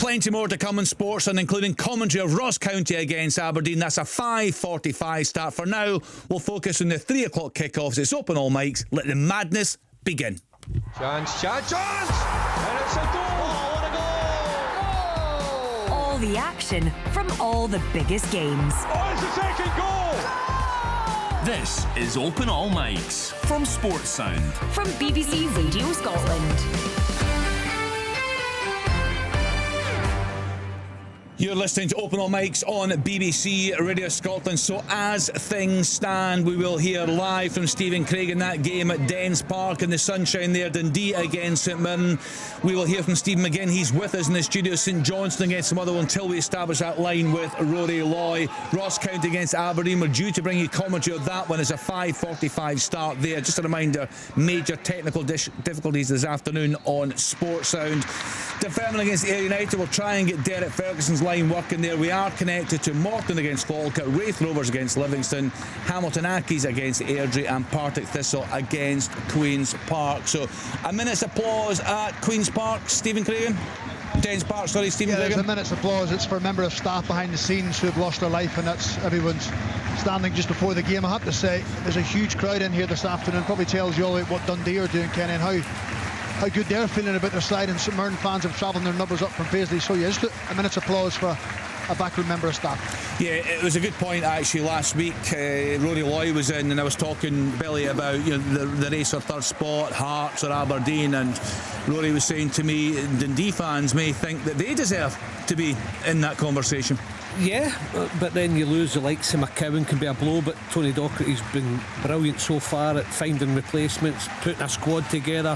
Plenty more to come in sports, and including commentary of Ross County against Aberdeen. That's a 5:45 start. For now, we'll focus on the 3 o'clock kickoffs. It's open all mics. Let the madness begin. Chance! And it's a goal! Oh, what a goal! All the action from all the biggest games. Oh, it's the second goal! This is Open All Mics from Sports Sound. From BBC Radio Scotland. You're listening to Open All Mics on BBC Radio Scotland. So as things stand, we will hear live from Stephen Craig in that game at Dens Park in the sunshine there, Dundee against St Mirren. We will hear from Stephen again. He's with us in the studio. St Johnstone against Motherwell until we establish that line with Rory Loy. Ross County against Aberdeen. We're due to bring you commentary of that one. It's a 5:45 start there. Just a reminder, major technical difficulties this afternoon on Sports Sound. Dunfermline against Ayr United. We'll try and get Derek Ferguson's line working there. We are connected to Morton against Falkirk, Raith Rovers against Livingston, Hamilton Accies against Airdrie, and Partick Thistle against Queen's Park. So a minute's applause at Queen's Park. Stephen Craig. Dens Park, sorry, Stephen Craig. There's a minute's applause. It's for a member of staff behind the scenes who have lost their life, and that's everyone's standing just before the game. I have to say, there's a huge crowd in here this afternoon. Probably tells you all about what Dundee are doing, Kenny, and how good they're feeling about their side, and St Mirren fans have travelled their numbers up from Paisley. So yeah, just a minute's applause for a backroom member of staff. Yeah, it was a good point actually. Last week Rory Loy was in, and I was talking Billy about the race for third spot, Hearts or Aberdeen, and Rory was saying to me Dundee fans may think that they deserve to be in that conversation. Yeah, but then you lose the likes of McCowan, can be a blow, but Tony Docherty's been brilliant so far at finding replacements, putting a squad together,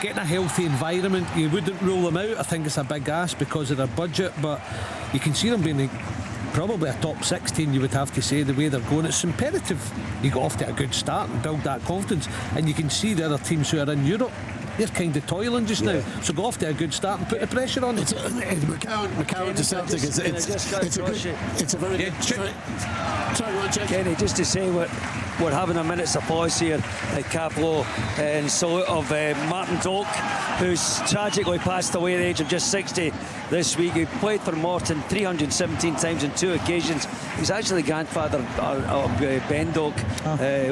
getting a healthy environment. You wouldn't rule them out. I think it's a big ask because of their budget, but you can see them being probably a top 16, you would have to say, the way they're going. It's imperative you got off to a good start and build that confidence, and you can see the other teams who are in Europe, they're kind of toiling just now. So go off to a good start and put the pressure on them. McCowan to Celtic. It's a very good. Sorry, Kenny, just to say we're having a minute's applause here at Caplow in salute of Martin Doak, who's tragically passed away at the age of just 60 this week. He played for Morton 317 times on 2 occasions. He's actually the grandfather of Ben Doak,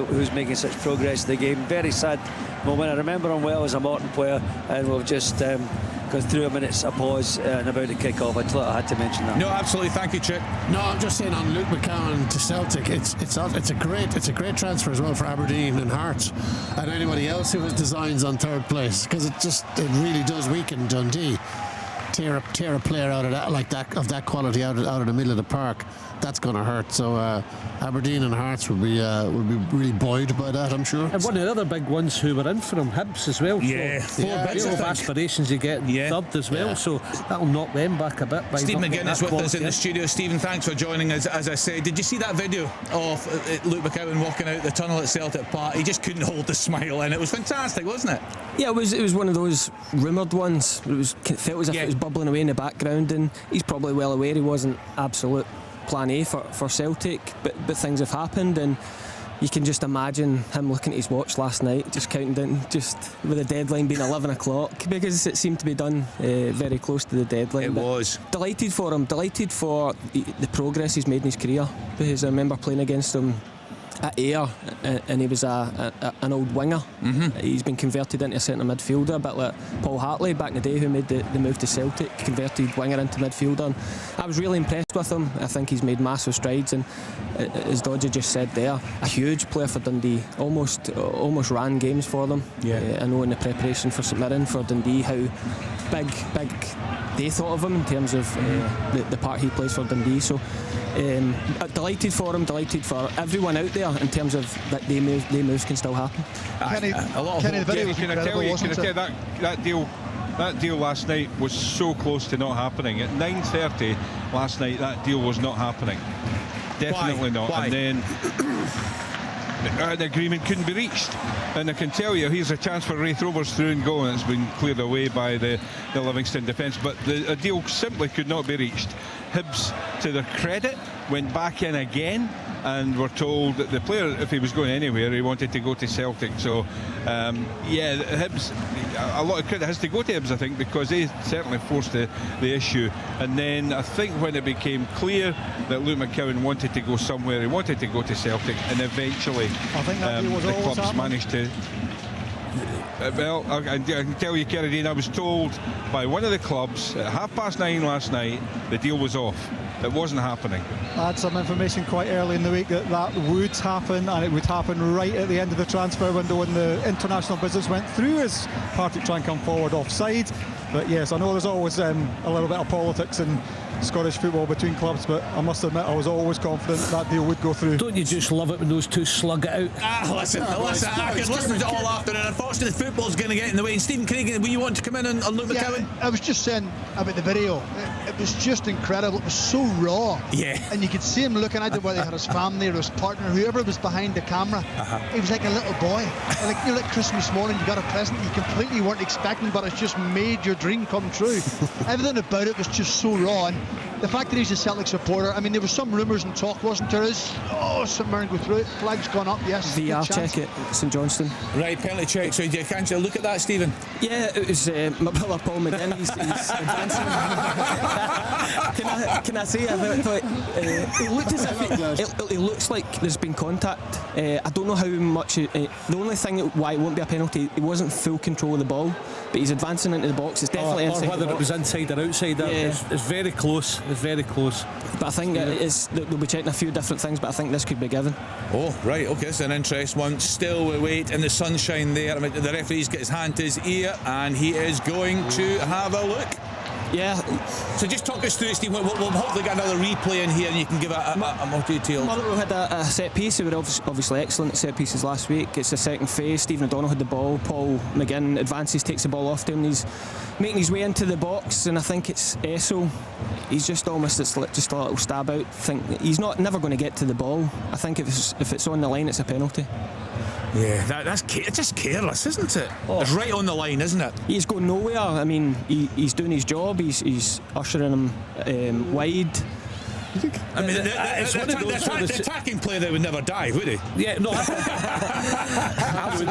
who's making such progress in the game. Very sad moment. I remember him well as a Morton player, and we've just gone through a minute's applause and about to kick off. I thought I had to mention that. No, absolutely. Thank you, Chick. No, I'm just saying on Luke McCowan to Celtic, it's a great transfer as well for Aberdeen and Hearts and anybody else who has designs on third place, because it really does weaken Dundee. Tear a player out of that, like that, of that quality out of the middle of the park. That's going to hurt. So Aberdeen and Hearts will be really buoyed by that, I'm sure. And one of the other big ones who were in for him, Hibs as well. Yeah, four bits of aspirations you get in third as well. So that'll knock them back a bit. Steve McGuinness with us in the studio. Stephen, thanks for joining us. As I said, did you see that video of Luke McCowan walking out the tunnel at Celtic Park? He just couldn't hold the smile, and it was fantastic, wasn't it? Yeah, it was one of those rumoured ones. It felt as if it was bubbling away in the background, and he's probably well aware he wasn't absolute plan A for Celtic, but things have happened, and you can just imagine him looking at his watch last night, just counting down, just with the deadline being 11 o'clock, because it seemed to be done very close to the deadline. It was. Delighted for him, delighted for the progress he's made in his career, because I remember playing against him at Ayr, and he was an old winger. He's been converted into a centre midfielder, a bit like Paul Hartley back in the day, who made the move to Celtic, converted winger into midfielder. And I was really impressed with him. I think he's made massive strides, and as Dodger just said there, a huge player for Dundee, almost ran games for them. I know in the preparation for St Mirren for Dundee how big they thought of him in terms of the part he plays for Dundee. So delighted for him, delighted for everyone out there in terms of that they moves can still happen. Kenny, the video was incredible, wasn't it? That deal last night was so close to not happening. At 9:30 last night, that deal was not happening. Definitely not. Why? And then the agreement couldn't be reached. And I can tell you, here's a chance for Raith Rovers through and go, and it's been cleared away by the Livingston defence. But a deal simply could not be reached. Hibs, to their credit, went back in again and were told that the player, if he was going anywhere, he wanted to go to Celtic. So, Hibs, a lot of credit has to go to Hibs, I think, because they certainly forced the issue. And then I think when it became clear that Luke McCowan wanted to go somewhere, he wanted to go to Celtic, and eventually I think that deal was the always clubs happening. managed to. Well, I can tell you, Carradine, I was told by one of the clubs at 9:30 last night the deal was off. It wasn't happening. I had some information quite early in the week that would happen, and it would happen right at the end of the transfer window when the international business went through, as Partick try and come forward offside. But yes, I know there's always a little bit of politics in Scottish football between clubs, but I must admit I was always confident that deal would go through. Don't you just love it when those two slug it out? Listen, I could listen to it all afternoon. Unfortunately, football's going to get in the way. And Stephen Craig, will you want to come in and Luke McCowan? I was just saying about the video. It was just incredible. It was so raw. Yeah. And you could see him looking at it, whether he had his family or his partner, whoever was behind the camera. He was like a little boy. Like Christmas morning, you got a present you completely weren't expecting, but it's just made your dream come true. Everything about it was just so raw. And the fact that he's a Celtic supporter, I mean, there were some rumours and talk, wasn't there? St Mirren go through it, flag's gone up, yes. VR check at St Johnstone. Right, penalty check. So you can't look at that, Stephen? Yeah, it was my brother Paul McGinn. He's advancing. Can I say? I thought it looked as if it looks like there's been contact. I don't know how much. The only thing why it won't be a penalty, he wasn't full control of the ball, but he's advancing into the box. It's definitely inside. Or whether it was inside or outside. It's very close. It's very close. But I think they'll be checking a few different things, but I think this could be given. Oh, right, okay, it's an interesting one. Still we wait in the sunshine there. I mean, the referee's got his hand to his ear and he is going to have a look. Yeah. So just talk us through it, Steve. We'll hopefully get another replay in here and you can give a more detailed. Motherwell had a set piece. They were obviously excellent at set pieces last week. It's the second phase. Stephen O'Donnell had the ball. Paul McGinn advances, takes the ball off to him. He's making his way into the box, and I think it's Esso. He's just almost just a little stab out. He's never going to get to the ball. I think if it's on the line, it's a penalty. Yeah, that's just careless, isn't it? It's right on the line, isn't it? He's going nowhere. I mean, he's doing his job. He's ushering him wide. I mean, the attacking player there would never dive, would he? Yeah, no. I would.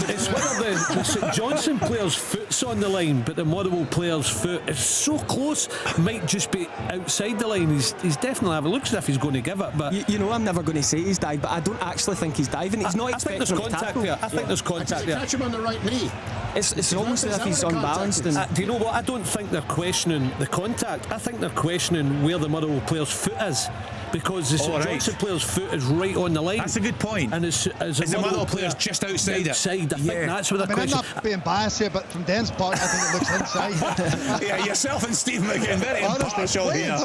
It's whether the St Johnstone player's foot's on the line, but the Motherwell player's foot is so close, might just be outside the line. He's definitely having. It looks as if he's going to give it, but I'm never going to say he's dived, but I don't actually think he's diving. He's not expecting there's contact there. I think there's contact there. Catch him on the right knee. It's almost as if he's unbalanced. And do you know what? I don't think they're questioning the contact. I think they're questioning where the Motherwell player's foot is, because the St Johnstone player's foot is right on the line. That's a good point. And is the Motherwell player's just outside it? I think that's what they're questioning. I'm not being biased here, but from Dan's part, I think it looks inside. Yeah, yourself and Stephen again, very impartial here.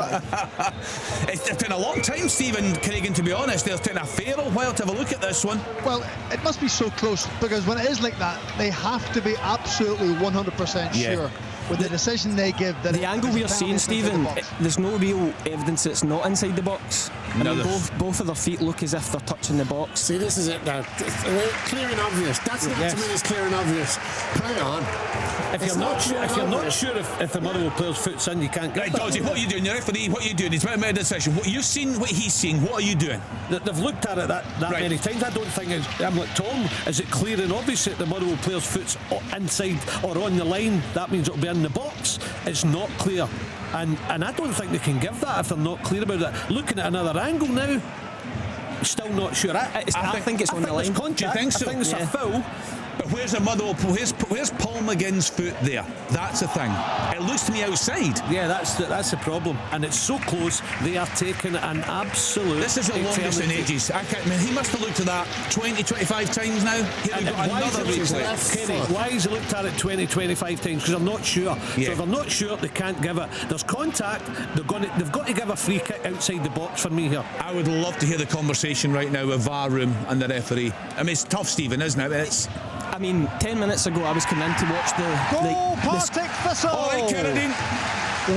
It's been a long time, Stephen Craig, to be honest. It's been a fair old while to have a look at this one. Well, it must be so close, because when it is like that, they have to be absolutely 100% sure with the decision they give. That the angle we're seeing, Stephen, there's no real evidence that it's not inside the box. I mean, both of their feet look as if they're touching the box. See, this is it now. Clear and obvious. That's not to me as clear and obvious. Play on. If you're not sure if the Motherwell player's foot's in, you can't get right, Dodgy, what are you doing? Your referee, what are you doing? He's made a decision. What you've seen, what he's seen, what are you doing? They've looked at it that many times. I don't think I'm like Tom. Is it clear and obvious that the Motherwell player's foot's inside or on the line? That means it'll be in the box. It's not clear, and I don't think they can give that if they're not clear about it. Looking at another angle now, still not sure. I think it's on the line. Do you think so? I think it's a foul. But where's the Motherwell? Where's Paul McGinn's foot there? That's the thing. It looks to me outside. Yeah, that's the problem. And it's so close, they are taking an absolute. This is the longest in ages. He must have looked at that 20, 25 times now. Here we've got another replay. Kenny, why has he looked at it 20, 25 times? Because I'm not sure. Yeah. So if they're not sure, they can't give it. There's contact. They've got to give a free kick outside the box for me here. I would love to hear the conversation right now with VAR room and the referee. I mean, it's tough, Stephen, isn't it? I mean, 10 minutes ago I was coming in to watch Goal, Partick Thistle! All right, Carradine.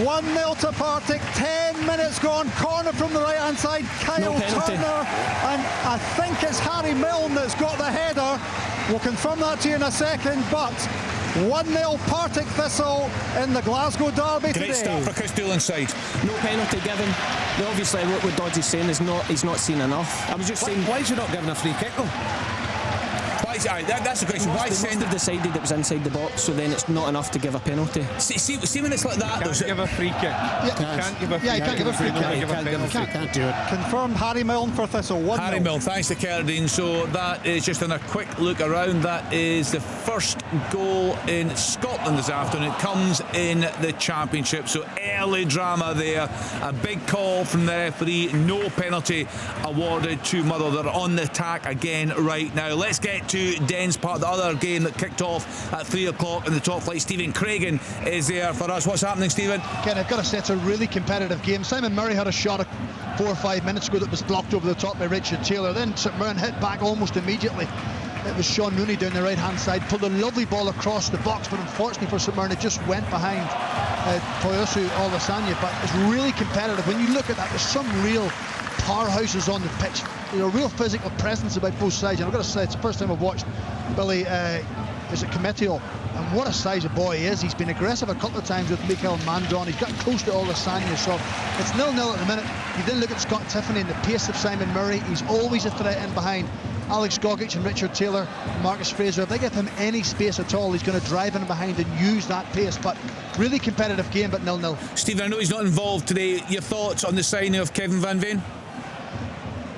1-0 to Partick, 10 minutes gone, corner from the right hand side, Kyle Turner, and I think it's Harry Milne that's got the header. We'll confirm that to you in a second, but 1-0 Partick Thistle in the Glasgow derby Great today. start for Chris Doolan's side. No penalty given. Obviously, what Dodds is saying is he's not seen enough. I was just saying, Why is he not giving a free kick though? That's the question. Why they must have decided it was inside the box, so then it's not enough to give a penalty. See when it's like that, Can't give a free kick. Can't give a free kick. Yeah, he can't give a free kick. Can't do it. Confirmed Harry Milne for Thistle. 1-0. Harry Milne, thanks to Carradine. So that is just on a quick look around. That is the first goal in Scotland this afternoon. It comes in the Championship. So early drama there. A big call from the referee. No penalty awarded to Motherwell. They're on the attack again right now. Let's get to Dens Park, the other game that kicked off at 3 o'clock in the top flight. Stephen Craigan is there for us. What's happening, Stephen? Ken, I've got to say it's a really competitive game. Simon Murray had a shot 4 or 5 minutes ago that was blocked over the top by Richard Taylor. Then St Mirren hit back almost immediately. It was Sean Mooney down the right-hand side, pulled a lovely ball across the box, but unfortunately for St Mirren, it just went behind Toyosu Olasanya. But it's really competitive. When you look at that, there's some real powerhouses on the pitch. There's a real physical presence about both sides. And I've got to say, it's the first time I've watched Billy Cometio, and what a size of boy he is. He's been aggressive a couple of times with Mikel Mandron. He's got close to Olasanya, so it's 0-0 at the minute. You then look at Scott Tiffany and the pace of Simon Murray. He's always a threat in behind. Alex Gogic and Richard Taylor, Marcus Fraser, if they give him any space at all, he's going to drive in behind and use that pace. But really competitive game, but 0-0. Stephen, I know he's not involved today. Your thoughts on the signing of Kevin Van Veen?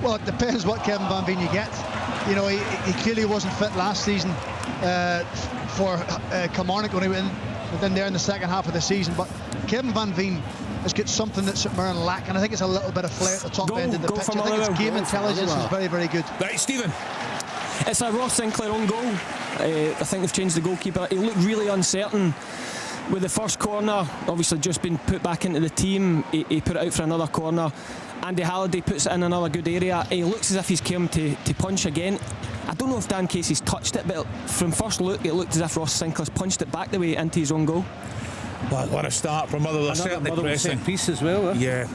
Well, it depends what Kevin Van Veen you get. You know, he clearly wasn't fit last season for Kilmarnock when he went in there in the second half of the season. But Kevin Van Veen has got something that St Mirren lack, and I think it's a little bit of flair at the top end of the pitch. I think his game intelligence is very, very good. Right, Stephen. It's a Ross Sinclair own goal. I think they've changed the goalkeeper. He looked really uncertain with the first corner. Obviously just been put back into the team. He put it out for another corner. Andy Halliday puts it in another good area. He looks as if he's come to punch again. I don't know if Dan Casey's touched it, but from first look it looked as if Ross Sinclair's punched it back the way into his own goal. Well, what a start from Motherwell. Certainly pressing. Set piece as well. Yeah.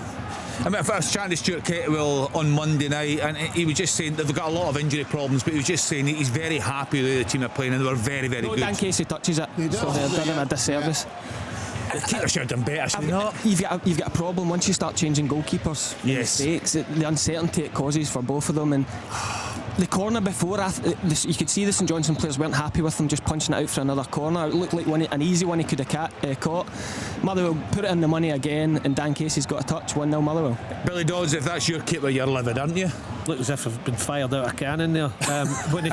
I mean, if I was chatting to Stuart Kettlewell on Monday night, and he was just saying that they've got a lot of injury problems, but he was just saying he's very happy with the team are playing, and they were very, very good. Dan Casey touches it, so they're doing him a disservice. The keeper should have done better, should he not? You've got a problem once you start changing goalkeepers. Yes. Mistakes, the uncertainty it causes for both of them, and the corner before, you could see the St Johnstone players weren't happy with him just punching it out for another corner. It looked like an easy one he could have caught. Motherwell put it in the money again, and Dan Casey's got a touch. 1-0 Motherwell. Billy Dodds, if that's your keeper, you're livid, aren't you? Look as if I've been fired out of a cannon there. When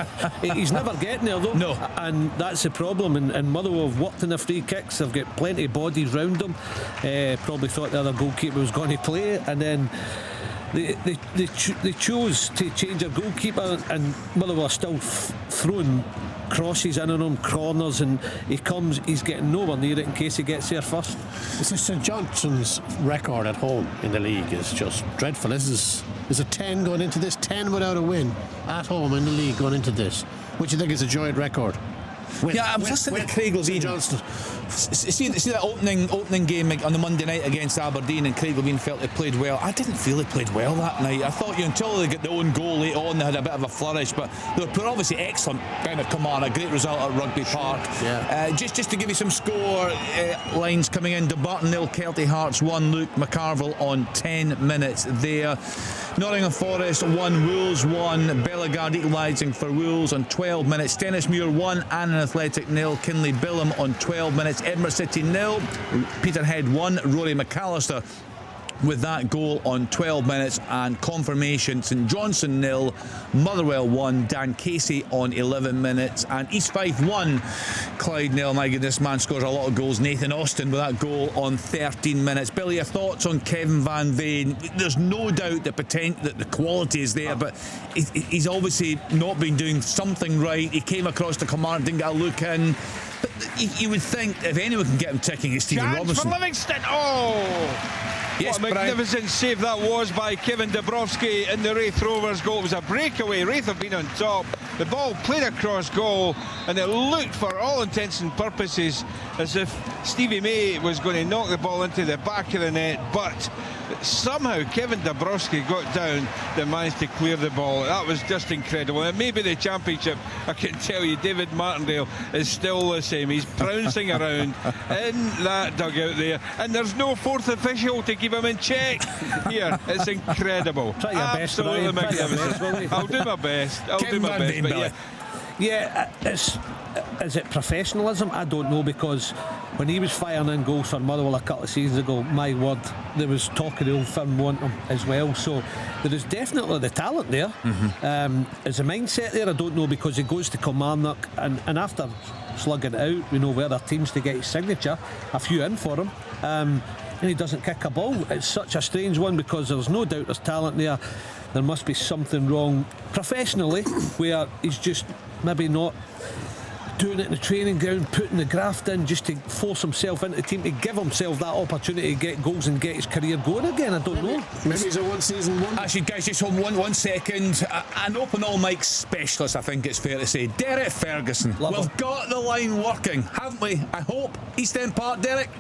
he's never getting there though. No. And that's the problem. And Motherwell have worked in their free kicks. They've got plenty of bodies round them. Probably thought the other goalkeeper was going to play, and then they chose to change their goalkeeper, and Motherwell are still throwing crosses in on him, corners, and he's getting nowhere near it in case he gets there first. St Johnstone's record at home in the league is just dreadful. Is it 10 going into this? 10 without a win at home in the league going into this, which you think is a joint record? I was listening to Craig Levine. See that opening game on the Monday night against Aberdeen, and Craig Levine felt he played well. I didn't feel he played well that night. I thought until they got the own goal late on, they had a bit of a flourish, but they were obviously excellent. Kind of come on, a great result at Rugby Park. Yeah. Just to give you some score lines coming in: Dumbarton 0, Kelty Hearts 1, Luke McCarville on 10 minutes there. Nottingham Forest 1, Wolves 1, Bellegarde equalising for Wolves on 12 minutes. Stennismuir 1, Annan Athletic 0, Kinley Billam on 12 minutes. Edinburgh City 0, Peterhead 1, Rory McAllister with that goal on 12 minutes, and confirmation St Johnstone 0, Motherwell 1, Dan Casey on 11 minutes, and East Fife 1, Clyde 0. My goodness, man scores a lot of goals. Nathan Austin with that goal on 13 minutes. Billy, your thoughts on Kevin Van Veen? There's no doubt that the quality is there, but he's obviously not been doing something right. He came across the command, didn't get a look in. But you would think if anyone can get him ticking, it's Stephen Robinson. For Livingston. Oh! Yes, what a magnificent save that was by Kevin Dabrowski in the Wraith Rovers goal. It was a breakaway. Wraith have been on top. The ball played across goal, and it looked, for all intents and purposes, as if Stevie May was going to knock the ball into the back of the net, but somehow Kevin Dabrowski got down and managed to clear the ball. That was just incredible. And maybe the championship, I can tell you, David Martindale is still the same. He's pouncing around in that dugout there, and there's no fourth official to keep him in check here. It's incredible. Try your best, Absolutely Ryan. magnificent. I'll do my best. I'll do my best. But yeah, is it professionalism? I don't know, because when he was firing in goals for Motherwell a couple of seasons ago, my word, there was talk of the Old Firm wanting him as well. So there is definitely the talent there. Is the mindset there? I don't know, because he goes to Kilmarnock and after slugging it out, we know where other teams to get his signature, a few in for him, and he doesn't kick a ball. It's such a strange one, because there's no doubt there's talent there. There must be something wrong professionally where he's just maybe not doing it in the training ground, putting the graft in just to force himself into the team, to give himself that opportunity to get goals and get his career going again. I don't know. Maybe he's a one-season wonder. Actually, guys, just hold one second. An open all mic specialist, I think it's fair to say, Derek Ferguson. We've got the line working, haven't we? I hope. East End Park, Derek?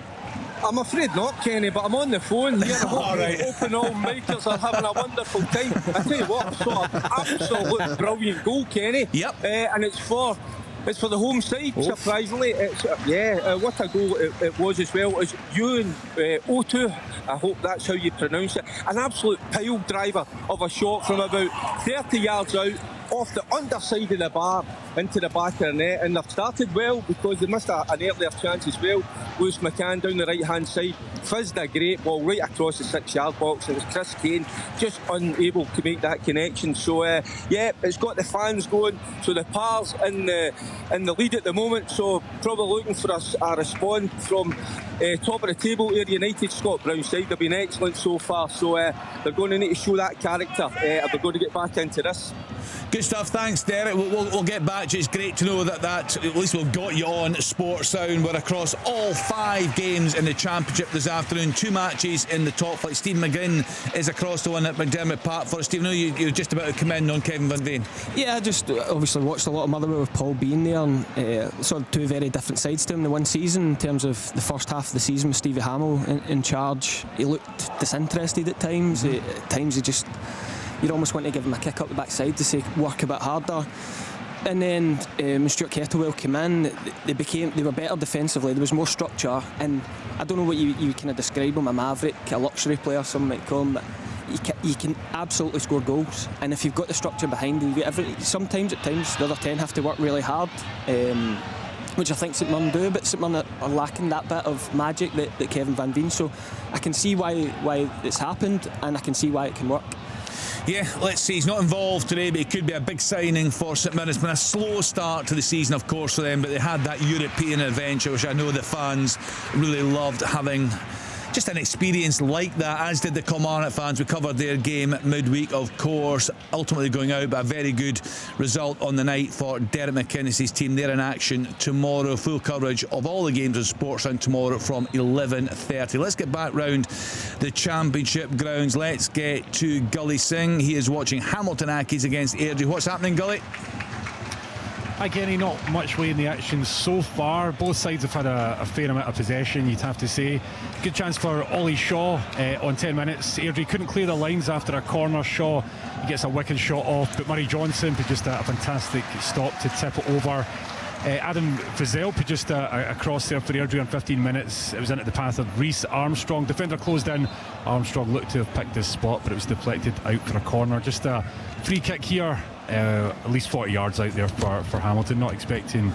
I'm afraid not, Kenny, but I'm on the phone here. I hope All right. Open all micers are having a wonderful time. I tell you what, I saw an absolute brilliant goal, Kenny. Yep. And it's for the home side, surprisingly. It's what a goal it was as well. It's Ewan O2, I hope that's how you pronounce it. An absolute pile driver of a shot from about 30 yards out, off the underside of the bar into the back of the net, and they've started well because they missed an earlier chance as well. Lewis McCann down the right hand side fizzed a great ball right across the 6-yard box. It was Chris Kane just unable to make that connection. So it's got the fans going. So the Pars in the lead at the moment, so probably looking for a response from top of the table Ayr United. Scott Brown side, they've been excellent so far, so they're going to need to show that character if they're going to get back into this. Good stuff, thanks Derek. We'll get back to it. It's great to know that at least we've got you on Sports Sound. We're across all 5 games in the Championship this afternoon, 2 matches in the top flight. Stephen McGinn is across the one at McDermott Park for us. Stephen, you're just about to come in on Kevin Van Veen. Yeah, I just obviously watched a lot of Motherwell with Paul being there, and sort of 2 very different sides to him the one season. In terms of the first half of the season with Stevie Hamill in charge, he looked disinterested at times. At times he just, you'd almost want to give him a kick up the backside to say work a bit harder. And then when Stuart Kettlewell came in, they were better defensively. There was more structure, and I don't know what you kind of describe him, a maverick, a luxury player, some might call him, but you can absolutely score goals. And if you've got the structure behind you, sometimes at times the other 10 have to work really hard, which I think St Mirren do, but St Mirren are lacking that bit of magic that Kevin Van Veen. So I can see why it's happened, and I can see why it can work. Yeah, let's see. He's not involved today, but it could be a big signing for St Mirren. It's been a slow start to the season, of course, for them, but they had that European adventure, which I know the fans really loved having. Just an experience like that, as did the Kilmarnock fans. We covered their game midweek, of course, ultimately going out, but a very good result on the night for Derek McInnes's team. They're in action tomorrow. Full coverage of all the games on Sportsline tomorrow from 11:30. Let's get back round the Championship grounds. Let's get to Gully Singh. He is watching Hamilton Accies against Airdrie. What's happening, Gully? Hi Kenny, not much way in the action so far. Both sides have had a fair amount of possession, you'd have to say. Good chance for Ollie Shaw on 10 minutes. Airdrie couldn't clear the lines after a corner. Shaw, he gets a wicked shot off, but Murray Johnson produced a fantastic stop to tip it over. Adam Frizzell produced a cross there for Airdrie on 15 minutes. It was into the path of Reece Armstrong. Defender closed in. Armstrong looked to have picked his spot, but it was deflected out for a corner. Just a free kick here. At least 40 yards out there for Hamilton. Not expecting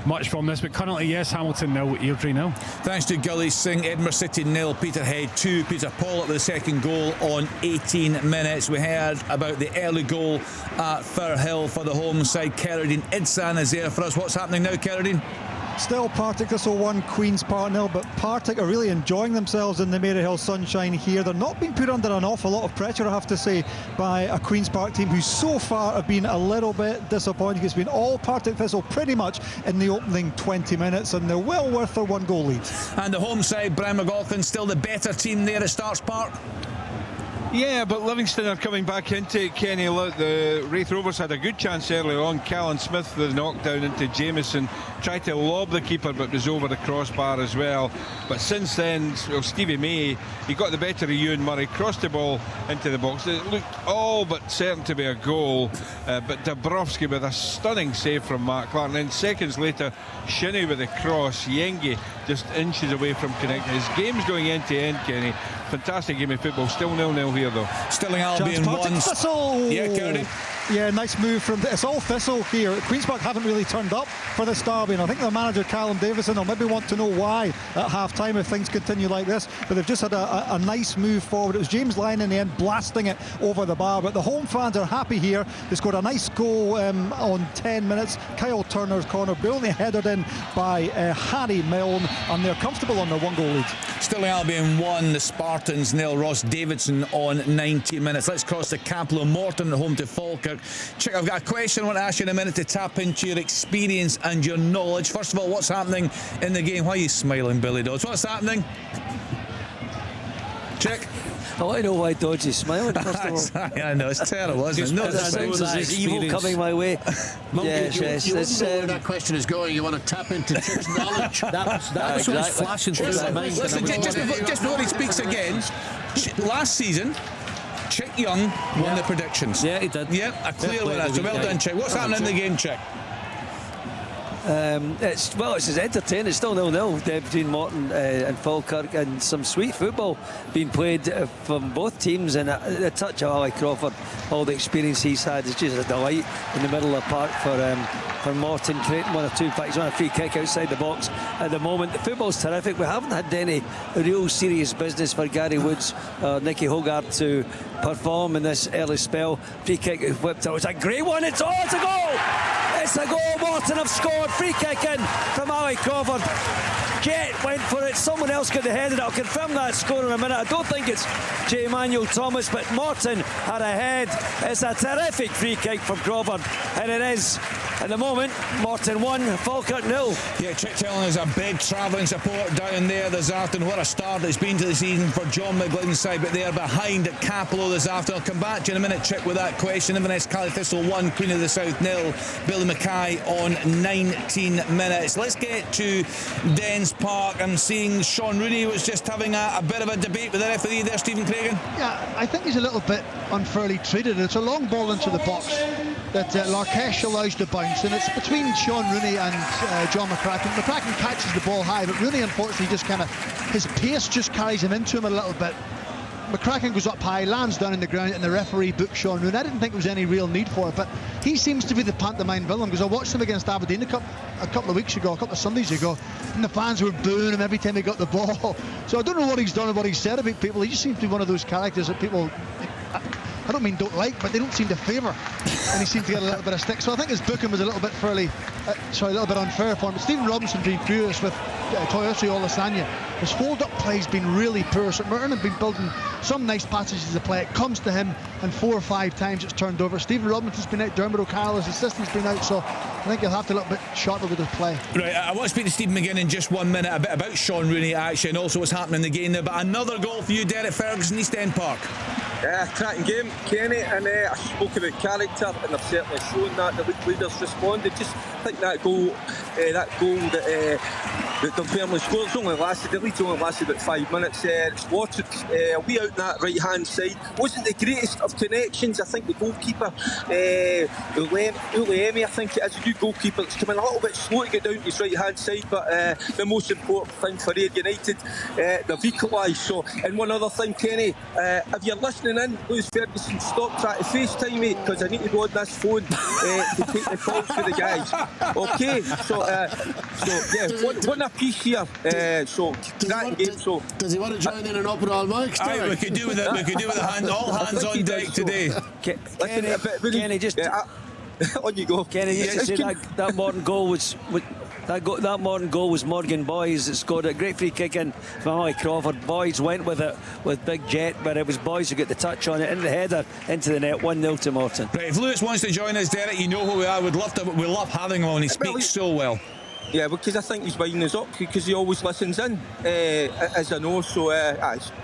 much from this, but currently, yes, Hamilton 0, Airdrie 0. Thanks to Gully Singh. Edinburgh City 0, Peterhead 2. Peter Pollock with the second goal on 18 minutes. We heard about the early goal at Firhill for the home side. Kerridine Idsan is there for us. What's happening now, Kerridine? Still Partick Thistle 1, Queen's Park 0, but Partick are really enjoying themselves in the Maryhill sunshine here. They're not being put under an awful lot of pressure, I have to say, by a Queen's Park team who so far have been a little bit disappointing. It's been all Partick Thistle pretty much in the opening 20 minutes, and they're well worth their 1-goal lead. And the home side, Brian McLaughlin, still the better team there at Starks Park? Yeah, but Livingston are coming back into it, Kenny. Look, the Wraith Rovers had a good chance earlier on. Callan Smith, the knockdown into Jameson, tried to lob the keeper but was over the crossbar as well. But since then, well, Stevie May, he got the better of Ewan Murray, crossed the ball into the box. It looked all but certain to be a goal, but Dabrowski with a stunning save from Mark Clark. And then seconds later, Shinnie with the cross, Yengi just inches away from connecting. His game's going end to end, Kenny. Fantastic game of football. Still 0-0 here though. Stirling Albion won. Thistle! Yeah, Cody. Yeah, nice move from... It's all Thistle here. Queen's Park haven't really turned up for this derby, and I think their manager Callum Davison will maybe want to know why at half-time if things continue like this. But they've just had a nice move forward. It was James Lyon in the end blasting it over the bar, but the home fans are happy here. They scored a nice goal on 10 minutes. Kyle Turner's corner, brilliantly headed in by Harry Milne, and they're comfortable on their 1-goal lead. Stirling Albion 1, the Spartans 0. Ross Davidson on 90 minutes. Let's cross to Capello. Morton at home to Falkirk. Chick, I've got a question I want to ask you in a minute to tap into your experience and your knowledge. First of all, what's happening in the game? Why are you smiling, Billy Dodds? What's happening? Chick? I want to know why Dodge is smiling, first of all. I know, it's terrible, isn't it? No, there's evil coming my way. Yes, yes. You wouldn't know where that question is going. You want to tap into Chick's knowledge. That's what was flashing through my mind. Listen, just before he speaks again, last season, Chick Young won the predictions. Yeah, he did. Yeah, a clear winner. So well done, Chick. What's happening in the game, Chick? It's entertaining. It's still 0-0 between Morton and Falkirk, and some sweet football being played from both teams. And a touch of Ali Crawford, all the experience he's had is just a delight in the middle of the park for Morton, creating 1 or 2 packs on a free kick outside the box at the moment. The football's terrific. We haven't had any real serious business for Gary Woods or Nicky Hogarth to perform in this early spell. Free kick is whipped out. It's a great one. It's a goal. It's a goal. Morton have scored. Free kick in from Ali Crawford. Jet went for it. Someone else could have headed it. I'll confirm that score in a minute. I don't think it's J. Emmanuel Thomas, but Morton had a head. It's a terrific free kick from Crawford, and it is, at the moment, Morton 1, Falkirk 0. Yeah, Chick telling us a big travelling support down there this afternoon. What a start it's been to the season for John McGlynn's side, but they're behind at Capello this afternoon. I'll come back to you in a minute, Chick, with that question. Inverness Cali Thistle 1, Queen of the South 0. Billy Mackay on 19 minutes. Let's get to Dens Park. I'm seeing Sean Rooney was just having a bit of a debate with the referee there, Stephen Craigan. Yeah, I think he's a little bit unfairly treated. It's a long ball into the box that Larkesh allows to bounce, and it's between Sean Rooney and John McCracken. McCracken catches the ball high, but Rooney unfortunately just his pace just carries him into him a little bit. McCracken goes up high, lands down on the ground, and the referee books Sean Rooney. I didn't think there was any real need for it, but he seems to be the pantomime villain, because I watched him against Aberdeen a couple of weeks ago, a couple of Sundays ago, and the fans were booing him every time he got the ball. So I don't know what he's done or what he's said about people. He just seems to be one of those characters that people, I don't mean don't like, but they don't seem to favour, and he seemed to get a little bit of stick. So I think his booking was a little bit a little bit unfair for him. But Stephen Robinson being furious with Toyosi Olasanya. His hold-up play's been really poor. St Mirren have been building some nice passages of play. It comes to him, and 4 or 5 times it's turned over. Stephen Robinson's been out. Dermot O'Carroll, his assistant's been out. So I think he'll have to look a bit sharper with his play. Right, I want to speak to Stephen McGinn in just 1 minute, a bit about Sean Rooney actually, and also what's happening in the game there. But another goal for you, Derek Ferguson, East End Park. Cracking game, Kenny, and I spoke about character, and they've certainly shown that. The league leaders responded. Just think that goal that Dunfermline scored, the lead's only lasted about 5 minutes. It's Watered way out that right hand side. Wasn't the greatest of connections. I think the goalkeeper, Uliemi, I think it is a new goalkeeper, that's coming a little bit slow to get down to his right hand side, but the most important thing for Ayr United, they've equalised. So, and one other thing, Kenny, if you're listening in, Lewis Ferguson, stop trying to FaceTime me, because I need to go on this phone to take the calls for the guys. Okay, so yeah, one a piece here. Does he want to join in and open all mics? Aye, we could do with it. We could do with all hands on deck today. Kenny, just on you go. Kenny, you say that Morton goal was That Morton goal was Morgan Boys that scored it. Great free kick in from Ali Crawford. Boys went with it with Big Jet, but it was Boys who got the touch on it, in the header into the net. 1-0 to Morton. Right, if Lewis wants to join us, Derek, you know who we are. We love having him on. He speaks so well. Yeah, because I think he's winding us up, because he always listens in, as I know. So,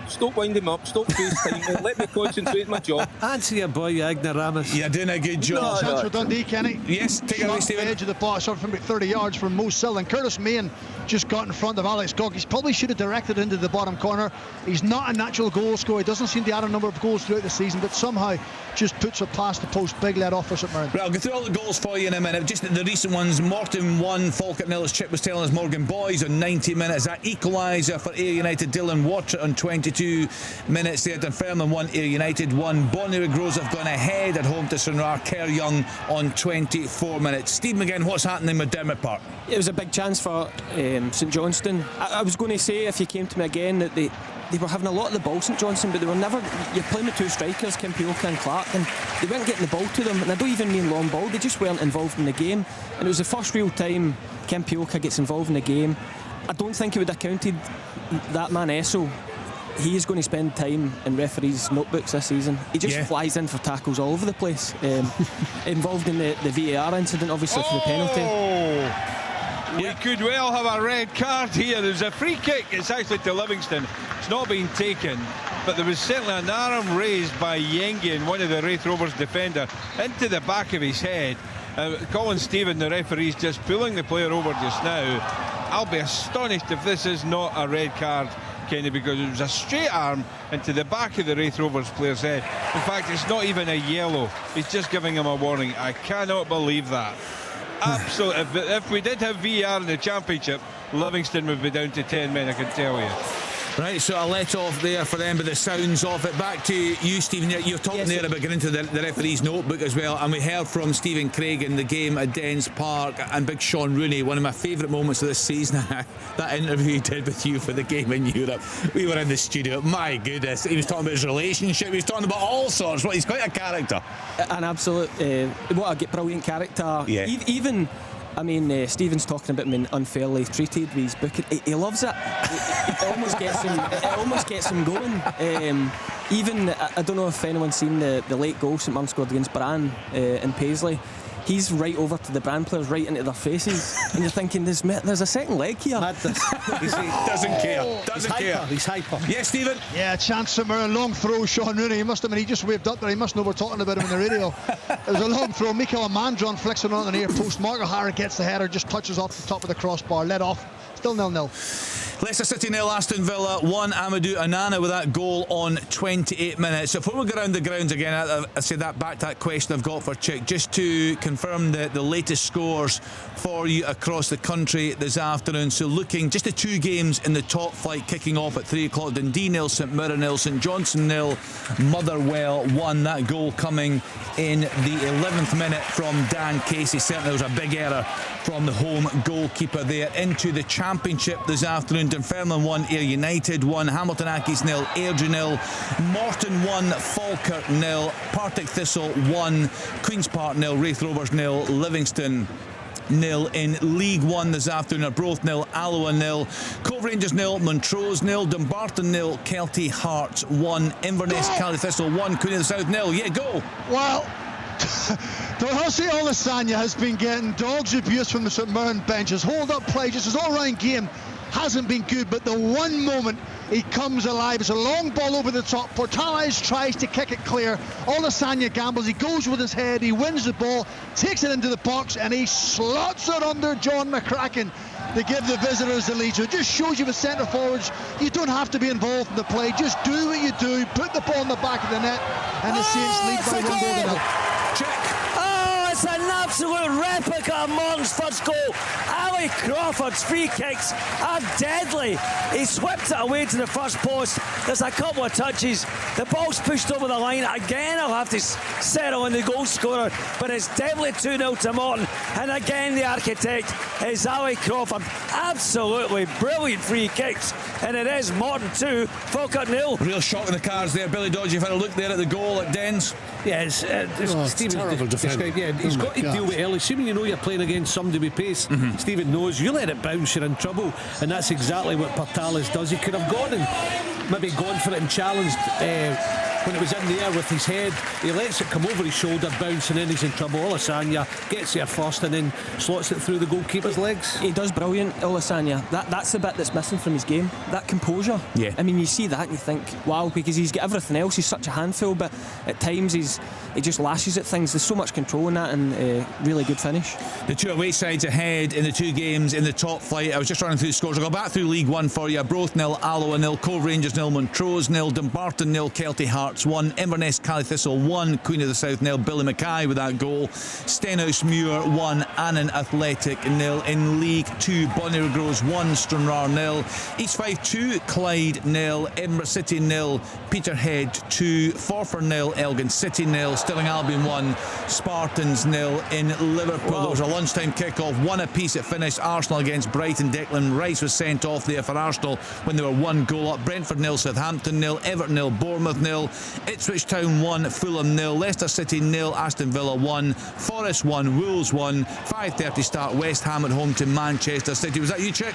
stop winding him up, stop FaceTime, let me concentrate on my job. Answer your boy, you ignoramus. You're doing a good job. Chance for Dundee, Kenny. Yes, take it away, Stephen. Edge of the box, from about 30 yards from Mo Sill, and Curtis Main just got in front of Alex Gogg. He probably should have directed into the bottom corner. He's not a natural goal scorer. He doesn't seem to add a number of goals throughout the season, but somehow just puts it past the post. Big let off for St Mirren. Right, I'll go through all the goals for you in a minute. Just the recent ones. Morton 1, Falkirk 0, as Chip was telling us. Morgan Boys on 90 minutes. That equaliser for Ayr United. Dylan Water on 22 minutes there. Dunfermline 1, Ayr United 1. Bonnyrigg Rose have gone ahead at home to Stranraer. Kerr Young on 24 minutes. Stephen, again, what's happening with Dermot Park? It was a big chance for St Johnstone. I was going to say, if you came to me again, that they were having a lot of the ball, St Johnstone, but they were never. You're playing with two strikers, Kimpioka and Clark, and they weren't getting the ball to them. And I don't even mean long ball, they just weren't involved in the game. And it was the first real time Kimpioka gets involved in the game. I don't think he would have counted that man Esso. He is going to spend time in referees' notebooks this season. He just flies in for tackles all over the place. Involved in the VAR incident, obviously, for the penalty. We could well have a red card here. There's a free kick. It's actually to Livingston. It's not been taken, but there was certainly an arm raised by Yengi, one of the Wraith Rovers defender, into the back of his head. Colin Stephen, the referee's just pulling the player over just now. I'll be astonished if this is not a red card, Kenny, because it was a straight arm into the back of the Wraith Rovers player's head. In fact, it's not even a yellow. He's just giving him a warning. I cannot believe that. Absolutely. If we did have VAR in the Championship, Livingston would be down to 10 men, I can tell you. Right, so a let off there for them, but the sounds of it. Back to you, Stephen. You're talking there about getting into the referee's notebook as well, and we heard from Stephen Craig in the game at Dens Park, and big Sean Rooney, one of my favourite moments of this season. That interview he did with you for the game in Europe. We were in the studio. My goodness, he was talking about his relationship. He was talking about all sorts. Well, he's quite a character. An absolute, what a brilliant character. Yeah. Even. I mean, Stephen's talking about being unfairly treated with his booking. He loves it. It almost gets him going. Even, I don't know if anyone's seen the late goal St Mirren scored against Bran in Paisley. He's right over to the Bran players, right into their faces, and you're thinking, there's a second leg here. Doesn't care. Doesn't care. He's hyper. Yes, Stephen. Yeah, chance somewhere, a long throw. Sean Rooney, he must have been. He just waved up there. He must know we're talking about him on the radio. It was a long throw. Mikael Mandron flicks it on the near post. Mark O'Hara gets the header, just touches off the top of the crossbar, let off. Still 0-0. Leicester City 0, Aston Villa 1. Amadou Onana with that goal on 28 minutes. So before we go around the grounds again, I say that back to that question I've got for Chick, just to confirm the latest scores for you across the country this afternoon. So looking just the two games in the top flight kicking off at 3 o'clock. Dundee 0, St Mirren 0, St Johnstone 0, Motherwell 1. That goal coming in the 11th minute from Dan Casey. Certainly there was a big error from the home goalkeeper there. Into the Championship this afternoon, Dunfermline 1, Ayr United 1, Hamilton Accies 0, Airdrie 0, Morton 1, Falkirk 0, Partick Thistle 1, Queen's Park 0, Wraith Rovers 0, Livingston 0 in League One this afternoon. Arbroath 0, Alloa 0, Cove Rangers 0, Montrose 0, Dumbarton 0, Kelty Hearts 1, Inverness Cali Thistle 1, Queen of the South 0. Yeah, go. Well, Doherty Olasanya has been getting dog's abuse from the St Mirren benches. Hold up play, just his all-round game hasn't been good, but the one moment he comes alive, it's a long ball over the top. Portales tries to kick it clear. Olasanya gambles, he goes with his head, he wins the ball, takes it into the box, and he slots it under John McCracken to give the visitors the lead. So it just shows you with centre forwards, you don't have to be involved in the play, just do what you do, put the ball in the back of the net, and the Saints lead by 1 goal to 0. Check. It's an absolute replica of Morton's first goal. Ali Crawford's free kicks are deadly. He swept it away to the first post. There's a couple of touches. The ball's pushed over the line. Again, I'll have to settle on the goal scorer, but it's definitely 2-0 to Morton. And again, the architect is Ali Crawford. Absolutely brilliant free kicks. And it is Morton 2, Falkirk 0. Real shock in the cards there. Billy Dodge, you've had a look there at the goal at Dens. Yeah, it's terrible defending. Yeah, he's got to deal deal with early. See, when you know you're playing against somebody with pace, Stephen knows you let it bounce, you're in trouble, and that's exactly what Portales does. He could have gone and maybe gone for it and challenged when it was in the air with his head. He lets it come over his shoulder, bounce, and then he's in trouble. Olasanya gets there first and then slots it through the goalkeeper's legs. He does brilliant, Olasanya. That's the bit that's missing from his game, that composure. Yeah. I mean, you see that and you think, wow, because he's got everything else. He's such a handful, but at times he just lashes at things. There's so much control in that, and really good finish. The two away sides ahead in the two games in the top flight. I was just running through the scores. I'll go back through League One for you. Broth 0, Alloa 0, Cove Rangers 0, Montrose 0, Dumbarton 0, Kelty Hearts 1, Inverness Cally Thistle 1, Queen of the South 0, Billy Mackay with that goal, Stenhouse Muir 1, Annan Athletic 0. In League 2, Bonnyrigg Groves 1, Stranraer 0, East Fife 2, Clyde 0, Edinburgh City 0, Peterhead 2, Forfar 0, Elgin City 0, Stirling Albion 1, Spartans 0. In Liverpool, there was a lunchtime kick-off, 1 apiece at finish. Arsenal against Brighton. Declan Rice was sent off there for Arsenal when they were 1 goal up. Brentford 0, Southampton 0, Everton 0, Bournemouth 0, Ipswich Town 1, Fulham 0, Leicester City 0, Aston Villa 1, Forest 1, Wolves 1. 5:30 start, West Ham at home to Manchester City. Was that you, Chick?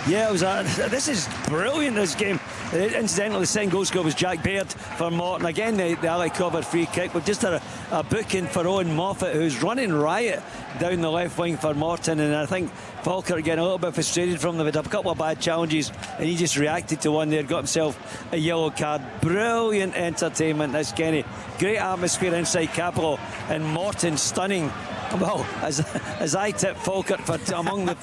Yeah, it was. This is brilliant, this game. Incidentally, the second goal scorer was Jack Baird for Morton. Again, the alley covered free kick. We've just had a booking for Owen Moffat, who's running riot down the left wing for Morton. And I think Falkirk getting a little bit frustrated from them. They've had a couple of bad challenges, and he just reacted to one there, got himself a yellow card. Brilliant entertainment, this Kenny. Great atmosphere inside Capello, and Morton stunning. Well, as I tip Falkirk for among the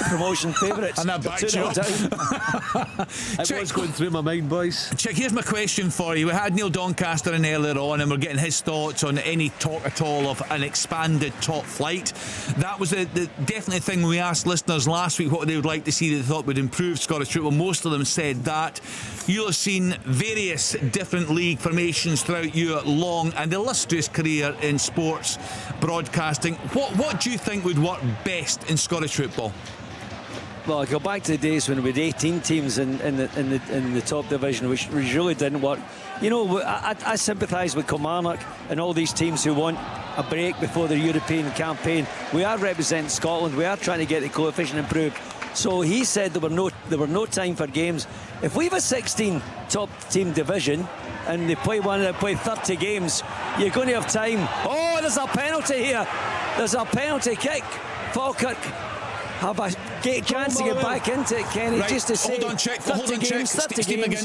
promotion favourites. And that backed you up. It was going through my mind, boys. Chick, here's my question for you. We had Neil Doncaster in earlier on, and we're getting his thoughts on any talk at all of an expanded top flight. That was the definitely thing we asked listeners last week what they would like to see they thought would improve Scottish football. Most of them said that. You'll have seen various different league formations throughout your long and illustrious career in sports broadcasting. What do you think would work best in Scottish football? Well, I go back to the days when we had 18 teams in the top division, which really didn't work. You know, I sympathise with Kilmarnock and all these teams who want a break before their European campaign. We are representing Scotland. We are trying to get the coefficient improved. So he said there were no time for games. If we have a 16 top team division and they play 30 games, you're going to have time. Oh, there's a penalty here. There's a penalty kick. Falkirk have a chance to get back into it, Kenny. Right. Just to say, hold on, check. 30 games.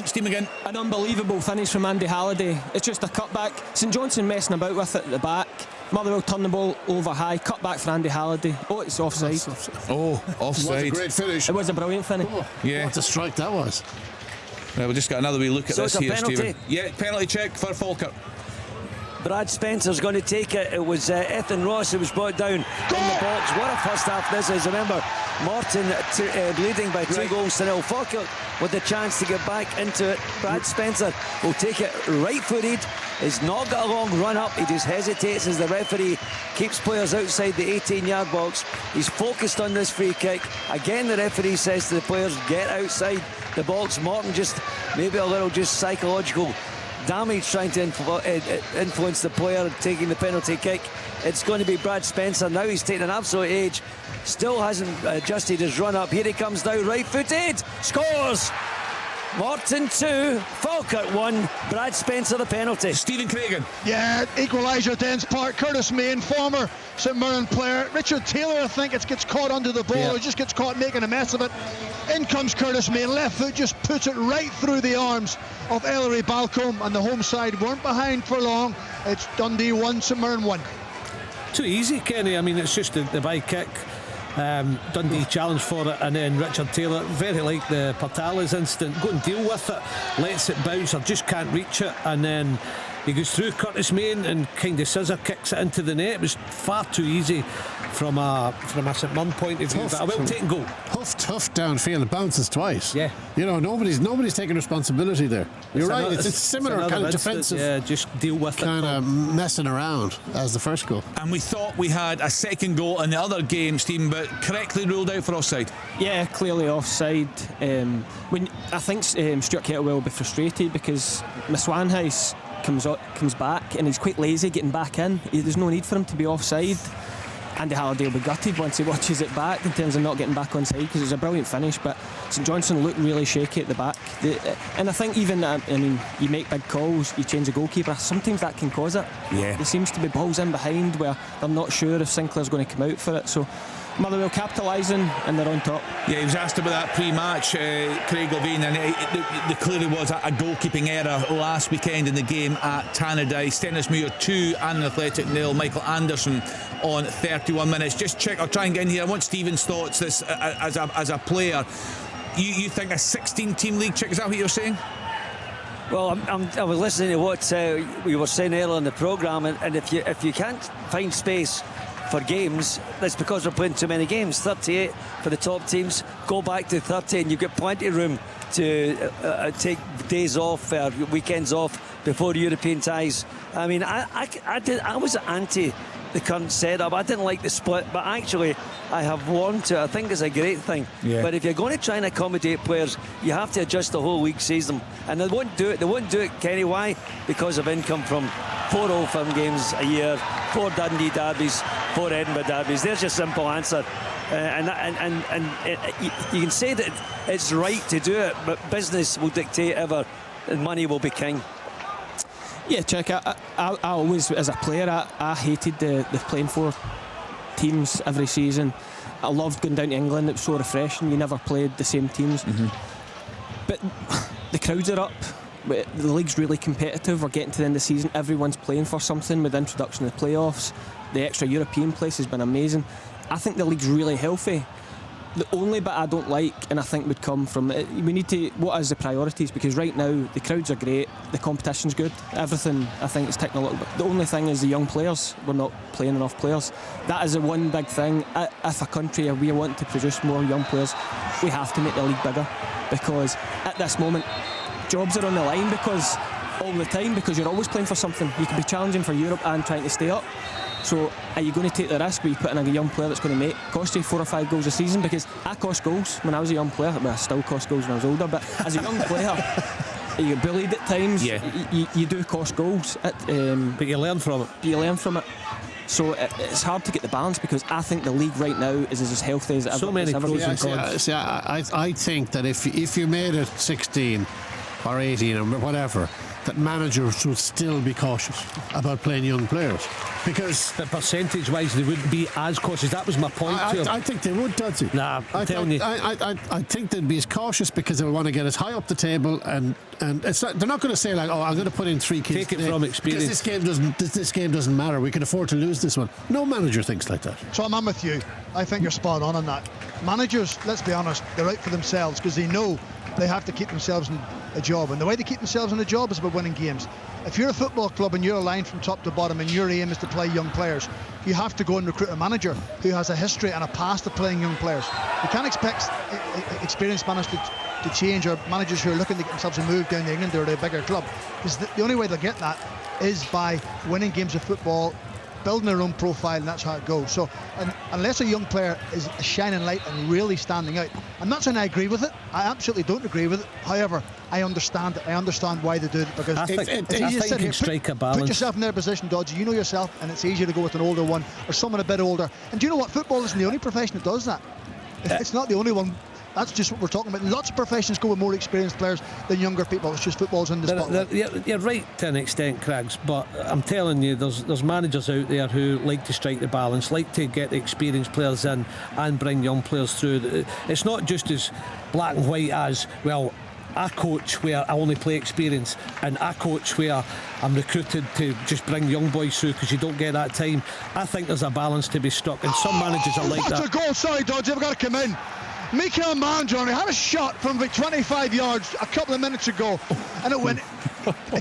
Steam again. An unbelievable finish from Andy Halliday. It's just a cutback. St Johnson messing about with it at the back. Motherwell turn the ball over high. Cut back for Andy Halliday. Oh, it's offside. Oh, offside. It was a great finish. It was a brilliant finish. Oh, yeah. What a strike that was. Well, we'll just get another wee look at So this it's a here, penalty? Stephen. Yeah, penalty check for Falkirk. Brad Spencer's going to take it. It was Ethan Ross who was brought down in the box. What a first half this is. Remember, Morton leading by 2-0. Falkirk with the chance to get back into it. Brad Spencer will take it right-footed. He's not got a long run up. He just hesitates as the referee keeps players outside the 18-yard box. He's focused on this free kick. Again, the referee says to the players, get outside the box. Morton just maybe a little just psychological damage trying to influence the player taking the penalty kick. It's going to be Brad Spencer now. He's taken an absolute age, still hasn't adjusted his run up. Here he comes now, right footed, scores. Morton 2, Falkirk 1, Brad Spencer the penalty. Stephen Craigan. Yeah, equaliser, Dens Park. Curtis Main, former St Mirren player. Richard Taylor, I think, gets caught under the ball. He just gets caught making a mess of it. In comes Curtis Main. Left foot just puts it right through the arms of Ellery Balcombe, and the home side weren't behind for long. It's Dundee 1, St Mirren 1. Too easy, Kenny. I mean, it's just the by kick. Dundee challenged for it, and then Richard Taylor, very like the Portales incident, go and deal with it, lets it bounce or just can't reach it, and then he goes through Curtis Main and kind of scissor kicks it into the net. It was far too easy from a St Mirren point of view, but a well-taken goal. Tough downfield. It bounces twice. Yeah. You know, nobody's taking responsibility there. You're right. It's similar kind of defensive. Yeah, just deal with kind it. Kind of messing around as the first goal. And we thought we had a second goal in the other game, Stephen, but correctly ruled out for offside. Yeah, clearly offside. When I think Stuart Kettlewell will be frustrated because Miss Swanhouse comes back, and he's quite lazy getting back in. There's no need for him to be offside. Andy Halliday will be gutted once he watches it back in terms of not getting back on side, because it was a brilliant finish, but St Johnstone looked really shaky at the back. And I think even, you make big calls, you change the goalkeeper, sometimes that can cause it. Yeah. There seems to be balls in behind where they're not sure if Sinclair's going to come out for it, so Motherwell capitalising and they're on top. Yeah, he was asked about that pre-match, Craig Levein, and there clearly was a goalkeeping error last weekend in the game at Tannadice. Stennismuir 2 and Athletic 0. Michael Anderson on 31 minutes. Just check, I'll try and get in here. I want Stephen's thoughts this as a player. You think a 16-team league, Chick, is that what you're saying? Well, I was listening to what we were saying earlier in the programme, and if you can't find space for games, that's because we're playing too many games. 38 for the top teams, go back to 30 and you've got plenty of room to take days off, weekends off before European ties. I mean, I was anti the current setup. I didn't like the split, but actually I have warmed to it. I think it's a great thing. Yeah. But if you're going to try and accommodate players, you have to adjust the whole league season, and they won't do it, Kenny. Why? Because of income from 4 Old Firm games a year, 4 Dundee derbies, 4 Edinburgh derbies. There's your simple answer. You can say that it's right to do it, but business will dictate ever, and money will be king. Yeah, Chick, I always, as a player, I hated the playing 4 teams every season. I loved going down to England. It was so refreshing. You never played the same teams. Mm-hmm. But the crowds are up. The league's really competitive. We're getting to the end of the season. Everyone's playing for something with the introduction of the playoffs. The extra European place has been amazing. I think the league's really healthy. The only bit I don't like, and I think would come from it, we need to, what is the priorities? Because right now the crowds are great, the competition's good, everything I think is ticking a little bit. The only thing is the young players. We're not playing enough players. That is the one big thing. If a country, we want to produce more young players, we have to make the league bigger, because at this moment jobs are on the line, because all the time, because you're always playing for something. You could be challenging for Europe and trying to stay up. So are you going to take the risk where you put in a young player that's going to cost you 4 or 5 goals a season? Because I cost goals when I was a young player. Well, I still cost goals when I was older, but as a young player, you get bullied at times. Yeah. You do cost goals, but you learn from it. So it's hard to get the balance, because I think the league right now is as healthy as it ever. So many pros and cons. I think that if you made it 16 or 18 or whatever, that managers would still be cautious about playing young players, because the percentage-wise they wouldn't be as cautious. That was my point. I think they would, Dudley. Nah, I'm telling you. I think they'd be as cautious because they want to get as high up the table, and it's not, they're not going to say like, oh, I'm going to put in 3 kids. Take it from experience. Because this game doesn't matter. We can afford to lose this one. No manager thinks like that. Tom, I'm with you. I think you're spot on that. Managers, let's be honest, they're out for themselves, because they know they have to keep themselves in a job, and the way they keep themselves in a job is about winning games. If you're a football club and you're aligned from top to bottom and your aim is to play young players, you have to go and recruit a manager who has a history and a past of playing young players. You can't expect experienced managers to change, or managers who are looking to get themselves a move down to England or to a bigger club, because the only way they'll get that is by winning games of football, building their own profile, and that's how it goes. So unless a young player is a shining light and really standing out, I'm not saying I agree with it. I absolutely don't agree with it. However, I understand it. I understand why they do it, because it's easy to sit here, strike a balance. Put yourself in their position, Dodgy. You know yourself, and it's easier to go with an older one or someone a bit older. And do you know what? Football isn't the only profession that does that. It's not the only one. That's just what we're talking about. Lots of professions go with more experienced players than younger people. It's just football's in the spotlight. You're right to an extent, Craigs, but I'm telling you, there's managers out there who like to strike the balance, like to get the experienced players in and bring young players through. It's not just as black and white as, well, I coach where I only play experience, and I coach where I'm recruited to just bring young boys through, because you don't get that time. I think there's a balance to be struck, and some managers are like that. That's a goal. Sorry, Dodge, I've got to come in. Mikel Mandron had a shot from about 25 yards a couple of minutes ago, and it went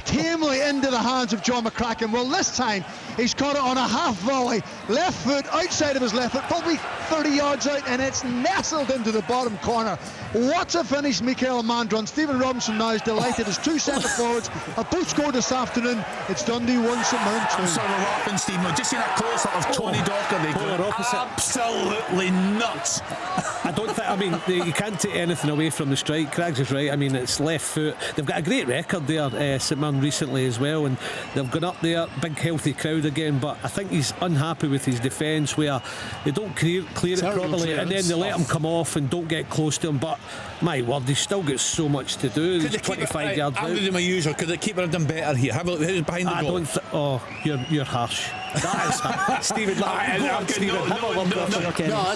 tamely into the hands of John McCracken. Well, this time he's caught it on a half volley, left foot, outside of his left foot, probably 30 yards out, and it's nestled into the bottom corner. What a finish, Mikel Mandron. Stephen Robinson now is delighted. His 2 centre forwards have both scored this afternoon. It's Dundee 1, St Mirren 2. I'm sorry, we're laughing, Stephen. Just seen a close-up of Tony Docherty going absolutely nuts. I don't think. I mean, you can't take anything away from the strike. Craigs is right. I mean, it's left foot. They've got a great record there, St Mirren recently as well, and they've gone up there, big healthy crowd again. But I think he's unhappy with his defence, where they don't clear it properly, and then they let him come off and don't get close to him. But my word, he's still got so much to do. He's 25 yards out. I'm doing my usual. Could the keeper have done better here? Have a look who's behind the goal. You're harsh. That is Stephen. That's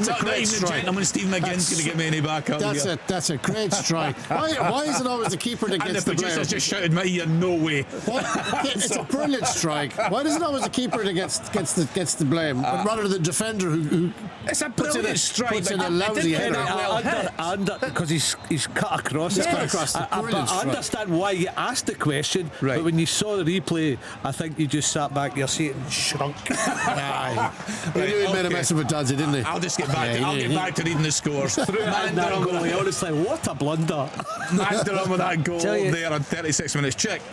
a great strike. I'm going to Stephen McGinn's going to get me any back up. That's a great strike. Why is it always the keeper that gets the blame? And the producer's just shouted my ear, no way. It's a brilliant strike. Why is it always the keeper that gets the blame, rather than the defender who it's a brilliant strike. Puts in a lousy header. Because he's cut across. He's cut across. I understand why you asked the question, but when you saw the replay, I think you just sat back there seeing shrunk. He knew he'd made a mess of it, Dodgy, didn't he? I'll just get back. I'll get back to reading the scores. Honestly, what a blunder! Mandarum with that goal there on 36 minutes. Check.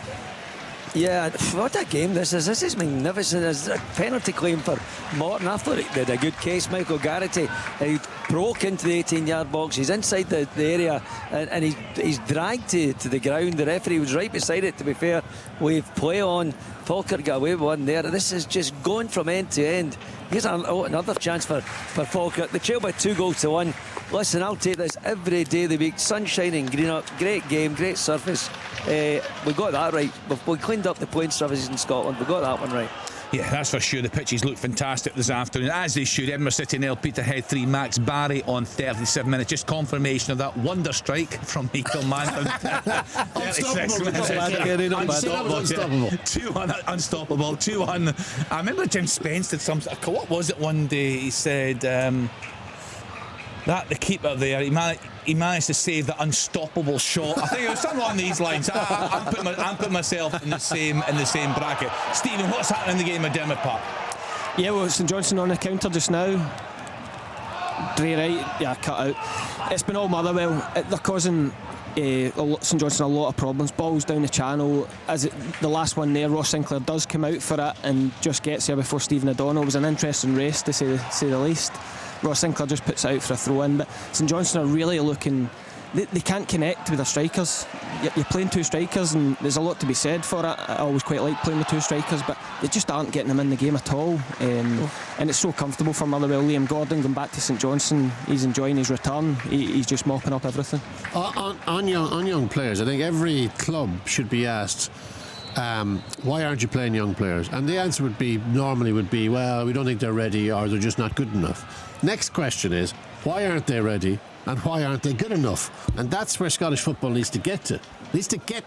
Yeah, what a game this is. This is magnificent. There's a penalty claim for Morton. I thought they had a good case. Michael Garrity, he broke into the 18-yard box. He's inside the area and he's dragged to the ground. The referee was right beside it, to be fair. With play on, Falkirk got away with one there. This is just going from end to end. Here's another chance for Falkirk. They trail by 2-1. Listen, I'll take this every day of the week. Sun shining, green up. Great game, great surface. We got that right. We cleaned up the playing surfaces in Scotland. We got that one right. Yeah, that's for sure. The pitches look fantastic this afternoon, as they should. Edinburgh City nil, Peterhead 3, Max Barry on 37 minutes. Just confirmation of that wonder strike from Michael Mann. 36 minutes. Unstoppable. 2-1, unstoppable. 2-1. I remember Jim Spence did something. What was it one day? He said that the keeper there, he managed to save the unstoppable shot. I think it was something along these lines. I'm putting myself in the same bracket. Stephen, what's happening in the game at Dermot Park? Yeah, well, St Johnstone on the counter just now. Dre right, yeah, cut out. It's been all Motherwell. They're causing St Johnstone a lot of problems. Balls down the channel. The last one there, Ross Sinclair does come out for it and just gets there before Stephen O'Donnell. It was an interesting race, to say the least. Ross Sinclair just puts it out for a throw-in, but St Johnstone are really looking. They can't connect with their strikers. You're playing two strikers, and there's a lot to be said for it. I always quite like playing with two strikers, but they just aren't getting them in the game at all. And it's so comfortable for Motherwell. Liam Gordon going back to St Johnstone, he's enjoying his return. He's just mopping up everything. On young players, I think every club should be asked, why aren't you playing young players? And the answer normally would be, well, we don't think they're ready, or they're just not good enough. Next question is, why aren't they ready, and why aren't they good enough? And that's where Scottish football needs to get to. Needs to get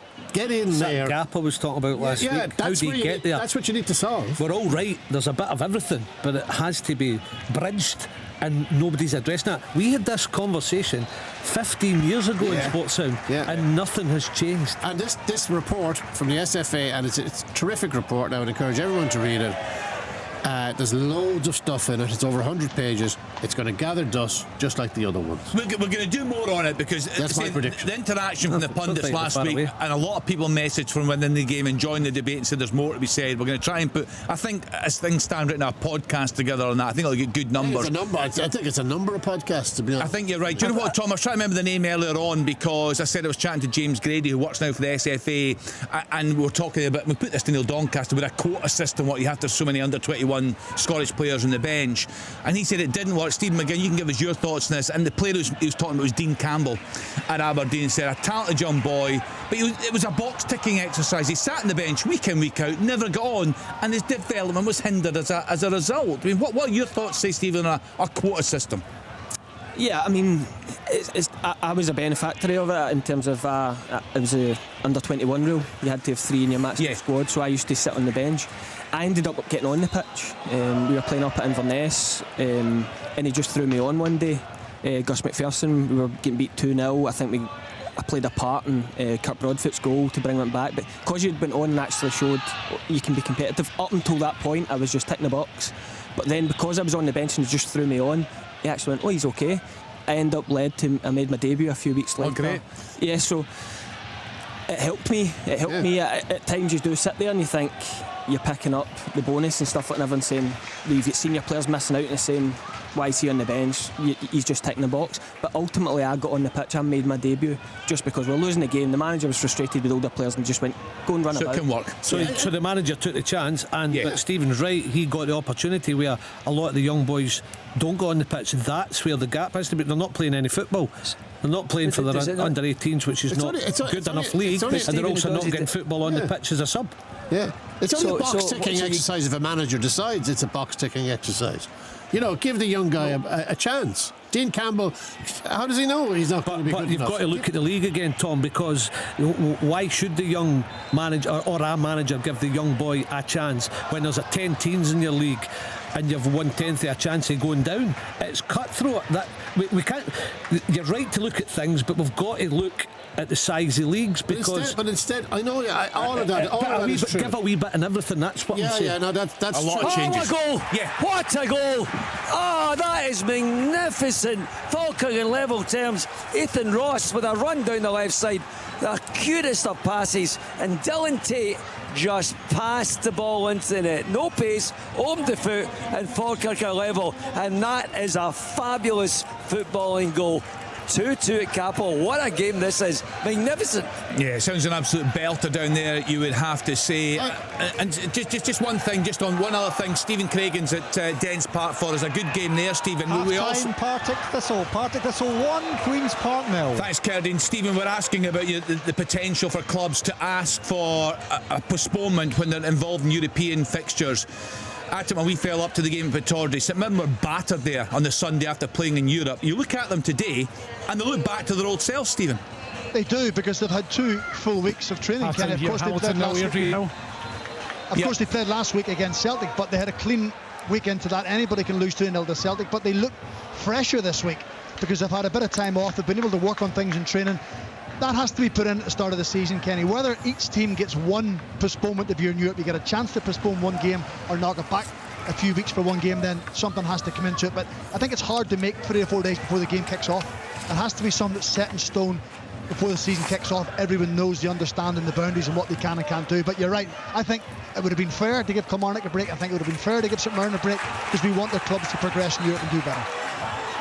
in there. That gap I was talking about last week. How do you get there? That's what you need to solve. We're all right. There's a bit of everything, but it has to be bridged, and nobody's addressing that. We had this conversation 15 years ago in Sports Sound, and nothing has changed. And this report from the SFA, and it's a terrific report, and I would encourage everyone to read it. There's loads of stuff in it. It's over 100 pages. It's going to gather dust just like the other ones. We're going to do more on it, because that's my prediction. The interaction from the pundits last week, and a lot of people messaged from within the game enjoying the debate and said there's more to be said. We're going to try and put, I think, as things stand right now, a podcast together on that. I think it'll get good numbers. I think it's a number of podcasts, to be honest. I think you're right. Do you know what, Tom? I was trying to remember the name earlier on, because I said I was chatting to James Grady, who works now for the SFA, and we were talking about, we put this to Neil Doncaster, with a quota system, what you have to have so many under 21 Scottish players on the bench, and he said it didn't work. Stephen McGinn, you can give us your thoughts on this. And the player he was talking about was Dean Campbell at Aberdeen. Said a talented young boy, but it was a box ticking exercise. He sat on the bench week in, week out, never got on, and his development was hindered as a result. I mean, what are your thoughts, say, Stephen, on a quota system? Yeah, I mean, I was a benefactor of it in terms of it was a under 21 rule. You had to have 3 in your match squad, so I used to sit on the bench. I ended up getting on the pitch. We were playing up at Inverness, and he just threw me on one day. Gus McPherson, we were getting beat 2-0. I think I played a part in Kurt Broadfoot's goal to bring them back, but because you'd been on and actually showed you can be competitive. Up until that point, I was just ticking the box. But then, because I was on the bench and he just threw me on, he actually went, oh, he's okay. I I made my debut a few weeks later. Oh, great. Yeah, so it helped me. At times you do sit there and you think, you're picking up the bonus and stuff like that, and saying you've seen your players missing out and saying, why is he on the bench? He's just ticking the box. But ultimately, I got on the pitch, I made my debut just because we're losing the game. The manager was frustrated with older players and just went, go and run so about. It can work. So the manager took the chance, and but Stephen's right, he got the opportunity where a lot of the young boys don't go on the pitch. That's where the gap has to be. They're not playing any football. They're not playing for their under 18s, which is not good enough league, and they're also not getting football on the pitch as a sub. Yeah, it's only a box-ticking exercise if a manager decides it's a box-ticking exercise. You know, give the young guy a chance. Dean Campbell, how does he know he's not going to be good enough? You've got to look at the league again, Tom, because why should the young manager or a manager give the young boy a chance when there's 10 teams in your league and you've 1/10 of a chance of going down? It's cutthroat. That we can't. You're right to look at things, but we've got to look at the size of leagues, because but instead I know all of that is true. Give a wee bit and everything. That's what I'm saying. Yeah, no, that's a lot of changes. What a goal! Yeah. What a goal! Oh, that is magnificent. Talking in level terms, Ethan Ross with a run down the left side, the cutest of passes, and Dylan Tate just passed the ball into the net. No pace, home to foot, and Falkirk are level, and that is a fabulous footballing goal. 2-2 at Capel. What a game this is. Magnificent. Yeah, it sounds an absolute belter down there, you would have to say. And just one thing, just on one other thing, Stephen Craigan's at Dens Park for us. A good game there, Stephen. Half-time, Partick Thistle 1, Queen's Park 0. Thanks, Cerdine. Stephen, we're asking about the potential for clubs to ask for a postponement when they're involved in European fixtures. Atom and we fell up to the game at Pittodrie. St Mirren were battered there on the Sunday after playing in Europe. You look at them today and they look back to their old self, Stephen. They do, because they've had 2 full weeks of training. Of course, they played last week against Celtic, but they had a clean week into that. Anybody can lose 2-0 to Celtic, but they look fresher this week because they've had a bit of time off. They've been able to work on things in training. That has to be put in at the start of the season, Kenny. Whether each team gets one postponement if you're in Europe, you get a chance to postpone one game or knock it back a few weeks for one game, then something has to come into it. But I think it's hard to make 3 or 4 days before the game kicks off. It has to be something that's set in stone before the season kicks off. Everyone knows the understanding, the boundaries and what they can and can't do. But you're right, I think it would have been fair to give Kilmarnock a break. I think it would have been fair to give St Mirren a break, because we want their clubs to progress in Europe and do better.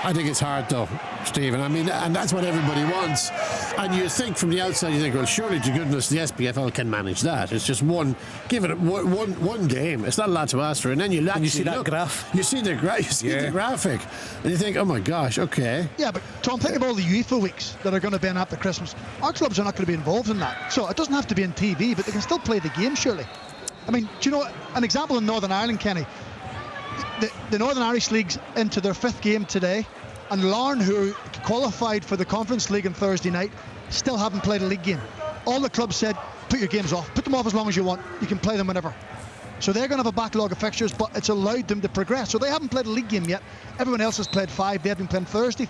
I think it's hard though, Stephen. I mean, and that's what everybody wants. And you think from the outside, you think, well, surely to goodness the SPFL can manage that. It's just one game. It's not a lot to ask for. And then you see that graph. You see the graphic, and you think, oh my gosh, okay. Yeah, but Tom, think of all the UEFA weeks that are going to be in after Christmas. Our clubs are not going to be involved in that, so it doesn't have to be on TV, but they can still play the game, surely. I mean, do you know an example in Northern Ireland, Kenny? The Northern Irish League's into their 5th game today, and Larne, who qualified for the Conference League on Thursday night, still haven't played a league game. All the clubs said, put your games off, put them off as long as you want, you can play them whenever. So they're going to have a backlog of fixtures, but it's allowed them to progress. So they haven't played a league game yet. Everyone else has played 5. They've been playing Thursday,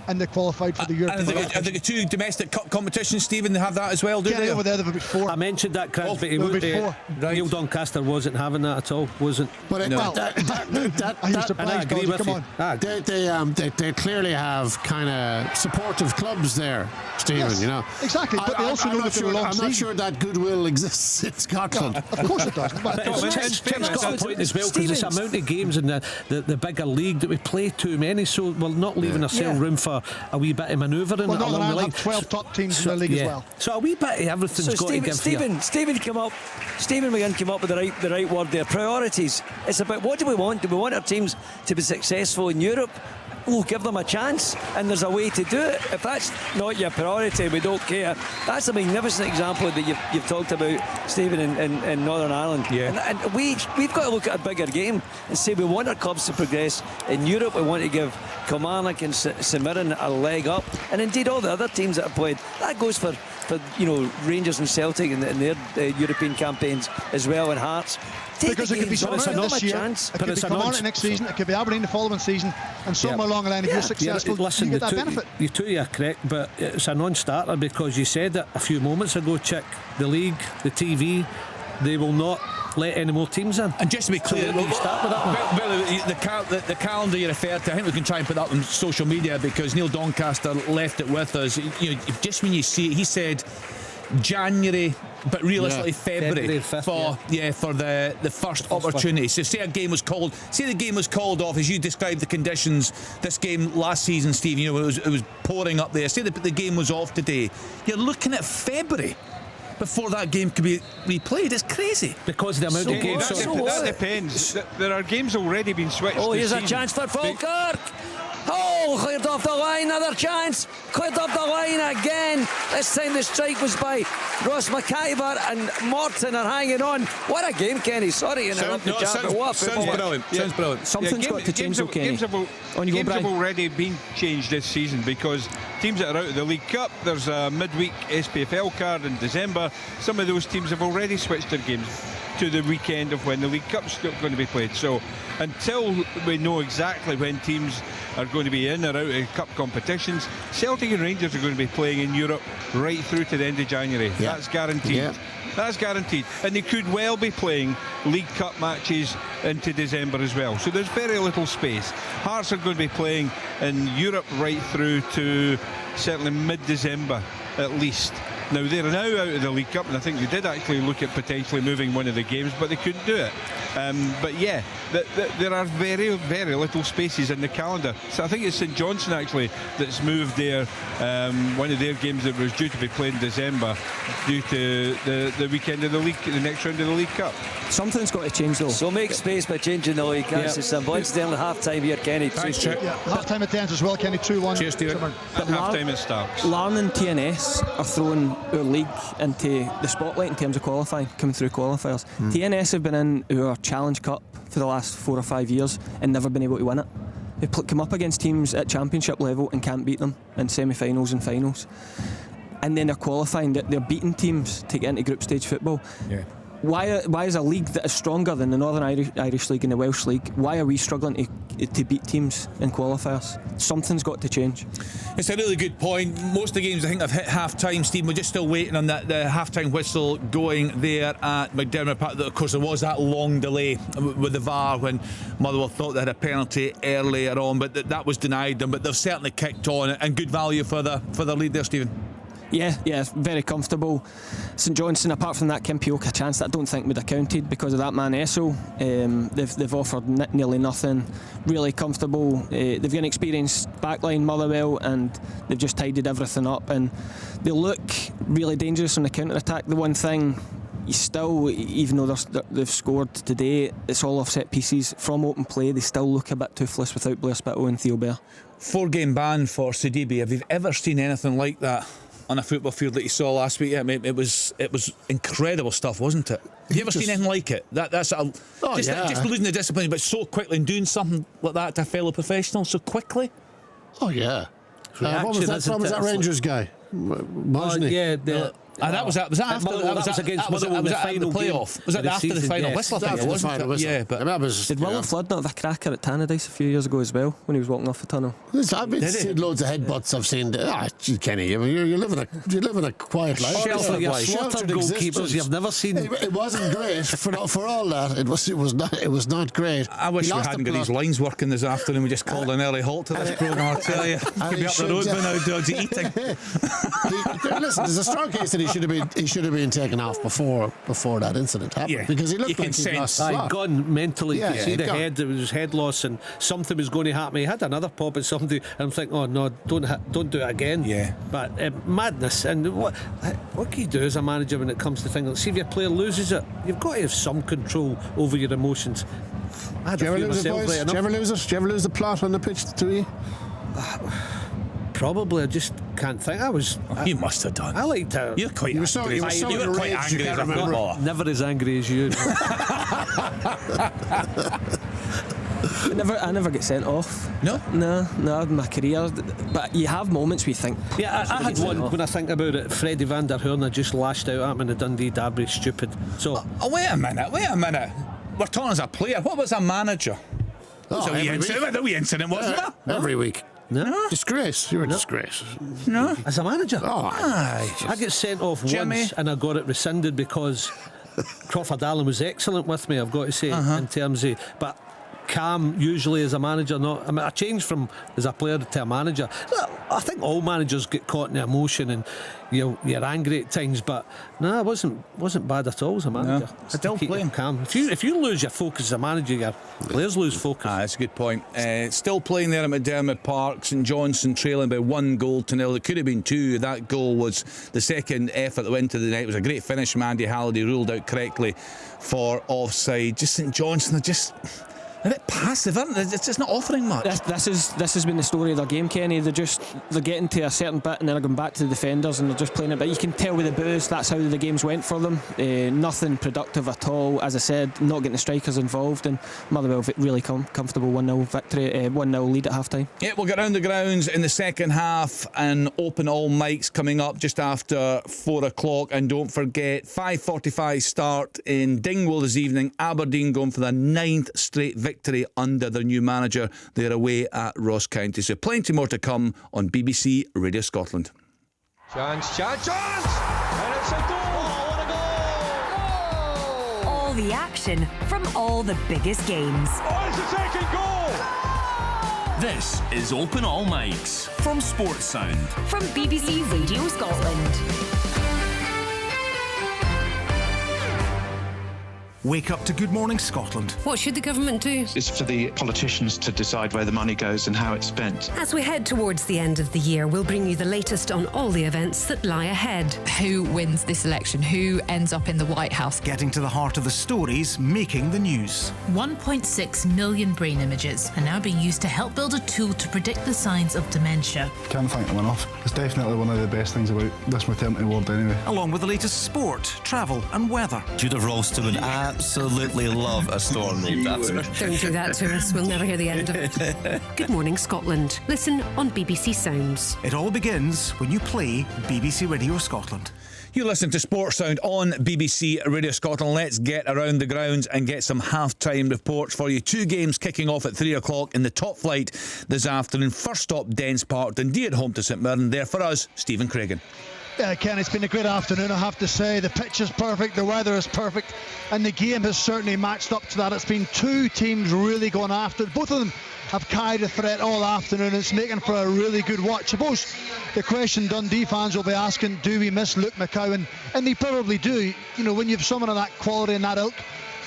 and they qualified for the European. I think the 2 domestic cup competitions, Stephen, they have that as well, do they? Yeah, over there they've got 4. I mentioned that, Chris, but Neil Doncaster wasn't having that at all, wasn't. But no. I agree with you. They clearly have kind of supportive clubs there, Stephen. Yes, you know exactly. But they also know that they're a long season. I'm not sure that goodwill exists in Scotland. No, of course it does. Tim's got a point as well, because it's the amount of games in the bigger league that we play too many, so we're not leaving ourselves room for a wee bit of manoeuvring along the line. Have 12 top teams in the league as well. So a wee bit of everything's got to give Stephen McGinn came up with the right word there. Priorities. It's about, what do we want? Do we want our teams to be successful in Europe? We'll give them a chance, and there's a way to do it. If that's not your priority, we don't care. That's a magnificent example that you've talked about, Stephen, in Northern Ireland. Yeah. And we've got to look at a bigger game and say we want our clubs to progress in Europe. We want to give Kilmarnock and St Mirren a leg up, and indeed all the other teams that have played. That goes for Rangers and Celtic and their European campaigns as well, and Hearts. Because it could be St Mirren this year, it could be Kilmarnock next season, it could be Aberdeen the following season, and somewhere along the line, if you're successful, you get that benefit. You two are correct, but it's a non-starter, because you said it a few moments ago, Chick. The league, the TV, they will not let any more teams in. And just to be clear, so start with that one. The calendar you referred to, I think we can try and put that on social media, because Neil Doncaster left it with us. Just when you see it, he said January but realistically February February 5th, for the first opportunity. So say a game was called, off as you described the conditions. This game last season, Steve, it was pouring up there. Say the game was off today. You're looking at February before that game could be replayed. It's crazy because the amount of games. That depends. There are games already been switched. Oh, here's a chance for Falkirk. Oh, cleared off the line, another chance. Cleared off the line again. This time the strike was by Ross McIver, and Morton are hanging on. What a game, Kenny. Sorry to interrupt the chat, but what a sounds football. brilliant. Sounds brilliant. Something's got to change, Kenny. Games have already been changed this season because teams that are out of the League Cup, there's a midweek SPFL card in December. Some of those teams have already switched their games to the weekend of when the League Cup's going to be played. So until we know exactly when teams are going to be in or out of cup competitions, Celtic and Rangers are going to be playing in Europe right through to the end of January. Yeah. That's guaranteed. Yeah. That's guaranteed. And they could well be playing League Cup matches into December as well. So there's very little space. Hearts are going to be playing in Europe right through to certainly mid-December at least. Now they're now out of the League Cup, and I think they did actually look at potentially moving one of the games, but they couldn't do it. But yeah, there are very, very little spaces in the calendar. So I think it's St Johnstone actually that's moved their one of their games that was due to be played in December due to the weekend of the league, the next round of the League Cup. Something's got to change though. So make space by changing the league. That's it. Once down at half time here, Kenny. Half time at 10 as well, Kenny. 2-1. Cheers, Stuart. At half time it starts. Larne and TNS are throwing our league into the spotlight in terms of qualifying, coming through qualifiers. TNS have been in our Challenge Cup for the last 4 or 5 years and never been able to win it. They come up against teams at championship level and can't beat them in semi-finals and finals. And then they're qualifying, they're beating teams to get into group stage football. Yeah. Why is a league that is stronger than the Northern Irish League and the Welsh League, why are we struggling to beat teams in qualifiers? Something's got to change. It's a really good point. Most of the games I think have hit half-time, Steve. We're just still waiting on the half-time whistle going there at McDermott Park. Of course, there was that long delay with the VAR when Motherwell thought they had a penalty earlier on, but that was denied them. But they've certainly kicked on, and good value for the lead there, Stephen. Yeah, very comfortable. St Johnstone, apart from that Kim Pioka chance that I don't think would have counted because of that man Esso, they've offered nearly nothing. Really comfortable. They've got an experienced backline, Motherwell, and they've just tidied everything up, and they look really dangerous on the counter-attack. The one thing, still, even though they've scored today, it's all off set pieces from open play. They still look a bit toothless without Blair Spittle and Theo Bair. 4-game ban for Sidibe. Have you ever seen anything like that on a football field that you saw last week? I mean, it was incredible stuff, wasn't it? Have you ever seen anything like it? That's just losing the discipline, but so quickly, and doing something like that to a fellow professional so quickly. Oh yeah. What was that Rangers guy? That was against Motherwell in the final playoff. Was that after the final whistle? I think it wasn't it? Yeah, but did William Flood not have a cracker at Tannadice a few years ago as well when he was walking off the tunnel? I've seen loads of headbutts. I've seen. Kenny, you're living a quiet life. Sheltered goalkeepers you've never seen. It wasn't great for all that. It was not great. I wish we hadn't got these lines working this afternoon. We just called an early halt to this programme. I tell you, could be up the road by now, dogs eating. Listen, there's a strong case that he should have been taken off before that incident happened, because he looked like he'd lost. He'd gone mentally. You see the head, it was head loss, and something was going to happen. He had another pop at somebody, and I'm thinking, oh no, don't do it again. Yeah. But madness. And what can you do as a manager when it comes to things? See, if your player loses it, you've got to have some control over your emotions. Did you ever lose it, boys? Did you ever lose it? Did you ever lose the plot on the pitch to you? Probably, I just can't think. You must have done. I liked to. You were quite angry. You were quite angry as a footballer. Never as angry as you. I never get sent off. No, in my career. But you have moments where you think. Yeah, I had one when I think about it. Freddie van der Hoorn just lashed out at me in the Dundee derby. Stupid. So. Wait a minute. We're talking as a player. What was a manager? The wee incident, wasn't there? Every week. No. Disgrace. You're a disgrace. No. As a manager? I get sent off once and I got it rescinded because Crawford Allen was excellent with me, I've got to say, in terms of. But calm usually as a manager. I changed from as a player to a manager. I think all managers get caught in the emotion and you're angry at times, but no, I wasn't bad at all as a manager. No, still playing calm. If you lose your focus as a manager, your players lose focus. That's a good point. Still playing there at McDermott Park. St Johnstone trailing by 1-0. It could have been 2. That goal was the second effort that went to the net. It was a great finish from Andy Halliday, ruled out correctly for offside. Just St Johnstone are just a bit passive, aren't they? It's just not offering much. This has been the story of their game, Kenny. They're getting to a certain bit and then they're going back to the defenders and they're just playing it. But you can tell with the boos, that's how the games went for them. Nothing productive at all. As I said, not getting the strikers involved, and Motherwell really comfortable 1-0 victory, 1-0 lead at half time. Yeah, we'll get round the grounds in the second half and open all mics coming up just after 4 o'clock. And don't forget, 5:45 start in Dingwall this evening. Aberdeen going for their 9th straight victory under their new manager. They're away at Ross County. So plenty more to come on BBC Radio Scotland. Chance! And it's a goal! What a goal! All the action from all the biggest games. Oh, it's the second goal! This is Open All Mics from Sports Sound. From BBC Radio Scotland. Wake up to Good Morning Scotland. What should the government do? It's for the politicians to decide where the money goes and how it's spent. As we head towards the end of the year, we'll bring you the latest on all the events that lie ahead. Who wins this election? Who ends up in the White House? Getting to the heart of the stories making the news. 1.6 million brain images are now being used to help build a tool to predict the signs of dementia. Can't thank them enough. It's definitely one of the best things about this maternity ward anyway. Along with the latest sport, travel and weather. Judith Ralston would absolutely love a storm named after her. Don't do that to us. We'll never hear the end of it. Good Morning Scotland. Listen on BBC Sounds. It all begins when you play BBC Radio Scotland. You listen to Sports Sound on BBC Radio Scotland. Let's get around the grounds and get some half-time reports for you. 2 games kicking off at 3 o'clock in the top flight this afternoon. First stop, Dens Park. Dundee at home to St Mirren. There for us, Stephen Craigan. Yeah, Ken, it's been a great afternoon, I have to say. The pitch is perfect, the weather is perfect, and the game has certainly matched up to that. It's been 2 teams really going after it. Both of them have carried a threat all afternoon. It's making for a really good watch. I suppose the question Dundee fans will be asking, do we miss Luke McCowan? And they probably do. You know, when you have someone of that quality and that ilk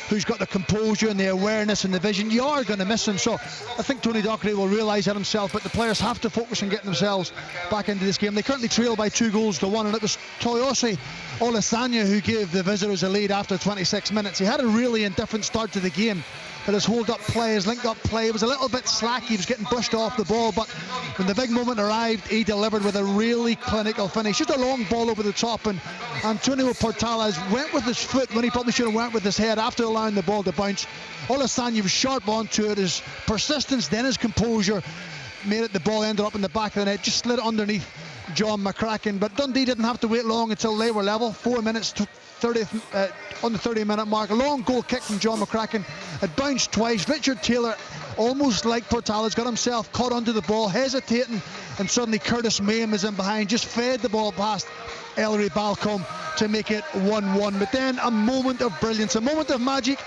who's got the composure and the awareness and the vision, you are going to miss him. So I think Tony Docherty will realise that himself, but the players have to focus on getting themselves back into this game. They currently trail by 2-1, and it was Toyosi Olasanya who gave the visitors a lead after 26 minutes. He had a really indifferent start to the game, but his hold-up play, his link-up play was a little bit slack. He was getting brushed off the ball, but when the big moment arrived, he delivered with a really clinical finish. Just a long ball over the top, and Antonio Portales went with his foot when he probably should have went with his head after allowing the ball to bounce. Olasanya was sharp onto it. His persistence, then his composure, made it the ball ended up in the back of the net, just slid it underneath John McCracken. But Dundee didn't have to wait long until they were level. 4 minutes to 30 on the 30-minute mark. A long goal kick from John McCracken. It bounced twice. Richard Taylor, almost like Portales, got himself caught onto the ball, hesitating, and suddenly Curtis Mayhem is in behind, just fed the ball past Ellery Balcombe to make it 1-1. But then a moment of brilliance, a moment of magic,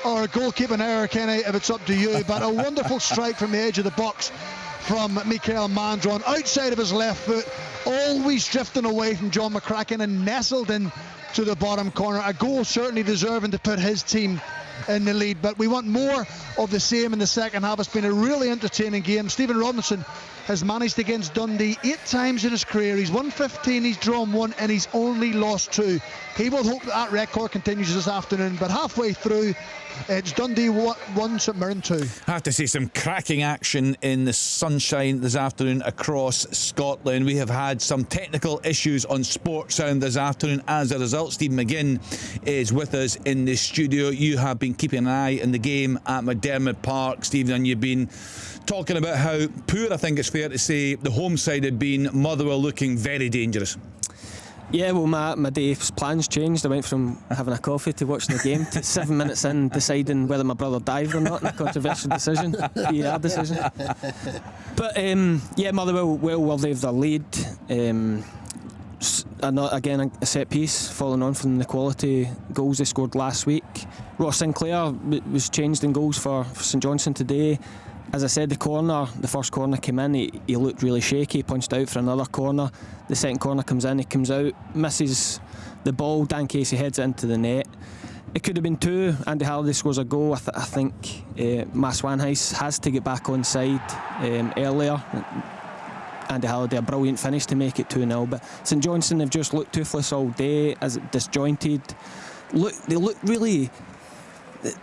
or a goalkeeping error, Kenny, if it's up to you. But a wonderful strike from the edge of the box from Mikael Mandron, outside of his left foot, always drifting away from John McCracken and nestled in to the bottom corner. A goal certainly deserving to put his team in the lead, but we want more of the same in the second half. It's been a really entertaining game. Stephen Robinson has managed against Dundee 8 times in his career. He's won 15, he's drawn 1, and he's only lost 2. He will hope that record continues this afternoon, but halfway through, it's Dundee 1, St Mirren 2. I have to say, some cracking action in the sunshine this afternoon across Scotland. We have had some technical issues on Sports Sound this afternoon. As a result, Stephen McGinn is with us in the studio. You have been keeping an eye on the game at McDermott Park, Stephen, and you've been talking about how poor, I think it's fair to say, the home side had been. Motherwell looking very dangerous. Yeah, well, my day's plans changed. I went from having a coffee to watching the game to 7 minutes in deciding whether my brother dived or not in a controversial decision, PR decision. But yeah, Motherwell well worthy of their lead. again a set piece following on from the quality goals they scored last week. Ross Sinclair was changed in goals for St Johnstone today. As I said, the first corner came in, he looked really shaky, punched out for another corner. The second corner comes in, he comes out, misses the ball, Dan Casey heads it into the net. It could have been two. Andy Halliday scores a goal. I think Mass Wanhuis has to get back on side earlier. Andy Halliday, a brilliant finish to make it 2-0. But St Johnstone have just looked toothless all day, as disjointed. They look really...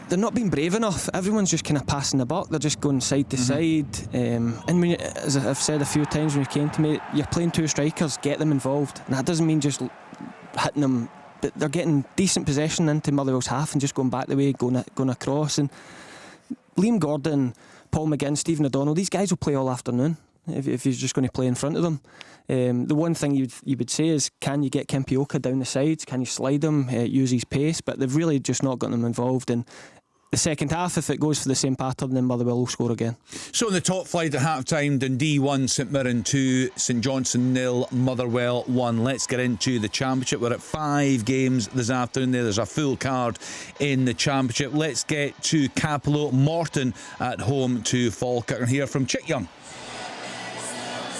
They're not being brave enough. Everyone's just kind of passing the buck. They're just going side to side. And when as I've said a few times when you came to me, you're playing two strikers, get them involved. And that doesn't mean just hitting them, but they're getting decent possession into Motherwell's half and just going back the way, going across. And Liam Gordon, Paul McGinn, Stephen O'Donnell, these guys will play all afternoon if you're just going to play in front of them. The one thing you would say is, can you get Kempioka down the sides? Can you slide him, use his pace? But they've really just not got them involved. And the second half, if it goes for the same pattern, then Motherwell will score again. So in the top flight at half-time, Dundee 1, St Mirren 2, St Johnstone 0, Motherwell 1. Let's get into the Championship. We're at 5 games this afternoon. There's a full card in the Championship. Let's get to Capello. Morton at home to Falkirk. And hear from Chick Young.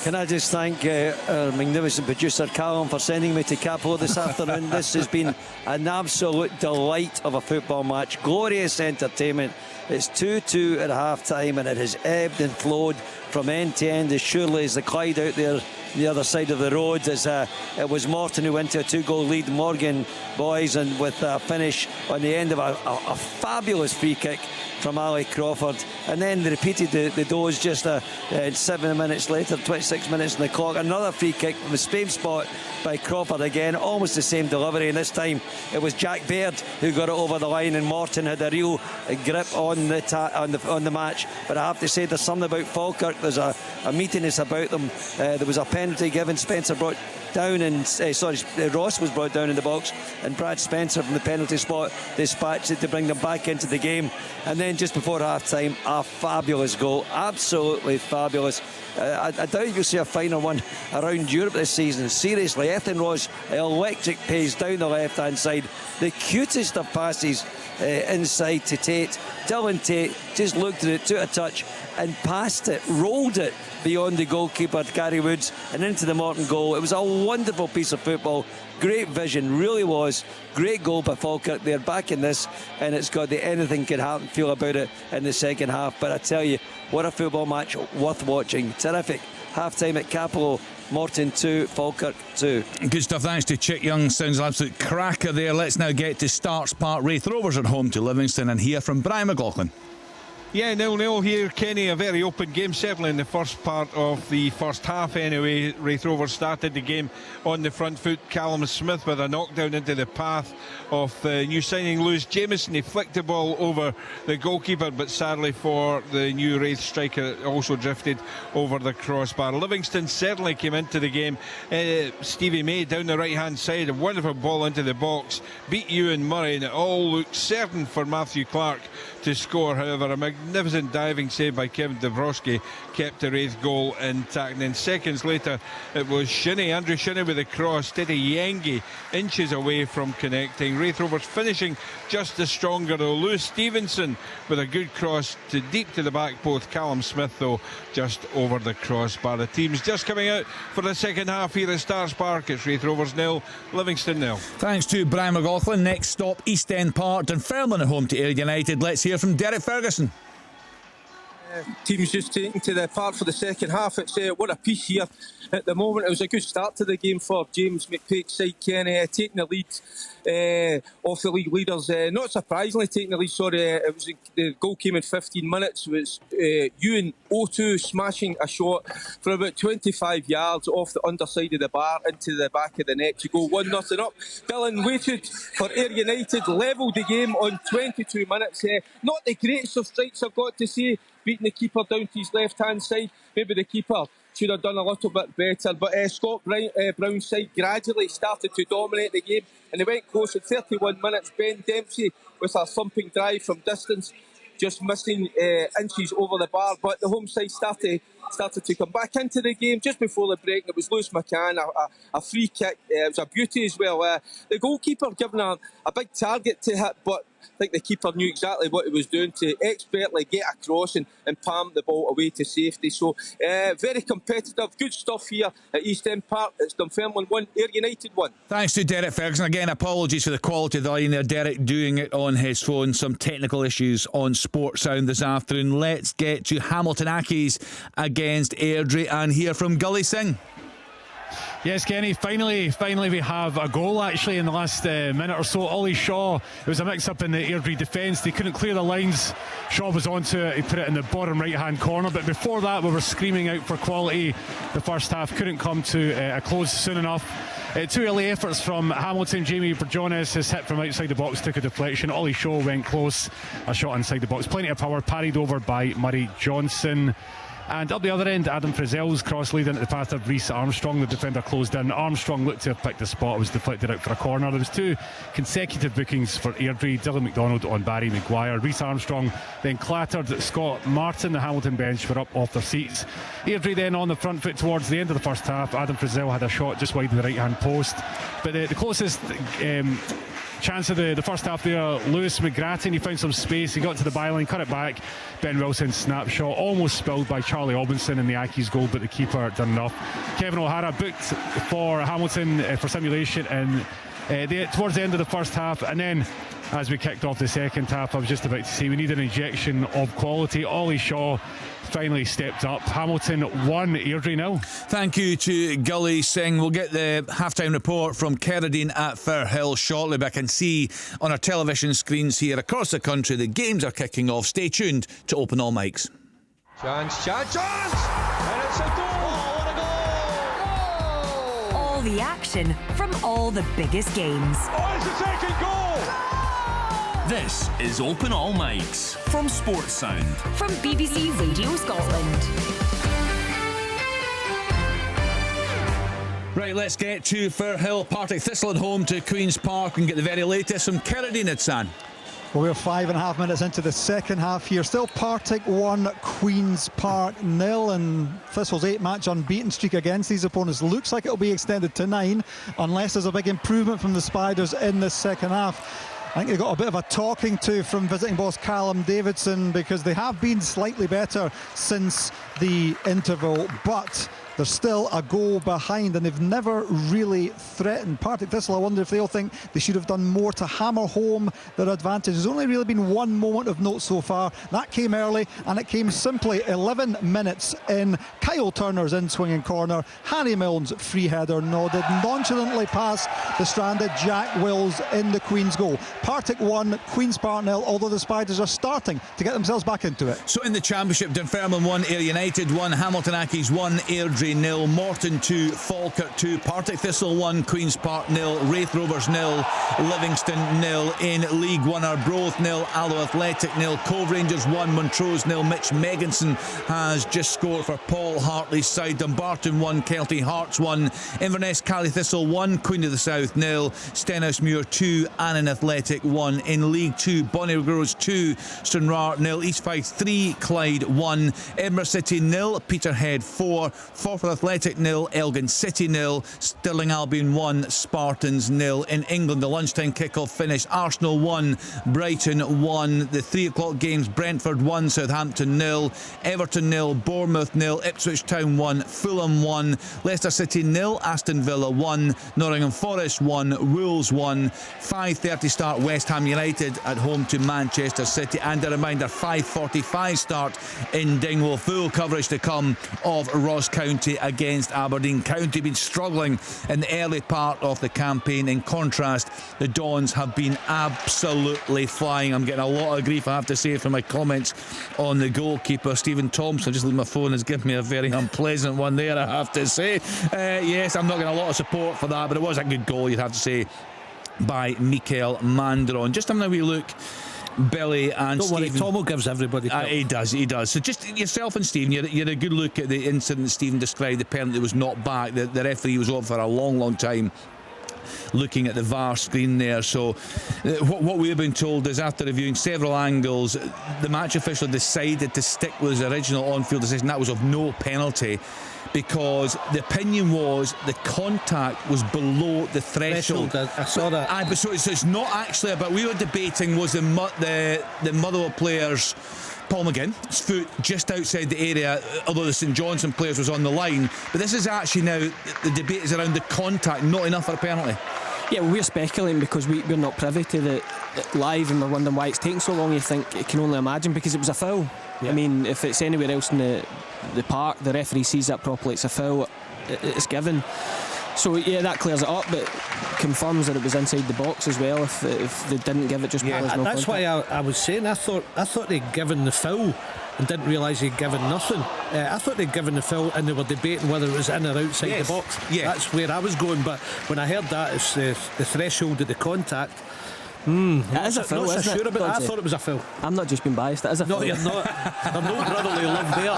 Can I just thank our magnificent producer Callum for sending me to Capello this afternoon. This has been an absolute delight of a football match. Glorious entertainment. It's 2-2 at half time, and it has ebbed and flowed from end to end as surely as the Clyde out there the other side of the road. As it was Morton who went to a 2-goal lead, Morgan boys, and with a finish on the end of a fabulous free kick from Ali Crawford, and then they repeated the dose just 7 minutes later, 26 minutes on the clock. Another free kick from the same spot by Crawford again, almost the same delivery, and this time it was Jack Baird who got it over the line, and Morton had a real grip on the match. But I have to say, there's something about Falkirk. There's a meatiness about them. There was a penalty given. Spencer brought down, and Ross was brought down in the box, and Brad Spencer from the penalty spot dispatched it to bring them back into the game. And then just before half time, a fabulous goal, absolutely fabulous. I doubt you'll see a finer one around Europe this season. Seriously, Ethan Ross, electric pace down the left hand side, the cutest of passes inside to Tate. Dylan Tate just looked at it, took a touch and passed it, rolled it beyond the goalkeeper Gary Woods and into the Morton goal. It was a wonderful piece of football, great vision, really was. Great goal by Falkirk. They're back in this, and it's got the anything can happen feel about it in the second half. But I tell you, what a football match, worth watching. Terrific. Half time at Capello. Morton 2, Falkirk 2. Good stuff. Thanks to Chick Young. Sounds an absolute cracker there. Let's now get to Starks Park. Raith Rovers at home to Livingston, and hear from Brian McLaughlin. Yeah, 0-0 here, Kenny. A very open game, certainly in the first part of the first half anyway. Raith Rovers started the game on the front foot. Callum Smith with a knockdown into the path of new signing Lewis Jameson. He flicked the ball over the goalkeeper, but sadly for the new Raith striker, it also drifted over the crossbar. Livingston certainly came into the game. Stevie May down the right hand side, a wonderful ball into the box, beat Ewan Murray, and it all looked certain for Matthew Clark to score. However, a magnificent diving save by Kevin Dabrowski kept the Raith goal intact. And then seconds later, it was Andrew Shinnie with a cross. Teddy Yengi inches away from connecting. Raith Rovers finishing just as stronger though. Lewis Stevenson with a good cross deep to the back post. Callum Smith though just over the crossbar. The team's just coming out for the second half here at Starks Park. It's Raith Rovers 0, Livingston 0. Thanks to Brian McLaughlin. Next stop, East End Park. Dunfermline at home to Ayr United. Let's hear from Derek Ferguson. Team's just taken to the park for the second half. It's what a piece here at the moment. It was a good start to the game for James McPake's side, Kenny, taking the lead off the league leaders. Not surprisingly taking the lead, it was the goal came in 15 minutes. It was Ewan O2 smashing a shot from about 25 yards off the underside of the bar into the back of the net to go 1-0 up. Dylan waited for Ayr United, levelled the game on 22 minutes. Not the greatest of strikes, I've got to say, beating the keeper down to his left-hand side. Maybe the keeper should have done a little bit better. But Scott Brown's side gradually started to dominate the game, and they went close at 31 minutes. Ben Dempsey with a thumping drive from distance just missing inches over the bar. But the home side started to come back into the game just before the break. It was Lewis McCann, a free kick. It was a beauty as well. The goalkeeper given a big target to hit, but I think the keeper knew exactly what he was doing to expertly get across and palm the ball away to safety. So very competitive, good stuff here at East End Park. It's Dunfermline 1, Ayr United 1. Thanks to Derek Ferguson. Again, apologies for the quality of the line there. Derek doing it on his phone. Some technical issues on Sports Sound this afternoon. Let's get to Hamilton Accies against Airdrie and hear from Gully Singh. Yes, Kenny, finally we have a goal actually in the last minute or so. Ollie Shaw, it was a mix-up in the Airdrie defence. They couldn't clear the lines. Shaw was onto it. He put it in the bottom right-hand corner. But before that, we were screaming out for quality. The first half couldn't come to a close soon enough. Two early efforts from Hamilton. Jamie Burjones, his hit from outside the box took a deflection. Ollie Shaw went close. A shot inside the box. Plenty of power. Parried over by Murray Johnson. And up the other end, Adam Frizzell's cross lead into the path of Rhys Armstrong. The defender closed in. Armstrong looked to have picked the spot. It was deflected out for a corner. There was two consecutive bookings for Airdrie. Dylan McDonald on Barry Maguire. Rhys Armstrong then clattered Scott Martin. The Hamilton bench were up off their seats. Airdrie then on the front foot towards the end of the first half. Adam Frizzell had a shot just wide of the right hand post. But the closest chance of the first half there, Lewis McGrattan, he found some space, he got to the byline, cut it back. Ben Wilson's snapshot almost spilled by Charlie Albinson in the Accies goal, but the keeper done enough. Kevin O'Hara booked for Hamilton for simulation and towards the end of the first half, and then as we kicked off the second half, I was just about to say we need an injection of quality. Ollie Shaw finally stepped up. Hamilton 1, Airdrie 0. Thank you to Gully Singh. We'll get the halftime report from Kerridine at Firhill shortly, but I can see on our television screens here across the country the games are kicking off. Stay tuned to Open All Mics. Chance! And it's a goal! What a goal! All the action from all the biggest games. Oh, it's the second goal! This is Open All Mics from Sports Sound. From BBC Radio Scotland. Right, let's get to Firhill. Partick Thistle at home to Queen's Park and get the very latest from Kerridine at San. Well, we're 5.5 minutes into the second half here. Still Partick 1, Queen's Park 0, and Thistle's 8-match unbeaten streak against these opponents looks like it'll be extended to 9 unless there's a big improvement from the Spiders in the second half. I think they got a bit of a talking to from visiting boss Callum Davidson, because they have been slightly better since the interval, but they're still a goal behind and they've never really threatened. Partick Thistle, I wonder if they'll think they should have done more to hammer home their advantage. There's only really been one moment of note so far. That came early, and it came simply 11 minutes in. Kyle Turner's in-swinging corner. Harry Milne's free header nodded nonchalantly past the stranded Jack Wills in the Queen's goal. Partick 1, Queen's Park 0, although the Spiders are starting to get themselves back into it. So in the Championship, Dunfermline 1, Ayr United 1, Hamilton Accies 1, Airdrie 0, Morton 2, Falkirk 2, Partick Thistle 1, Queen's Park 0, Wraith Rovers 0, Livingston 0. In League 1, Arbroath 0, Alloa Athletic 0, Cove Rangers 1, Montrose 0. Mitch Megginson has just scored for Paul Hartley's side. Dumbarton 1, Kelty Hearts 1, Inverness Cally Thistle 1, Queen of the South 0, Stenhousemuir 2, Annan Athletic 1. In League 2, Bonnyrigg 2, Stranraer 0, East Fife 3, Clyde 1, Edinburgh City 0, Peterhead 4, Forfar Athletic 0, Elgin City 0, Stirling Albion 1, Spartans 0. In England, the lunchtime kick-off finish: Arsenal 1, Brighton 1. The 3 o'clock games: Brentford 1, Southampton 0, Everton 0, Bournemouth 0, Ipswich Town 1, Fulham 1, Leicester City 0, Aston Villa 1, Nottingham Forest 1, Wolves 1. 5:30 start, West Ham United at home to Manchester City, and a reminder, 5:45 start in Dingwall. Full coverage to come of Ross County against Aberdeen. County been struggling in the early part of the campaign. In contrast, the Dons have been absolutely flying. I'm getting a lot of grief, I have to say, for my comments on the goalkeeper. Stephen Thompson, just leave my phone, has given me a very unpleasant one there, I have to say. Yes, I'm not getting a lot of support for that, but it was a good goal, you'd have to say, by Mikael Mandron. Just having a wee look, Billy and don't Stephen. worry, Tomo gives everybody he does. So just yourself and Stephen, you had a good look at the incident Stephen described. The penalty was not back. The referee was over for a long time. looking at the VAR screen there. So what we've been told is, after reviewing several angles, the match official decided to stick with his original on-field decision. That was of no penalty, because the opinion was the contact was below the threshold. I saw that. But so it's not actually about, we were debating, was the Motherwell players, Paul McGinn's foot just outside the area, although the St Johnstone players was on the line. But this is actually now, the debate is around the contact, not enough for a penalty. Yeah, well, we're speculating because we're not privy to the live, and we're wondering why it's taking so long. You think, you can only imagine, because it was a foul. Yeah. I mean, if it's anywhere else in the park, the referee sees that properly, it's a foul, it's given. So yeah, that clears it up, but confirms that it was inside the box as well. If they didn't give it, just because no that's contact. why I was saying I thought they'd given the foul and didn't realise they'd given nothing. I thought they'd given the foul and they were debating whether it was in or outside the box. That's where I was going. But when I heard that it's the threshold of the contact. It is a foul, isn't sure it? About that. I thought it was a foul. I'm not just being biased, it is a foul. No, you're not. There's no brotherly love there.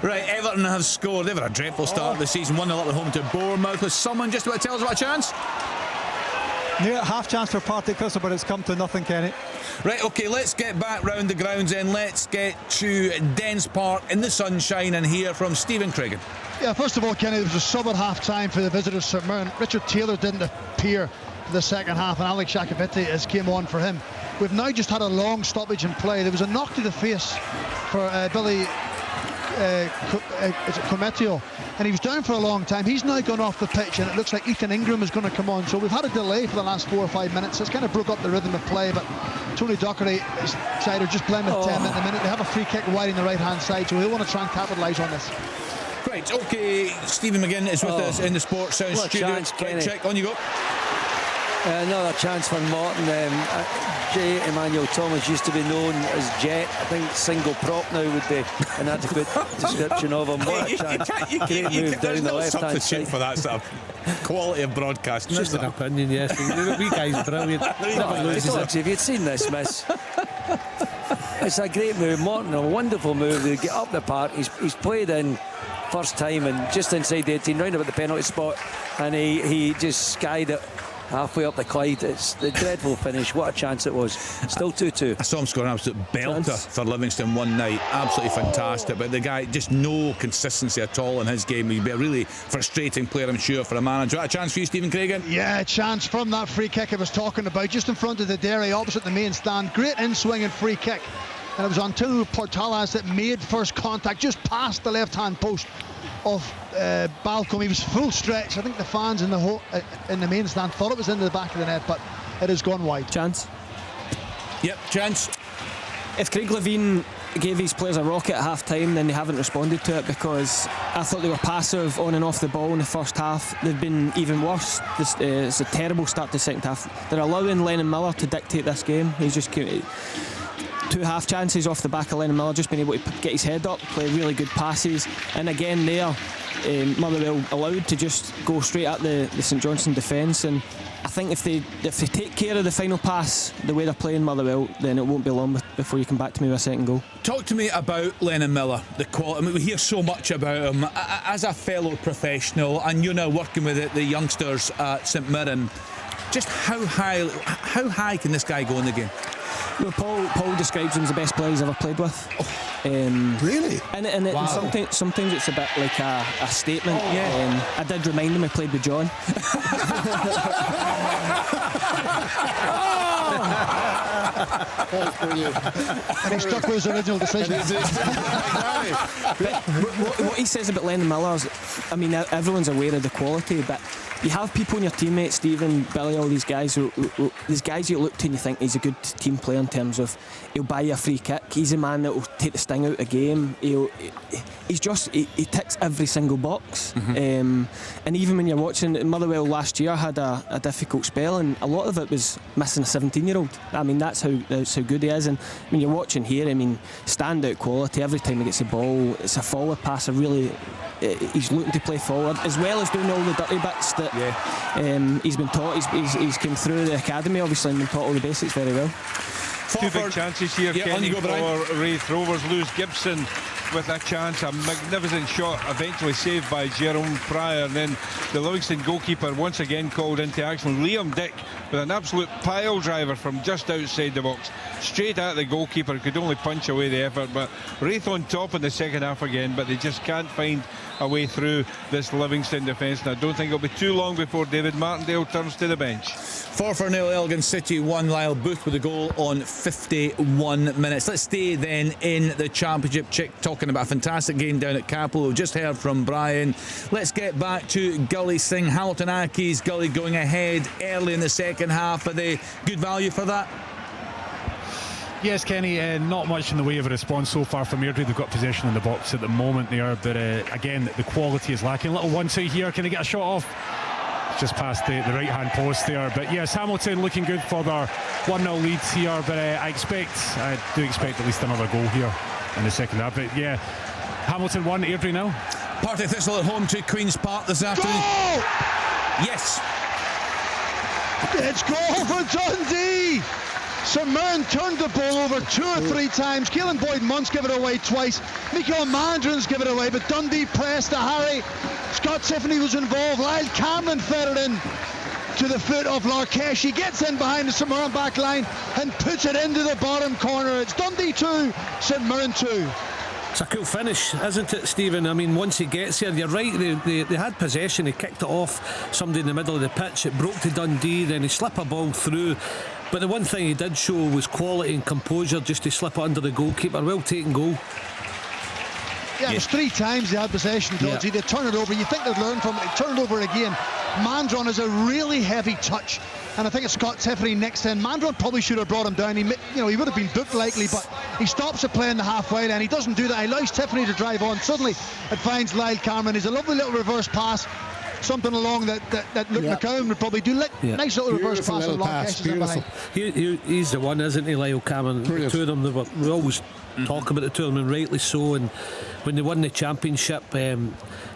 Right, Everton have scored. They've had a dreadful start of the season, 1-0 at home to Bournemouth. Was someone just about to tell us about a chance? Yeah, half chance for Partick Thistle, but it's come to nothing, Kenny. Right, OK, let's get back round the grounds then. Let's get to Dens Park in the sunshine and hear from Stephen Craigan. Yeah, first of all, Kenny, there was a sub at half-time for the visitors, St Mirren. Richard Taylor didn't appear for the second half, and Alex Shakabiti has came on for him. We've now just had a long stoppage in play. There was a knock to the face for Billy Cometio, and he was down for a long time. He's now gone off the pitch, and it looks like Ethan Ingram is going to come on. So we've had a delay for the last 4 or 5 minutes. It's kind of broke up the rhythm of play, but Tony Docherty, his side, are just playing with 10 minutes a minute. They have a free kick wide on the right-hand side, so he'll want to try and capitalise on this. Right, OK, Stephen McGinn is with us in the Sports Sound studio. Chance, Kenny. Check, on you go. Another chance for Morton. J. Emmanuel Thomas used to be known as Jet. I think single prop now would be an adequate description of him. What a chance. Great move down the left-hand side. For that sort of quality of broadcasting. Just an opinion, yes. We guys brilliant. If you'd seen this miss, it's a great move. Morton, a wonderful move. They get up the park. He's played in first time and just inside the 18, round about the penalty spot, and he just skied it halfway up the Clyde. It's the dreadful finish. What a chance it was. Still 2-2. I saw him score an absolute belter for Livingston one night. Absolutely fantastic. But the guy, just no consistency at all in his game. He'd be a really frustrating player, I'm sure, for a manager. What a chance for you, Stephen Craigan? Yeah, a chance from that free kick I was talking about, just in front of the dairy, opposite the main stand. Great in-swing and free kick. And it was Antonio Portalas that made first contact just past the left-hand post of Balcombe. He was full stretch. I think the fans in the main stand thought it was into the back of the net, but it has gone wide. Chance. Yep, chance. If Craig Levein gave his players a rocket at half-time, then they haven't responded to it, because I thought they were passive on and off the ball in the first half. They've been even worse. It's a terrible start to the second half. They're allowing Lennon Miller to dictate this game. He's just 2 half chances off the back of Lennon Miller, just been able to get his head up, play really good passes, and again there Motherwell allowed to just go straight at the St Johnstone defence. And I think if they take care of the final pass the way they're playing Motherwell, then it won't be long before you come back to me with a second goal. Talk to me about Lennon Miller, the quality. I mean, we hear so much about him as a fellow professional, and you're now working with the youngsters at St Mirren. Just how high can this guy go in the game? Well, Paul describes him as the best player he's ever played with. Really? And wow. sometimes it's a bit like a statement. I did remind him I played with John. And he stuck with his original decision. What he says about Lennon Miller is, I mean, everyone's aware of the quality, but you have people in your teammates, Stephen, Billy, all these guys these guys you look to and you think he's a good team player in terms of he'll buy you a free kick, he's a man that will take the sting out of a game, he ticks every single box. And even when you're watching, Motherwell last year had a difficult spell, and a lot of it was missing a 17-year-old. I mean, that's how good he is. And when you're watching here, I mean, standout quality. Every time he gets the ball, it's a forward passer. Really, he's looking to play forward as well as doing all the dirty bits that he's been taught. He's come through the academy, obviously, and been taught all the basics very well. Two big chances here, Kenny, for Raith Rovers. Lewis Gibson with a chance, a magnificent shot, eventually saved by Jerome Pryor, and then the Livingston goalkeeper once again called into action. Liam Dick with an absolute pile driver from just outside the box, straight at the goalkeeper, could only punch away the effort. But Wraith on top in the second half again, but they just can't find a way through this Livingston defence, and I don't think it'll be too long before David Martindale turns to the bench. 4-0 Elgin City 1. Lyle Booth with a goal on 51 minutes. Let's stay then in the Championship. Chick talking about a fantastic game down at Capel. We've just heard from Brian. Let's get back to Gully Singh. Hamilton Accies, Gully going ahead early in the second half. Are they good value for that? Yes, Kenny, not much in the way of a response so far from Airdrie. They've got possession in the box at the moment there, but again, the quality is lacking. Little 1-2 here, can they get a shot off? Just past the right hand post there. But yes, Hamilton looking good for their 1-0 leads here, but I do expect at least another goal here in the second half. But yeah, Hamilton 1, Airdrie now. Partick Thistle at home to Queen's Park this afternoon. Goal! Yes. It's goal for Dundee. St Mirren turned the ball over 2 or 3 times. Keelan Boyd-Muntz give it away twice. Mikael Mandron's give it away, but Dundee pressed to Harry. Scott Tiffany was involved. Lyle Cameron fed it in to the foot of Larkesh. He gets in behind the St Mirren back line and puts it into the bottom corner. It's Dundee 2, St Mirren 2. It's a cool finish, isn't it, Stephen? I mean, once he gets here, you're right, they had possession, he kicked it off somebody in the middle of the pitch, it broke to Dundee, then he slipped a ball through. But the one thing he did show was quality and composure, just to slip it under the goalkeeper. Well taken goal. Yeah, it was 3 times they had possession, Dodgy. Yeah. They turn it over. You think they'd learn from it. They turn it over again. Mandron has a really heavy touch, and I think it's Scott Tiffany next in. Mandron probably should have brought him down. He would have been booked likely, but he stops it playing the halfway line. He doesn't do that. He allows Tiffany to drive on. Suddenly, it finds Lyle Cameron. He's a lovely little reverse pass. Something along that Luke McCowan would probably do. Nice little reverse pass on Larkesh. He's the one, isn't he, Lyle Cameron? The two of them, we always talk about the two of them, and rightly so. And when they won the championship,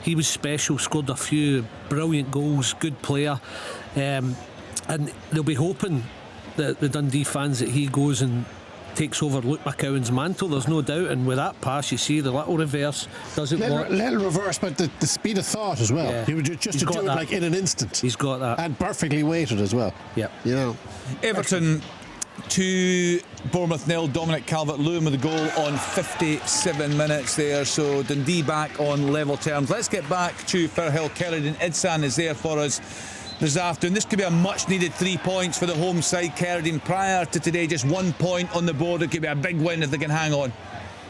he was special, scored a few brilliant goals, good player. And they'll be hoping that the Dundee fans that he goes and takes over Luke McCowan's mantle, there's no doubt. And with that pass, you see the little reverse doesn't work. Little reverse, but the speed of thought as well. Yeah. He would just to do it like in an instant. He's got that, and perfectly weighted as well. Yeah, you know. Everton 2, Bournemouth 0. Dominic Calvert-Lewin with a goal on 57 minutes there. So Dundee back on level terms. Let's get back to Firhill. Kerridin Idsan is there for us this afternoon. This could be a much needed 3 points for the home side. Kerridin, prior to today, just 1 point on the board. It could be a big win if they can hang on.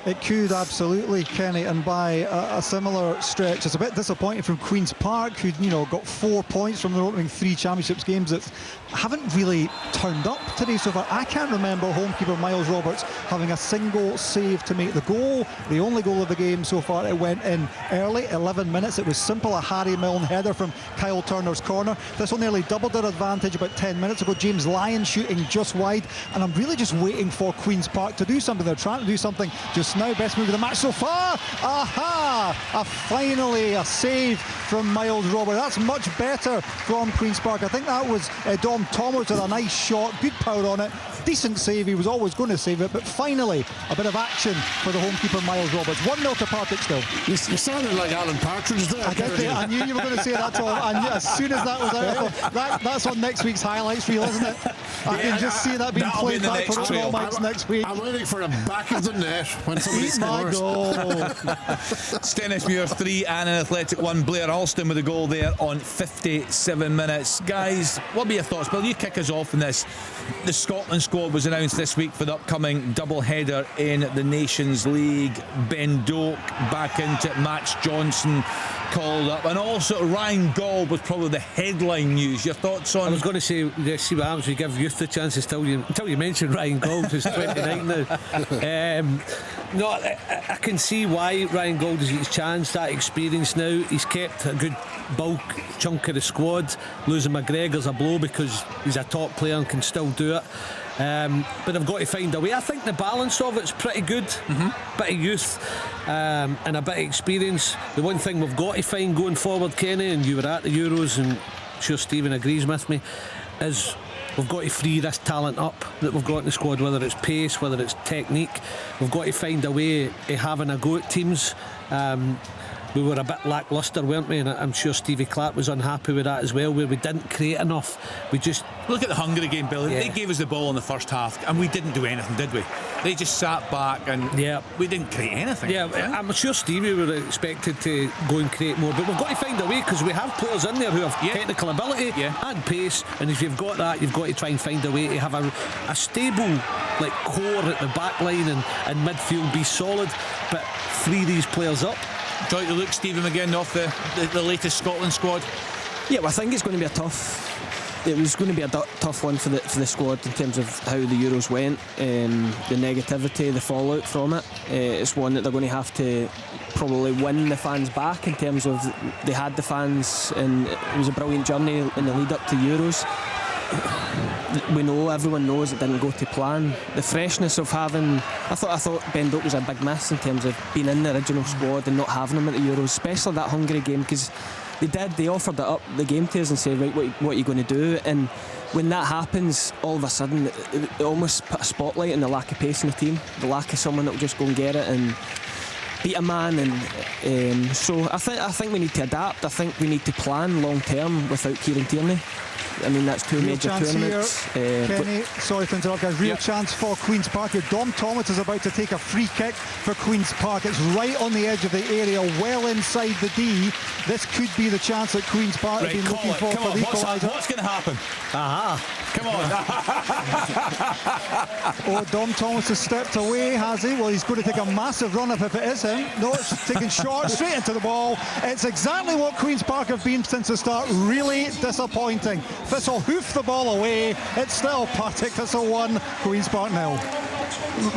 It could, absolutely, Kenny, and by a similar stretch. It's a bit disappointing from Queen's Park, who got 4 points from their opening 3 championships games that haven't really turned up today so far. I can't remember homekeeper Miles Roberts having a single save to make the goal. The only goal of the game so far, it went in early, 11 minutes. It was simple, a Harry Milne header from Kyle Turner's corner. This one nearly doubled their advantage about 10 minutes ago. James Lyon shooting just wide, and I'm really just waiting for Queen's Park to do something. They're trying to do something just now. Best move of the match so far. Finally a save from Miles Roberts. That's much better from Queen's Park. I think that was Dom Thomas with a nice shot, good power on it, decent save. He was always going to save it, but finally a bit of action for the homekeeper Miles Roberts. 1-0 to Partick still. You sounded like Alan Partridge there. I knew you were going to say that, Tom. I knew, as soon as that was out, that's on next week's highlights reel, isn't it? I can just see that being played back for Open All Mics next week. I'm waiting for the back of the net when somebody scores. Stennismuir 3 and an Athletic 1. Blair Alston with a goal there on 57 minutes. Guys, what be your thoughts? Will you kick us off in this? The Scotland squad was announced this week for the upcoming double-header in the Nations League. Ben Doak back into it. Max Johnson called up, and also Ryan Gauld was probably the headline news. Your thoughts on? I was going to say, see what happens. We give youth the chance until you mention Ryan Gauld, who's 29 now. No, I can see why Ryan Gauld has his chance, that experience now. He's kept a good bulk chunk of the squad. Losing McGregor's a blow because he's a top player and can still do it. But they've got to find a way. I think the balance of it's pretty good. Bit of youth and a bit of experience. The one thing we've got to find going forward, Kenny, and you were at the Euros, and I'm sure Stephen agrees with me, is we've got to free this talent up that we've got in the squad, whether it's pace, whether it's technique. We've got to find a way of having a go at teams. We were a bit lacklustre, weren't we? And I'm sure Stevie Clark was unhappy with that as well, where we didn't create enough. We just... Look at the Hungary game, Bill. They gave us the ball in the first half and we didn't do anything, did we? They just sat back and we didn't create anything. Yeah, I'm sure Stevie would have expected to go and create more, but we've got to find a way, because we have players in there who have technical ability and pace, and if you've got that, you've got to try and find a way to have a stable like core at the back line and midfield, be solid, but free these players up. Do you like the look, Stephen, again, off the latest Scotland squad? Yeah, well, I think it's going to be it was going to be a tough one for the squad in terms of how the Euros went, the negativity, the fallout from it. It's one that they're going to have to probably win the fans back, in terms of they had the fans and it was a brilliant journey in the lead up to Euros. Everyone knows it didn't go to plan. The freshness of having, I thought Ben Doak was a big miss in terms of being in the original squad and not having him at the Euros, especially that Hungary game, because they offered it up the game to us and said, right, what are you going to do? And when that happens, all of a sudden it almost put a spotlight on the lack of pace in the team, the lack of someone that will just go and get it and beat a man. And so I think we need to adapt. I think we need to plan long term without Kieran Tierney. I mean, that's two major tournaments. Kenny, sorry to interrupt, guys. Real chance for Queen's Park here. Dom Thomas is about to take a free kick for Queen's Park. It's right on the edge of the area, well inside the D. This could be the chance that Queen's Park have been looking for the equaliser. What's going to happen? Come on. Oh, Dom Thomas has stepped away, has he? Well, he's going to take a massive run up if it is him. No, it's taken short, straight into the ball. It's exactly what Queen's Park have been since the start. Really disappointing. Thistle hoofed the ball away. It's still Partick Thistle 1, Queen's Park 0.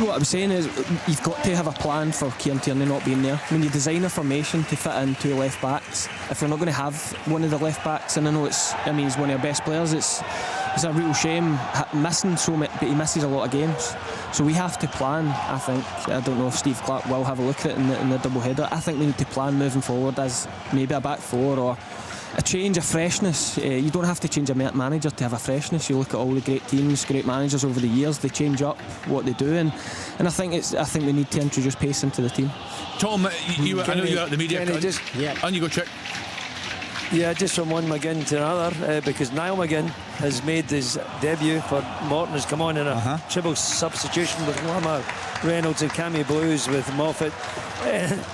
What I'm saying is, you've got to have a plan for Kieran Tierney not being there. When you design a formation to fit in two left backs, if you're not going to have one of the left backs, and I know he's one of our best players, it's a real shame missing so much, but he misses a lot of games. So we have to plan, I think. I don't know if Steve Clark will have a look at it in the double header. I think we need to plan moving forward as maybe a back four or a change of freshness. You don't have to change a manager to have a freshness. You look at all the great teams, great managers over the years, they change up what they do, and I think we need to introduce pace into the team. Tom, I know you're at the media. On you go, Chick. Yeah, just from one McGinn to another, because Niall McGinn has made his debut for Morton, has come on in a triple substitution with Lama, Reynolds and Cammy Blues with Moffat.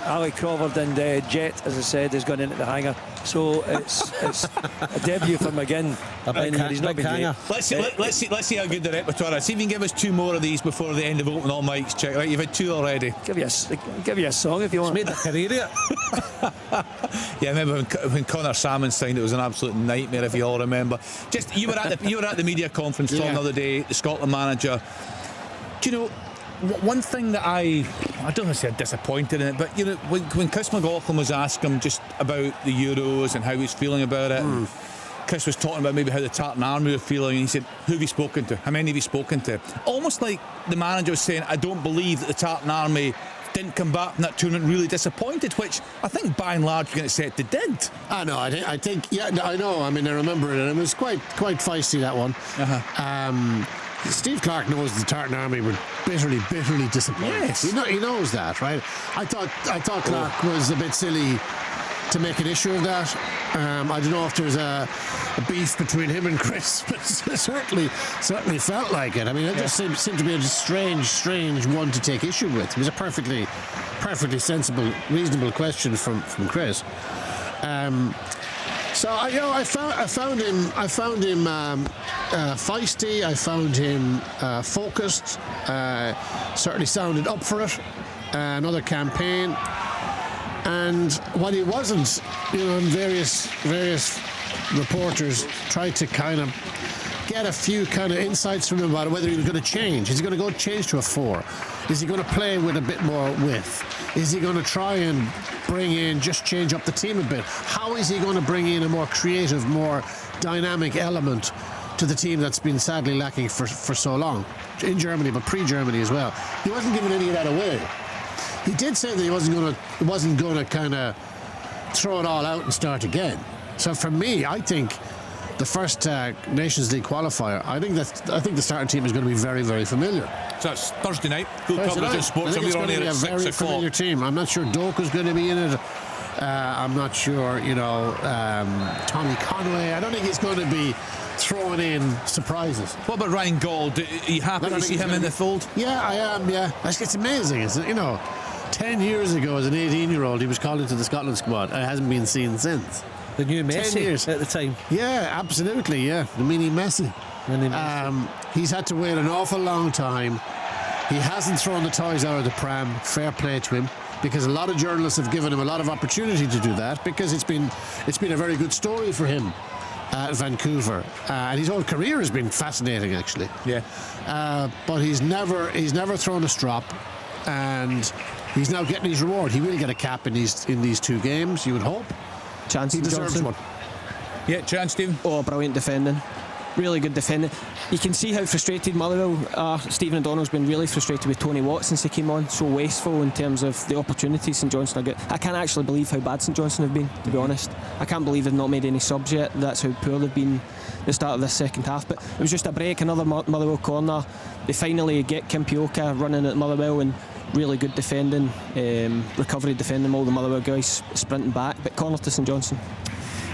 Ali Crawford and Jet, as I said, has gone into the hangar. So it's a debut for McGinn. He's not been great. Let's see how good the repertoire is. See if you can give us two more of these before the end of Open All Mics, Chick. Right, you've had two already. Give you a song if you want. It's made a career. Yeah, I remember when Connor Salmon signed, it was an absolute nightmare, if you all remember. Just you were at the media conference, Tom, the other day, the Scotland manager. Do you know, one thing that I don't want to say I'm disappointed in it, but you know, when Chris McLaughlin was asking him just about the Euros and how he's feeling about it, Chris was talking about maybe how the Tartan Army were feeling, and he said, who have you spoken to? How many have you spoken to? Almost like the manager was saying, I don't believe that the Tartan Army didn't come back from that tournament really disappointed, which I think by and large you're going to say they did. I know. I think. Yeah, I know. I mean, I remember it, and it was quite feisty, that one. Steve Clark knows the Tartan Army were bitterly disappointed. Yes. He knows that, right? I thought Clark was a bit silly to make an issue of that. I don't know if there's a beef between him and Chris, but it certainly felt like it. I mean, it just seemed to be a strange one to take issue with. It was a perfectly sensible, reasonable question from Chris. So I found him feisty. I found him focused. Certainly sounded up for it. Another campaign. And when he wasn't, and various reporters tried to kind of get a few kind of insights from him about whether he was going to change. Is he going to go change to a 4? Is he going to play with a bit more width? Is he going to try and just change up the team a bit? How is he going to bring in a more creative, more dynamic element to the team that's been sadly lacking for so long in Germany, but pre-Germany as well? He wasn't giving any of that away. He did say that he wasn't going to kind of throw it all out and start again. So for me, I think the first Nations League qualifier, I think the starting team is going to be very, very familiar. So that's Thursday night. Full coverage of sports. I think it's going to be a very familiar team. I'm not sure Doku's going to be in it. I'm not sure, Tommy Conway. I don't think he's going to be throwing in surprises. What about Ryan Gauld? Are you happy to see him in the fold? Yeah, I am, yeah. It's amazing, isn't it? 10 years ago, as an 18-year-old, he was called into the Scotland squad. It hasn't been seen since. The new Messi 10 years at the time. Yeah, absolutely, yeah. The mini Messi. He's had to wait an awful long time. He hasn't thrown the toys out of the pram. Fair play to him, because a lot of journalists have given him a lot of opportunity to do that, because it's been a very good story for him at Vancouver, and his whole career has been fascinating, actually. Yeah. But he's never thrown a strop, and he's now getting his reward. He will get a cap in these 2 games, you would hope. Chance he deserves one. Yeah, chance, Stephen. Oh, brilliant defending. Really good defending. You can see how frustrated Motherwell are. Stephen O'Donnell's been really frustrated with Tony Watt since he came on. So wasteful in terms of the opportunities St Johnstone have got. I can't actually believe how bad St Johnstone have been, to be honest. I can't believe they've not made any subs yet. That's how poor they've been at the start of this second half. But it was just a break, another Motherwell corner. They finally get Kim Pioka running at Motherwell, and really good defending, recovery defending, all the Motherwell guys sprinting back. But corner to St Johnstone.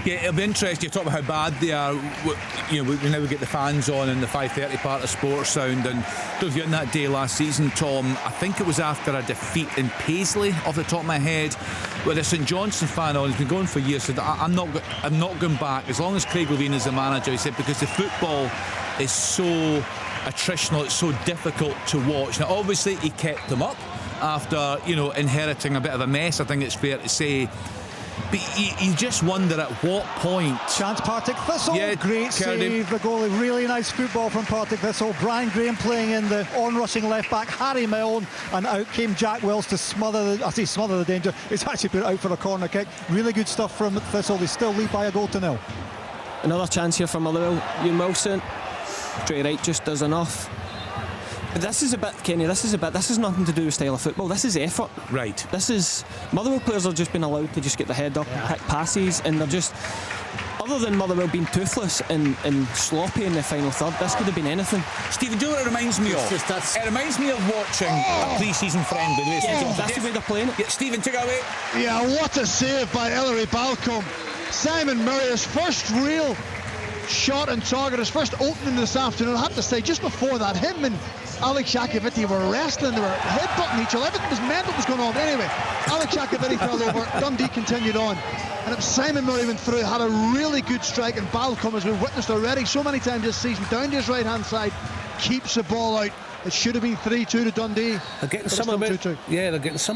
Yeah, it'll be interesting. You talk about how bad they are. We now get the fans on in the 5:30 part of Sports Sound, and those on that day last season, Tom, I think it was after a defeat in Paisley, off the top of my head, with a St Johnstone fan on. He's been going for years. Said, I'm not going back as long as Craig Levein is the manager. He said, because the football is so attritional, it's so difficult to watch. Now, obviously, he kept them up after inheriting a bit of a mess, I think it's fair to say. But you just wonder at what point. Chance Partick Thistle. Yeah, great save. The goalie. Really nice football from Partick Thistle. Brian Graham playing in the on-rushing left back. Harry Milne, and out came Jack Wells to smother the danger. He's actually put it out for a corner kick. Really good stuff from Thistle. They still lead by a 1-0. Another chance here for Motherwell. Ewan Wilson, straight right, just does enough. But this is nothing to do with style of football. This is effort. Right. This is Motherwell players have just been allowed to just get their head up and pick passes, and they're just, other than Motherwell being toothless and sloppy in the final third, this could have been anything. Stephen, do you know what it reminds me of? It reminds me of watching a pre-season friendly. That's the way they're playing it. Yeah, Stephen, take it away. Yeah, what a save by Ellery Balcombe. Simon Murray, his first real shot on target, his first opening this afternoon. I have to say, just before that, him and Alex Jakovic were wrestling, they were headbutting each other. Everything was mental what was going on. Anyway, Alex Jakovic fell over, Dundee continued on. And it was Simon Murray went through, had a really good strike, and Balcombe, as we've witnessed already so many times this season, down to his right-hand side, keeps the ball out. It should have been 3-2 to Dundee. They're getting some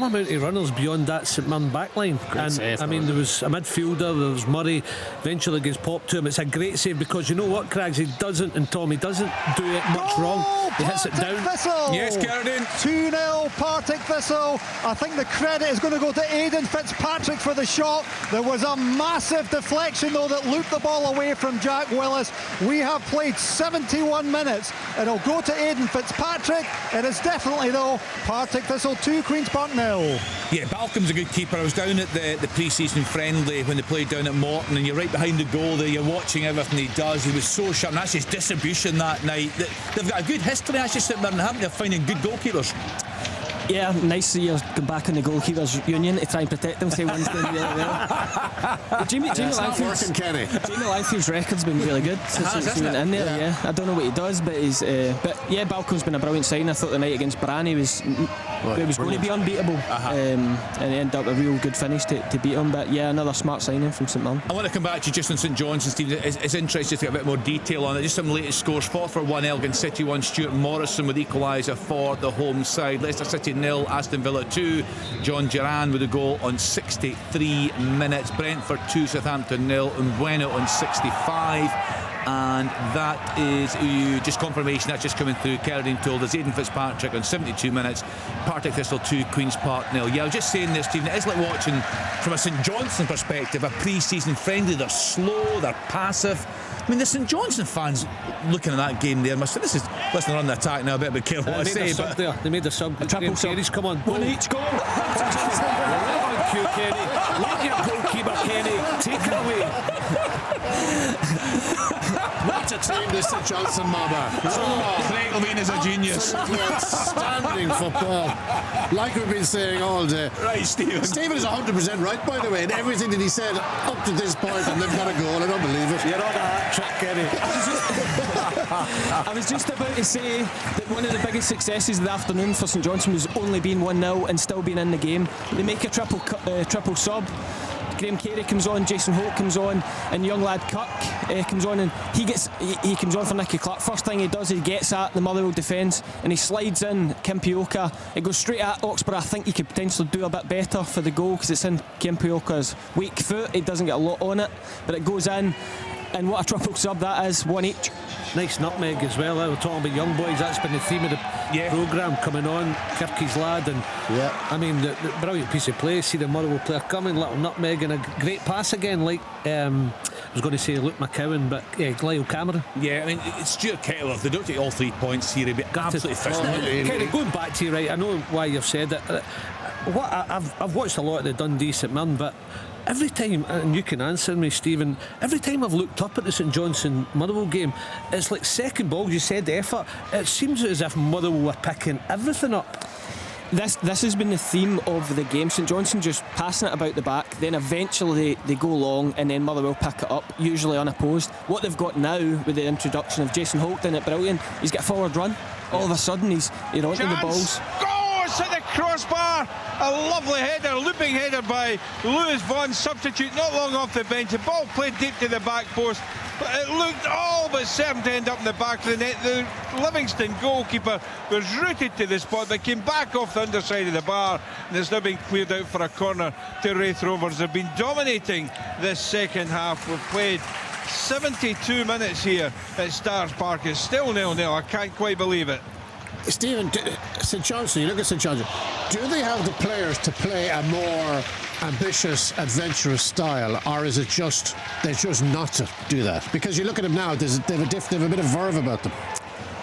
amount of runners beyond that St Mirren backline. There was a midfielder, there was Murray, eventually gets popped to him. It's a great save, because you know what, Craigs, he doesn't do it much wrong. He hits it down. Thistle. Yes, Carradine. 2-0 Partick Thistle. I think the credit is going to go to Aidan Fitzpatrick for the shot. There was a massive deflection, though, that looped the ball away from Jack Willis. We have played 71 minutes. It'll go to Aidan Fitzpatrick. It is definitely, though, Partick Thistle 2, Queen's Park 0. Yeah, Balcombe's a good keeper. I was down at the pre-season friendly when they played down at Morton, and you're right behind the goal there. You're watching everything he does. He was so sharp, and that's his distribution that night. They've got a good history, actually, St Mirren, haven't they, of finding good goalkeepers? Yeah, nice to hear going back on the goalkeepers union to try and protect them. Say one's doing really well. Jamie Langfield's record's been really good since he went in there. Yeah, I don't know what he does, but Balcombe's been a brilliant sign. I thought the night against Barani was going to be unbeatable, and he ended up a real good finish to beat him. But yeah, another smart signing from St Mirren. I want to come back to you just on St Johnstone, Steve. It's interesting to get a bit more detail on it. Just some latest scores: Forth for 1, Elgin City 1, Stuart Morrison with equaliser for the home side. Leicester City 0, Aston Villa 2. John Duran with a goal on 63 minutes. Brentford 2, Southampton 0, and Bueno on 65. And that is just confirmation that's just coming through. Carradine told us Aidan Fitzpatrick on 72 minutes. Partick Thistle 2, Queen's Park 0. Yeah, I was just saying this, Stephen, it is like watching from a St Johnstone perspective a pre-season friendly. They're slow, they're passive. I mean, the St Johnstone fans looking at that game there must say, listen, they're on the attack now, a bit careful what I say. They made the sub. A triple sub. Come on, one each goal. Thank you, Kenny. Like your goalkeeper, Kenny. Take it away. entertain this St Johnstone mobber. Craig Levein is a genius. Outstanding football. Like we've been saying all day. Right, Stephen. Stephen is 100% right, by the way, in everything that he said up to this point, and they've got a goal. I don't believe it. You're on a hat trick, Kenny. I was just about to say that one of the biggest successes of the afternoon for St Johnstone was only being 1-0 and still being in the game. They make a triple sub. Graham Carey comes on, Jason Holt comes on, and young lad Kirk comes on, and he comes on for Nicky Clark. First thing he does, he gets at the Motherwell defence and he slides in Kimpioka. It goes straight at Oxborough. I think he could potentially do a bit better for the goal because it's in Kimpioka's weak foot. He doesn't get a lot on it, but it goes in. And what a triple sub that is, one each. Nice nutmeg as well. We're talking about young boys. That's been the theme of the programme coming on. Kirky's lad, and I mean, the brilliant piece of play. See the Motherwell player coming, little nutmeg, and a great pass again. Like I was going to say Luke McCowan, but Lyle Cameron. Yeah, I mean, it's Stuart Kettle. If they don't take all 3 points here, he'd be absolutely fisting. Kenny, going back to you, right? I know why you've said it. I've watched a lot of the Dundee St Mirren, but every time, and you can answer me, Stephen, every time I've looked up at the St Johnstone Motherwell game, it's like second ball, you said effort. It seems as if Motherwell were picking everything up. This has been the theme of the game. St Johnstone just passing it about the back, then eventually they go long, and then Motherwell pick it up, usually unopposed. What they've got now with the introduction of Jason Holt in it, brilliant. He's got a forward run. All of a sudden he's onto the balls. Goes at the crossbar. A lovely header, looping header by Lewis Vaughan, substitute not long off the bench. The ball played deep to the back post, but it looked all but certain to end up in the back of the net. The Livingston goalkeeper was rooted to the spot, but came back off the underside of the bar, and it's now been cleared out for a corner to Wraith Rovers. They've been dominating this second half. We've played 72 minutes here at Stars Park. It's still 0-0. I can't quite believe it. Stephen, St Johnstone, you look at St Johnstone, do they have the players to play a more ambitious, adventurous style, or is it just they're just not to do that? Because you look at them now, they have a bit of verve about them.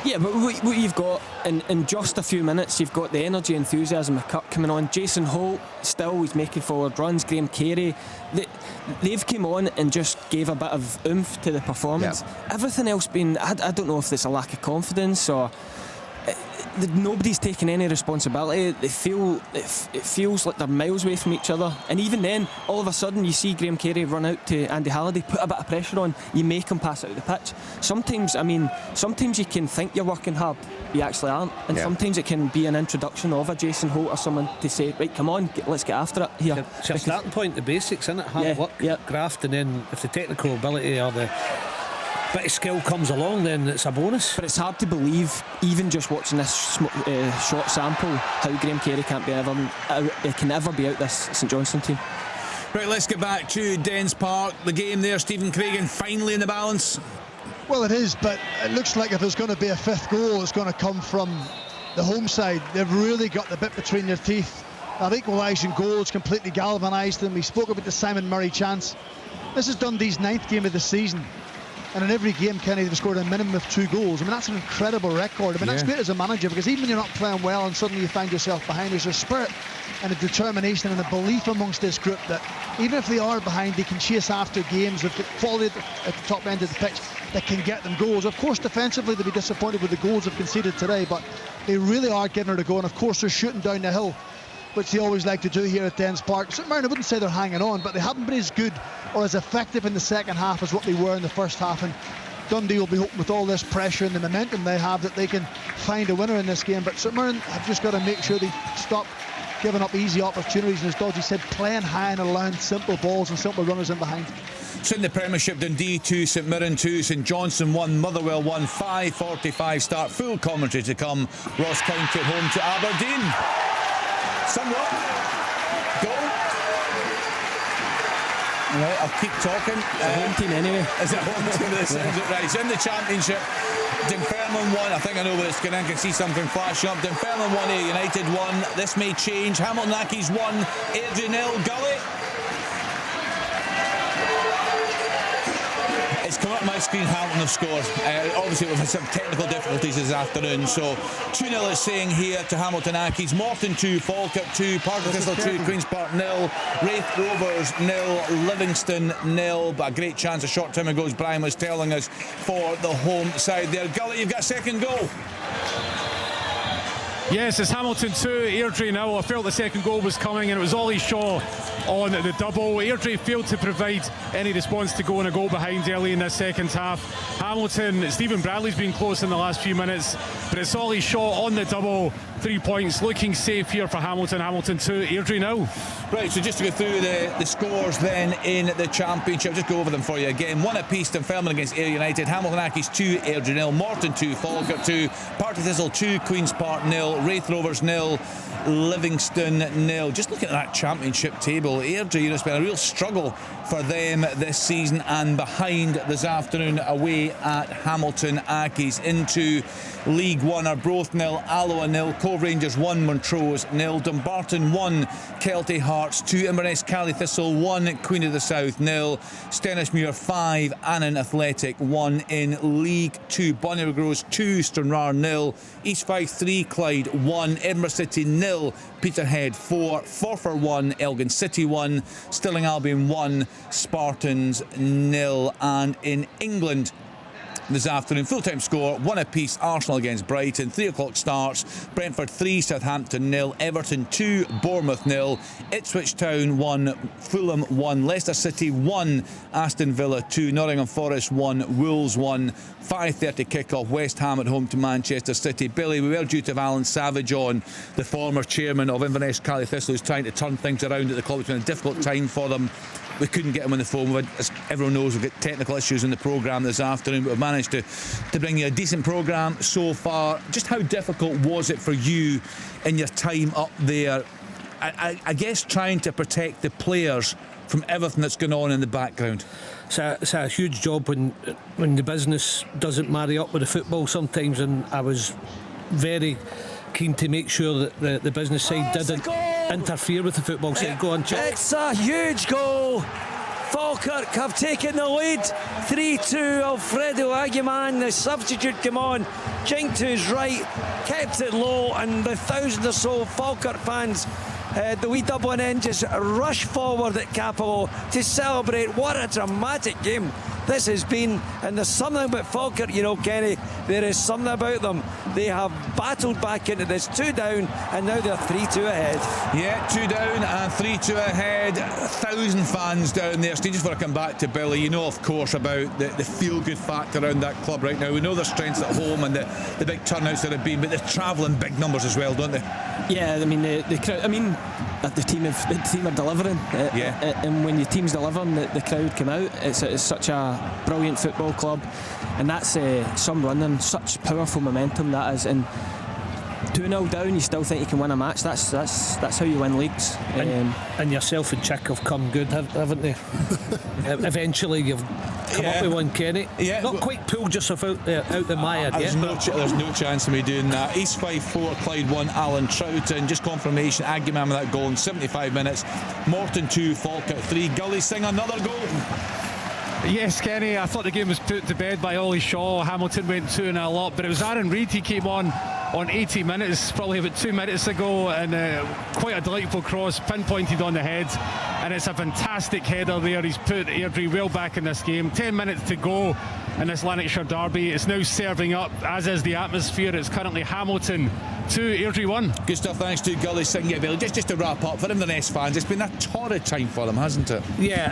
Yeah, but what you've got in just a few minutes, you've got the energy, enthusiasm of Kirk coming on. Jason Holt, still, he's making forward runs. Graham Carey, they've come on and just gave a bit of oomph to the performance. Yeah. Everything else been, I don't know if it's a lack of confidence or nobody's taking any responsibility. They feel it feels like they're miles away from each other, and even then, all of a sudden you see Graham Carey run out to Andy Halliday, put a bit of pressure on, you make him pass out the pitch. Sometimes you can think you're working hard, you actually aren't, and sometimes it can be an introduction of a Jason Holt or someone to say, right, come on, let's get after it here. It's a starting point, the basics, isn't it? Hard work, graft, and then if the technical ability or the bit of skill comes along, then it's a bonus. But it's hard to believe, even just watching this short sample, how Graham Carey can never be out this St Johnstone team. Right, let's get back to Dens Park. The game there, Stephen Craigan finally in the balance. Well, it is, but it looks like if there's going to be a fifth goal, it's going to come from the home side. They've really got the bit between their teeth. That equalising goal has completely galvanised them. We spoke about the Simon Murray chance. This is Dundee's 9th game of the season. And in every game, Kenny, they've scored a minimum of 2 goals. I mean, that's an incredible record. I mean, that's great as a manager, because even when you're not playing well and suddenly you find yourself behind, there's a spirit and a determination and a belief amongst this group that even if they are behind, they can chase after games. They've got quality at the top end of the pitch that can get them goals. Of course, defensively, they'll be disappointed with the goals they've conceded today, but they really are giving it a go. And of course, they're shooting down the hill, which they always like to do here at Dens Park. St Mirren, I wouldn't say they're hanging on, but they haven't been as good or as effective in the second half as what they were in the first half. And Dundee will be hoping with all this pressure and the momentum they have that they can find a winner in this game. But St Mirren have just got to make sure they stop giving up easy opportunities. And as Dodgy said, playing high and allowing simple balls and simple runners in behind. So in the Premiership, Dundee 2, St Mirren 2, St Johnstone 1, Motherwell 1, 5:45 start. Full commentary to come. Ross County at home to Aberdeen. Somewhat. Goal. Right, I'll keep talking. Home team anyway. Is it home team? Right, it's in the Championship. Dunfermline 1. I think I know where it's going. I can see something flashing up. Dunfermline 1, United 1. This may change. Hamilton Accies 1, Airdrie 0. Gully. It's come up on my screen, Hamilton have scored. Obviously, we've had some technical difficulties this afternoon. So 2-0 it's saying here to Hamilton Accies. Morton 2, Falkirk 2, Park Thistle 2, Queen's Park 0, Wraith Rovers 0, Livingston 0. But a great chance a short time ago, as Brian was telling us, for the home side there. Gully, you've got a second goal. Yes, it's Hamilton 2, Airdrie 0. I felt the second goal was coming, and it was Ollie Shaw on the double. Airdrie failed to provide any response to going a goal behind early in the second half. Hamilton, Stephen Bradley's been close in the last few minutes, but it's Ollie Shaw on the double. 3 points, looking safe here for Hamilton. Hamilton 2, Airdrie 0. Right, so just to go through the scores then in the Championship, just go over them for you again. 1 apiece, Dunfermline against Ayr United, Hamilton Accies 2, Airdrie 0, Morton 2, Falkirk 2, Park Thistle 2, Queen's Park 0, Wraith Rovers 0, Livingston 0. Just looking at that Championship table, Airdrie, it's been a real struggle for them this season, and behind this afternoon away at Hamilton Accies. Into League 1 are Broth 0, Alloa 0, Cove Rangers 1, Montrose 0, Dumbarton 1, Kelty Hearts 2, Inverness Cally Thistle 1, Queen of the South 0, Stenishmuir 5, Annan Athletic 1 in League 2, Bonnyrigg Rose 2, Stranraer 0, East Fife 3, Clyde 1, Edinburgh City 0, Peterhead 4, Forfar 1, Elgin City 1, Stirling Albion 1, Spartans 0. And in England this afternoon, full-time score, 1 apiece, Arsenal against Brighton, 3 o'clock starts, Brentford 3, Southampton 0, Everton 2, Bournemouth 0, Ipswich Town 1, Fulham 1, Leicester City 1, Aston Villa 2, Nottingham Forest 1, Wolves 1, 5:30 kick-off, West Ham at home to Manchester City. Billy, we were due to have Alan Savage on, the former chairman of Inverness Cally Thistle, who's trying to turn things around at the club. It's been a difficult time for them. We couldn't get him on the phone. As everyone knows, we've got technical issues in the programme this afternoon, but we've managed to bring you a decent programme so far. Just how difficult was it for you in your time up there? I guess trying to protect the players from everything that's going on in the background. It's a huge job when the business doesn't marry up with the football sometimes, and I was very keen to make sure that the business side didn't interfere with the football side. Go on, Chip. It's a huge goal. Falkirk have taken the lead. 3-2. Alfredo Aguiman, the substitute, come on, jinked to his right, kept it low, and the thousand or so Falkirk fans, the wee Dublin end, just rush forward at Capello to celebrate. What a dramatic game this has been, and there's something about Falkirk, Kenny, there is something about them. They have battled back into this, 2 down, and now they're 3-2 ahead. Yeah, 2 down and 3-2 ahead. 1,000 fans down there. Steve, just before I come back to Billy, of course, about the feel-good factor around that club right now. We know their strengths at home and the big turnouts that have been, but they're travelling big numbers as well, don't they? Yeah, I mean, the crowd. I mean, the team are delivering. And when your team's delivering, the crowd come out. It's such a brilliant football club, and that's some running, such powerful momentum that is. And 2-0 down, you still think you can win a match. That's how you win leagues. And yourself and Chick have come good, haven't they? Eventually, you've come up with one, Kenny. Yeah, not quite pulled yourself out the mire there's yet. There's no chance of me doing that. East Fife 4, Clyde 1, Alan Troughton. Just confirmation, Aguiman with that goal in 75 minutes. Morton 2, Falkirk 3. Gully Singh another goal. Yes, Kenny, I thought the game was put to bed by Ollie Shaw. Hamilton went 2-0 up, but it was Aaron Reid. He came on 80 minutes, probably about 2 minutes ago, and quite a delightful cross, pinpointed on the head, and it's a fantastic header there. He's put Airdrie well back in this game. 10 minutes to go in this Lanarkshire derby. It's now serving up, as is the atmosphere. It's currently Hamilton 2, Airdrie 1. Good stuff, thanks to Gully Singh. Yeah, Bill, just to wrap up, for Inverness fans, it's been a torrid time for them, hasn't it? Yeah,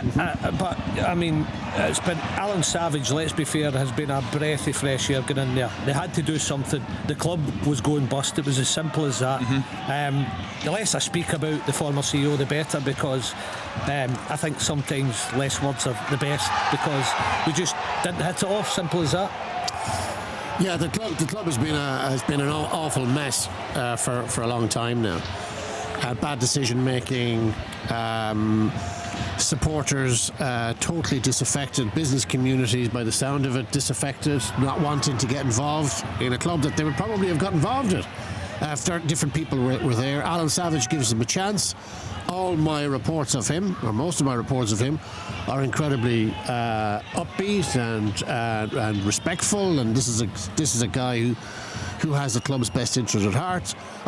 but I mean, it's been Alan Savage, let's be fair, has been a breath of fresh air going in there. They had to do something. The club was going bust. It was as simple as that. The less I speak about the former CEO, the better, because I think sometimes less words are the best, because we just didn't hit it off. Simple as that. Yeah, the club has been an awful mess for a long time now. Bad decision making, supporters totally disaffected, business communities, by the sound of it, disaffected, not wanting to get involved in a club that they would probably have got involved in different people were there. Alan Savage gives him a chance. All my reports of him, or most of my reports of him, are incredibly upbeat and respectful. And this is a guy who has the club's best interest at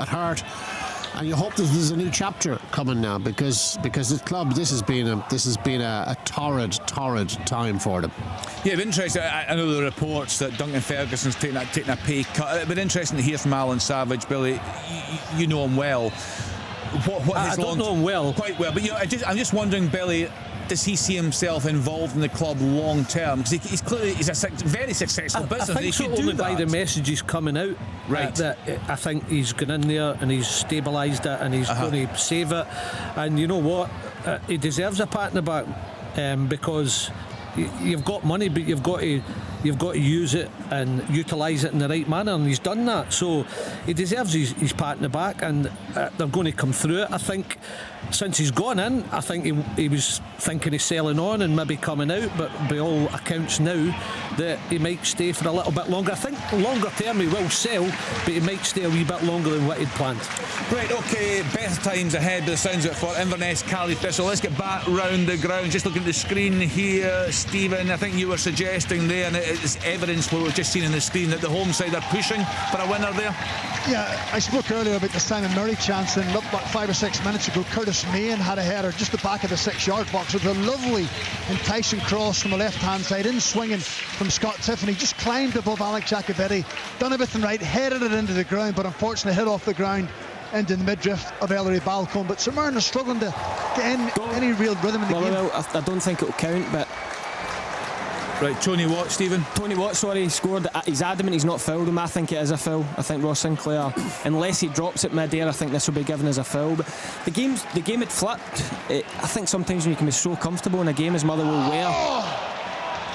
heart. And you hope that there's a new chapter coming now, because the club, this has been a torrid time for them. Yeah, it'd be interesting. I know the reports that Duncan Ferguson's taking a pay cut. It'd be interesting to hear from Alan Savage. Billy, you know him well. I don't know him well. Quite well, but I'm just wondering, Billy, does he see himself involved in the club long term? Because he's clearly a very successful business. I think so, only by the messages coming out. Right. That I think he's gone in there and he's stabilised it and he's going to save it. And you know what? He deserves a pat in the back, because you've got money, but you've got to use it and utilise it in the right manner, and he's done that. So he deserves his pat in the back, and they're going to come through it. I think since he's gone in, I think he was thinking of selling on and maybe coming out, but by all accounts now that he might stay for a little bit longer. I think longer term he will sell, but he might stay a wee bit longer than what he'd planned. Right, okay, better times ahead by the sounds of it for Inverness, Cally Thistle. Let's get back round the ground. Just looking at the screen here, Stephen, I think you were suggesting there, and it's evidence what we've just seen on the screen, that the home side are pushing for a winner there. Yeah, I spoke earlier about the Simon Murray chance, and look, about 5 or 6 minutes ago, Curtis Main had a header just the back of the 6-yard box. It was a lovely, enticing cross from the left-hand side, in swinging from Scott Tiffany, just climbed above Alex Jacobetti, done everything right, headed it into the ground, but unfortunately hit off the ground into the midriff of Ellery Balcombe. But St Mirren is struggling to get any real rhythm in the game. Well, I don't think it'll count, but... Right, Tony Watt, Stephen. Tony Watt, sorry, scored. He's adamant he's not fouled him. I think it is a foul. I think Ross Sinclair, unless he drops it mid-air, I think this will be given as a foul. But the game had flipped. I think sometimes when you can be so comfortable in a game as Motherwell were.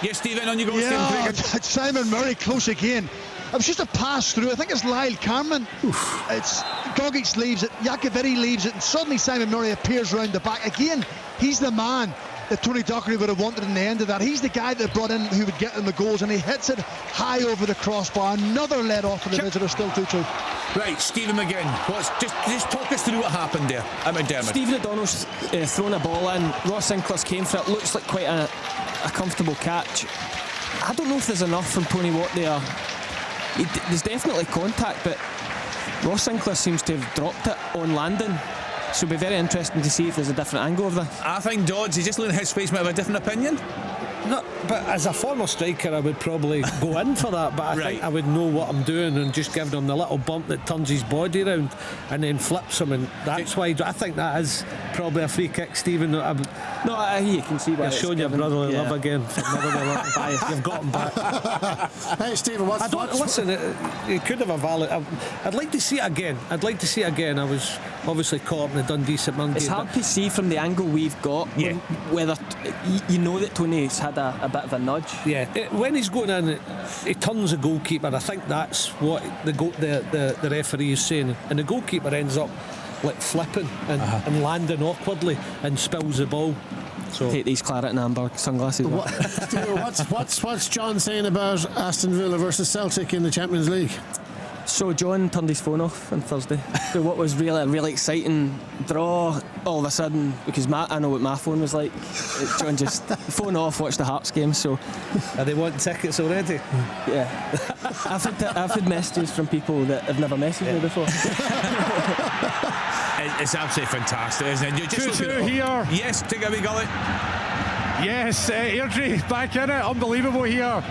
Yes, Stephen, on you go, yeah, Stephen. Simon Murray close again. It was just a pass through. I think it's Lyle Cameron. It's Gogic leaves it, Jacobetti leaves it, and suddenly Simon Murray appears round the back. Again, he's the man that Tony Dockery would have wanted in the end of that. He's the guy that brought in who would get them the goals, and he hits it high over the crossbar. Another let off for the visitors, still 2-2. Right, Stephen McGinn, just talk us through what happened there at McDermott. Stephen O'Donnell's thrown a ball in. Ross Sinclair's came for it. Looks like quite a comfortable catch. I don't know if there's enough from Tony Watt there. There's definitely contact, but Ross Sinclair seems to have dropped it on landing. So it'll be very interesting to see if there's a different angle of this. I think Dodds, he's just looking at his face, might have a different opinion. No, but as a former striker, I would probably go in for that, but I think I would know what I'm doing and just give him the little bump that turns his body around and then flips him, and that's why I think that is probably a free kick, Stephen. No, you can see why you're showing your brotherly love again. You've got him back. Hey, Stephen, listen, it could have a valid. I'd like to see it again. I was obviously caught up in the Dundee St Mirren game. It's hard to see from the angle we've got whether you know that Tony's had a bit of a nudge. Yeah, when he's going in, he turns the goalkeeper. I think that's what the referee is saying, and the goalkeeper ends up like flipping and landing awkwardly and spills the ball. So take these claret and amber sunglasses. What's John saying about Aston Villa versus Celtic in the Champions League? So John turned his phone off on Thursday. So what was really a really exciting draw, all of a sudden, because I know what my phone was like. John just phone off, watched the Hearts game. So are they wanting tickets already? Yeah, I've had messages from people that have never messaged me before. It's absolutely fantastic, isn't it? 2-2 here. Yes, take a wee gully. Yes, Airdrie back in it. Unbelievable here.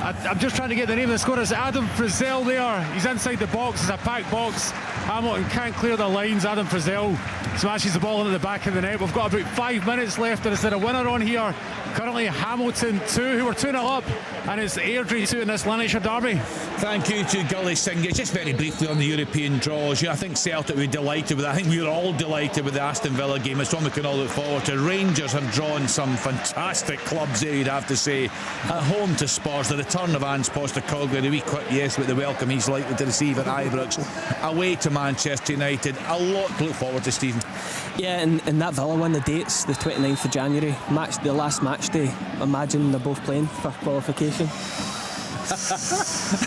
I'm just trying to get the name of the scorer. It's Adam Frizzell there. He's inside the box. It's a packed box. Hamilton can't clear the lines. Adam Frizzell smashes the ball into the back of the net. We've got about 5 minutes left, and it's a winner on here. Currently Hamilton 2, who are 2-0 up, and it's Airdrie 2 in this Lanarkshire derby. Thank you to Gully Singh. Just very briefly on the European draws. I think Celtic were delighted with that. I think we were all delighted with the Aston Villa game. It's one we can all look forward to. Rangers have drawn some fantastic clubs there, you'd have to say. At home to Spurs, the return of Ange Postecoglou, a wee quick yes with the welcome he's likely to receive at Ibrox. Away to Manchester United. A lot to look forward to, Stephen. Yeah, and that Villa one, the dates, the 29th of January, the last match day. Imagine they're both playing for qualification.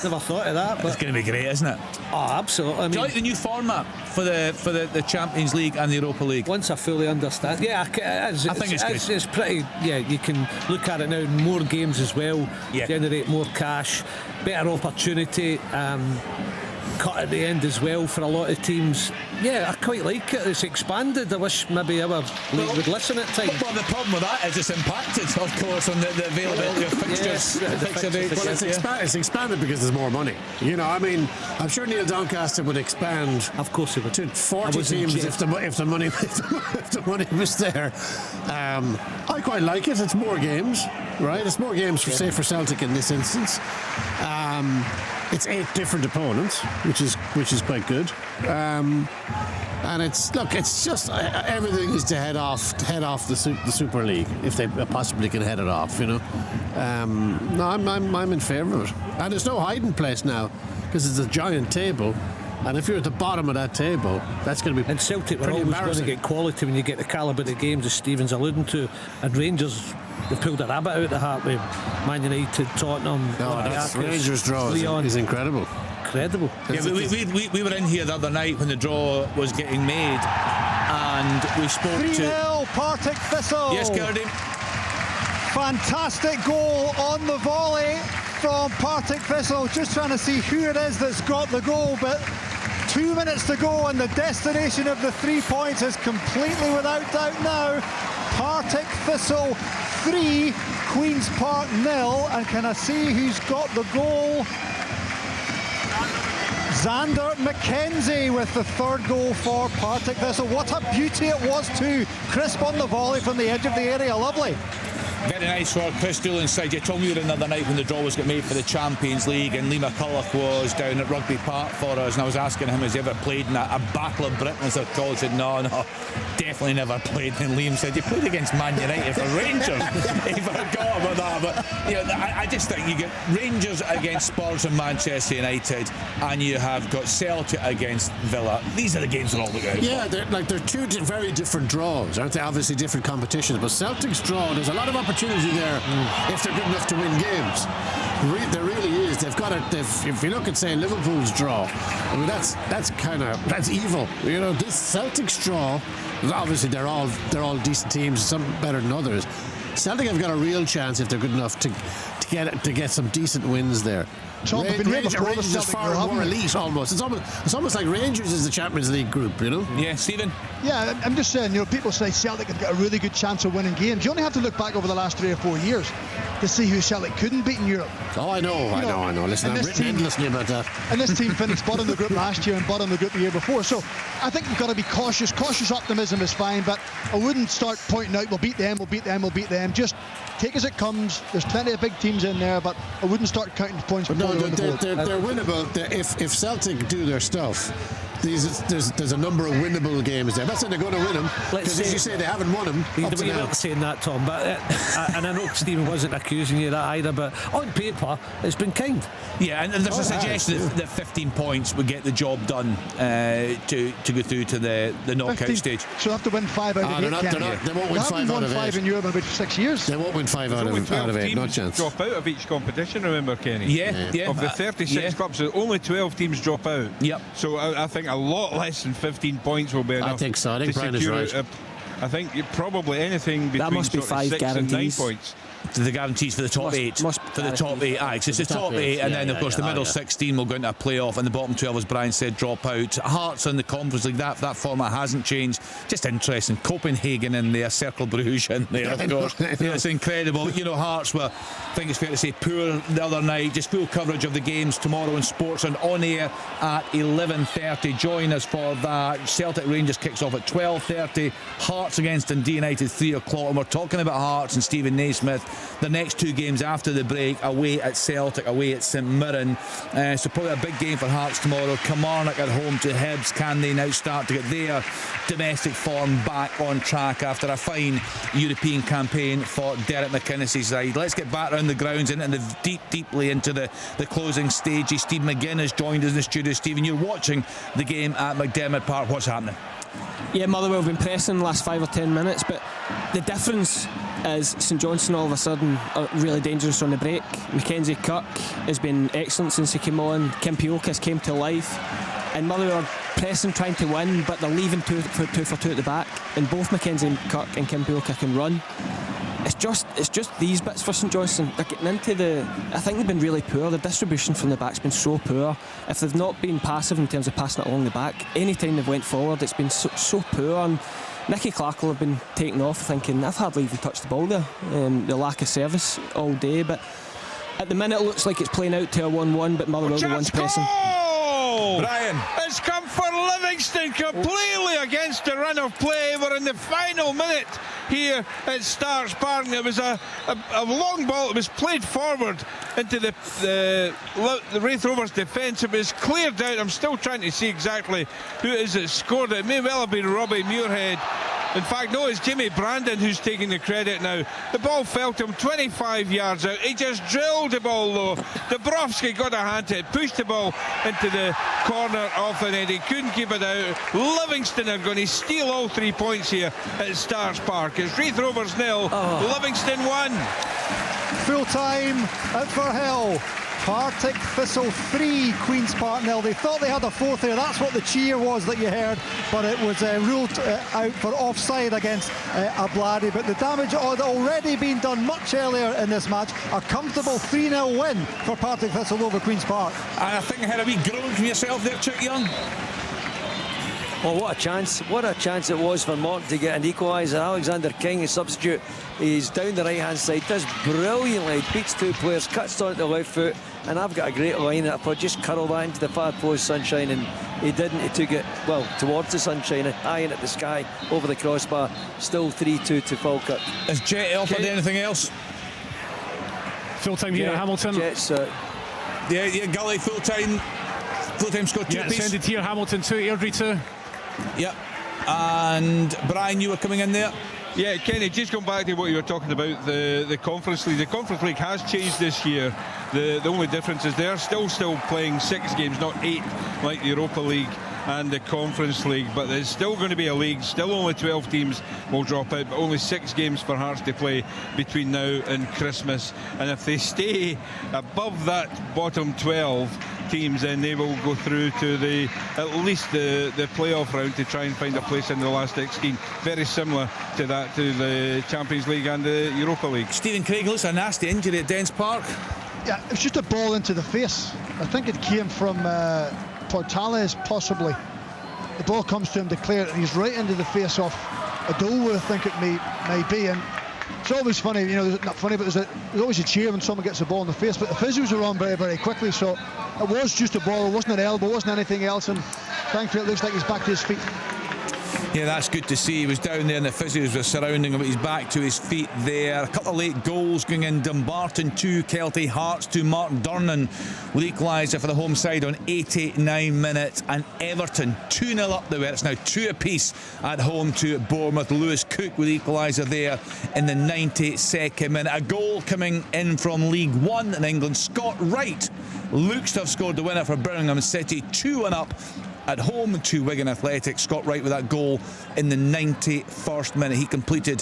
Never thought of that. But it's going to be great, isn't it? Oh, absolutely. I mean, do you like the new format for the Champions League and the Europa League? Once I fully understand, I think it's good. It's pretty. Yeah, you can look at it now. More games as well. Generate more cash, better opportunity. Cut at the end as well for a lot of teams. I quite like it. It's expanded. I wish maybe our league would listen at times. Well, the problem with that is it's impacted, of course, on the availability of fixtures. It's expanded because there's more money. I mean, I'm sure Neil Doncaster would expand. Of course he would. To 40 teams if the money if the money was there. I quite like it. It's more games, right? It's more games for Celtic in this instance. It's 8 different opponents, which is quite good. And it's just everything is to head off the Super League if they possibly can head it off. No, I'm in favour of it. And there's no hiding place now because it's a giant table. And if you're at the bottom of that table, that's going to be. And Celtic were always going to get quality when you get the calibre of games, as Stephen's alluding to. And Rangers, they pulled a rabbit out of the hat with Man United, Tottenham. That's Rangers draw is incredible. Incredible. We were in here the other night when the draw was getting made, and we spoke 3-0 Partick Thistle. Yes, Gerdy. Fantastic goal on the volley from Partick Thistle. Just trying to see who it is that's got the goal, but 2 minutes to go, and the destination of the 3 points is completely without doubt now. Partick Thistle 3, Queen's Park 0, and can I see who's got the goal? Xander McKenzie with the 3rd goal for Partick Thistle. What a beauty it was too. Crisp on the volley from the edge of the area. Lovely. Very nice for Chris Doolan's side. You told me you were in the other night when the draw was get made for the Champions League, and Lee McCulloch was down at Rugby Park for us, and I was asking him, has he ever played in a Battle of Britain, as they're called? He said, no, definitely never played. And Liam said, you played against Man United for Rangers. He forgot about that. But I just think you get Rangers against Spurs and Manchester United, and you have got Celtic against Villa. These are the games that all look out. Yeah, they're two very different draws, aren't they? Obviously different competitions, but Celtic's draw, there's a lot of opportunity there if they're good enough to win games. There really is. They've got it. If you look at, say, Liverpool's draw, I mean that's evil. This Celtic's draw, obviously they're all decent teams, some better than others. Celtic have got a real chance if they're good enough to get some decent wins there. Rangers is far more elite almost. It's almost like Rangers is the Champions League group, Yeah, Stephen? Yeah, I'm just saying, people say Celtic have got a really good chance of winning games. You only have to look back over the last 3 or 4 years to see who Celtic couldn't beat in Europe. Oh, I know. Listen, I've written endlessly about that. And this team finished bottom of the group last year and bottom of the group the year before. So I think we've got to be cautious. Cautious optimism is fine, but I wouldn't start pointing out, we'll beat them. Just take as it comes. There's plenty of big teams in there, but I wouldn't start counting points. But no, they're winnable. If Celtic do their stuff, there's a number of winnable games there. I'm not saying they're going to win them, because as you say, they haven't won them. You're not saying that, Tom, but and I know Stephen wasn't accusing you of that either, but on paper it's been kind. Yeah, and there's a suggestion that 15 points would get the job done to go through to the knockout stage. So they have to win 5 out of 8. They won't win 5 out of 8. 5 in Europe in about 6 years. They won't win 5 out of 8. No chance. Drop out of each competition. Remember, Kenny? Yeah. Of the 36 clubs, only 12 teams drop out. Yep. So I think a lot less than 15 points will be enough. I think so. I think Brian is right. I think probably anything between that must be 5 6 guarantees. and 9 points. The guarantees for the top 8. For the top 8, it's the top 8, and then of course the middle 16 will go into a playoff, and the bottom 12, as Brian said, drop out. Hearts in the Conference League, that format hasn't changed. Just interesting. Copenhagen in there, Cercle Bruges in there, of course. It's incredible. Hearts were, I think it's fair to say, poor the other night. Just full coverage of the games tomorrow in Sports and on air at 11:30. Join us for that. Celtic Rangers kicks off at 12:30. Hearts against Dundee United 3 o'clock, and we're talking about Hearts and Stephen Naismith. The next 2 games after the break, away at Celtic, away at St Mirren. So probably a big game for Hearts tomorrow. Kilmarnock at home to Hibs. Can they now start to get their domestic form back on track after a fine European campaign for Derek McInnes's side? Let's get back around the grounds and deeply into the closing stages. Steve McGinn has joined us in the studio. Stephen, you're watching the game at McDermott Park. What's happening? Yeah, Motherwell have been pressing the last 5 or 10 minutes, but the difference is St Johnstone all of a sudden are really dangerous on the break. Mackenzie Kirk has been excellent since he came on. Kim Piokas came to life, and Motherwell are pressing, trying to win, but they're leaving two for two at the back, and both Mackenzie Kirk and Kim Piokas can run. It's just these bits for St Johnstone. They're getting into I think they've been really poor. The distribution from the back's been so poor. If they've not been passive in terms of passing it along the back, any time they've went forward, it's been so poor. And Nicky Clark will have been taken off thinking, I've hardly even touched the ball there. The lack of service all day, but at the minute it looks like it's playing out to a 1-1, but Motherwell the ones pressing. Brian, it's come for Livingston completely against the run of play. We're in the final minute here at Starks Park, and it was a long ball. It was played forward into the Wraith Rovers defence. It was cleared out. I'm still trying to see exactly who it is that scored it. It may well have been Robbie Muirhead. In fact, no, it's Jimmy Brandon who's taking the credit now. The ball fell to him 25 yards out. He just drilled the ball low. Dabrowski got a hand to it, pushed the ball into the corner of the net. He couldn't keep it out. Livingston are going to steal all 3 points here at Starks Park. It's Wraith Rovers 0, Livingston 1. Full time at Firhill. Partick Thistle 3, Queen's Park 0. They thought they had a fourth there. That's what the cheer was that you heard, but it was ruled out for offside against Abladi. But the damage had already been done much earlier in this match. A comfortable 3-0 win for Partick Thistle over Queen's Park. And I think I had a wee groan from yourself there, Chuck Young. Oh, what a chance. What a chance it was for Morton to get an equaliser. Alexander King, a substitute, he's down the right-hand side, does brilliantly, beats two players, cuts on at the left foot, and I've got a great line that I just curl that into the far post, Sunshine, and he didn't. He took it, well, towards the Sunshine, high in at the sky, over the crossbar. Still 3-2 to Falkirk. Has Jet offered anything else? Full-time here at Hamilton. Jet's, yeah, Gully, full-time score 2 apiece. Send it here, Hamilton 2, Airdrie 2. Yep. And Brian, you were coming in there. Yeah, Kenny, just going back to what you were talking about, the Conference League. The Conference League has changed this year. The only difference is they're still playing 6 games, not 8, like the Europa League and the Conference League, but there's still going to be a league. Still only 12 teams will drop out, but only 6 games for Hearts to play between now and Christmas. And if they stay above that bottom 12 teams, then they will go through to at least the playoff round to try and find a place in the last 16. Very similar to that to the Champions League and the Europa League. Stephen Craig, looks a nasty injury at Dens Park. Yeah, it was just a ball into the face. I think it came from Portales, possibly. The ball comes to him to clear it, and he's right into the face of Adowu, I think it may be. And it's always funny, not funny, but there's always a cheer when someone gets a ball in the face. But the physios are on very, very quickly, so it was just a ball. It wasn't an elbow, it wasn't anything else, and thankfully it looks like he's back to his feet. Yeah, that's good to see. He was down there and the physios were surrounding him, but he's back to his feet there. A couple of late goals going in. Dumbarton 2, Kelty Hearts 2. Mark Durnan with equaliser for the home side on 89 minutes. And Everton 2-0 up the way. It's now 2 apiece at home to Bournemouth. Lewis Cook with equaliser there in the 92nd minute. A goal coming in from League One in England. Scott Wright looks to have scored the winner for Birmingham City. 2-1 up at home to Wigan Athletic. Scott Wright with that goal in the 91st minute. He completed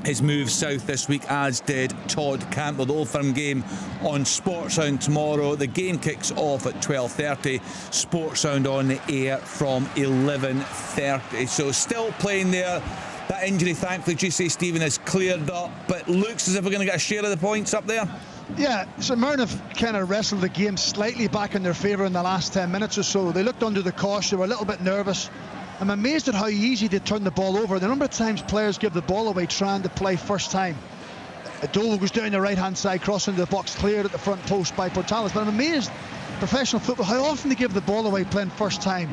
his move south this week, as did Todd Campbell. The Old Firm game on Sportsound tomorrow. The game kicks off at 12:30. Sportsound on the air from 11:30. So still playing there. That injury, thankfully, as you say, Stephen, is cleared up, but looks as if we're going to get a share of the points up there. Yeah, so Murn have kind of wrestled the game slightly back in their favour in the last 10 minutes or so. They looked under the cosh, they were a little bit nervous. I'm amazed at how easy they turn the ball over. The number of times players give the ball away trying to play first time. Dole goes down the right hand side, crossing the box, cleared at the front post by Portales. But I'm amazed, professional football, how often they give the ball away playing first time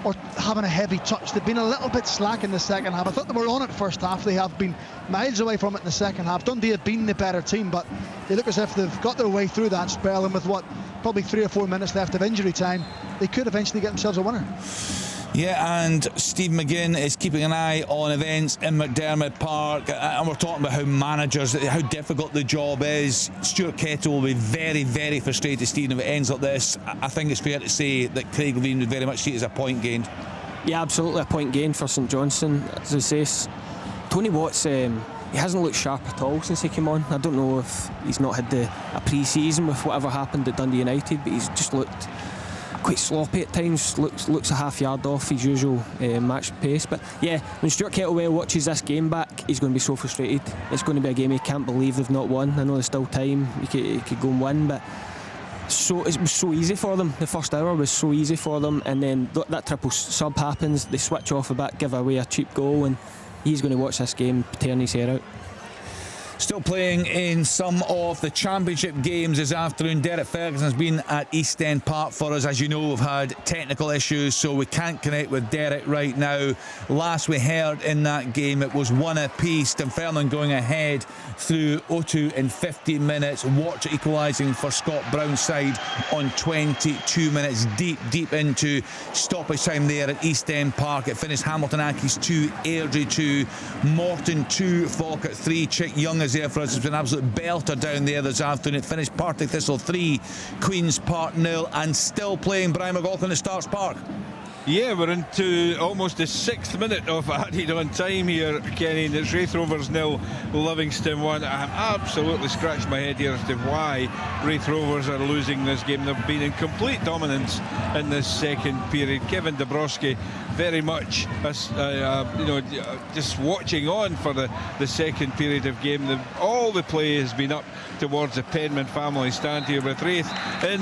or having a heavy touch. They've been a little bit slack in the second half. I thought they were on it first half. They have been miles away from it in the second half. Dundee have been the better team, but they look as if they've got their way through that spell, and with probably 3 or 4 minutes left of injury time, they could eventually get themselves a winner. Yeah, and Steve McGinn is keeping an eye on events in McDermott Park, and we're talking about how difficult the job is. Stuart Kettle will be very, very frustrated, Stephen, if it ends like this. I think it's fair to say that Craig Levein would very much see it as a point gained. Yeah, absolutely a point gained for St Johnstone. As I say, Tony Watts he hasn't looked sharp at all since he came on. I don't know if he's not had a pre-season with whatever happened at Dundee United, but he's just looked quite sloppy at times, looks a half yard off his usual match pace. But yeah, when Stuart Kettlewell watches this game back, he's going to be so frustrated. It's going to be a game he can't believe they've not won. I know there's still time, he could go and win, but it was so easy for them. The first hour was so easy for them, and then that triple sub happens, they switch off a bit, give away a cheap goal, and he's going to watch this game tearing his hair out. Still playing in some of the championship games this afternoon. Derek Ferguson's been at East End Park for us. As you know, we've had technical issues, so we can't connect with Derek right now. Last we heard in that game, it was 1 apiece. Dunfermline going ahead through O2 in 15 minutes. Watcher equalising for Scott Brown's side on 22 minutes. Deep into stoppage time there at East End Park. It finished Hamilton Accies 2, Airdrie 2, Morton 2, Falkirk 3. Chick Young is there for us. It's been an absolute belter down there this afternoon. It finished Partick Thistle 3, Queen's Park 0, and still playing. Brian McLaughlin at Starks Park. Yeah, we're into almost the 6th minute of added on time here, Kenny. It's Wraith Rovers 0, Livingston 1. I have absolutely scratched my head here as to why Wraith Rovers are losing this game. They've been in complete dominance in this second period. Kevin Dabrowski very much just watching on for the second period of game. All the play has been up towards the Penman family stand here with Wraith in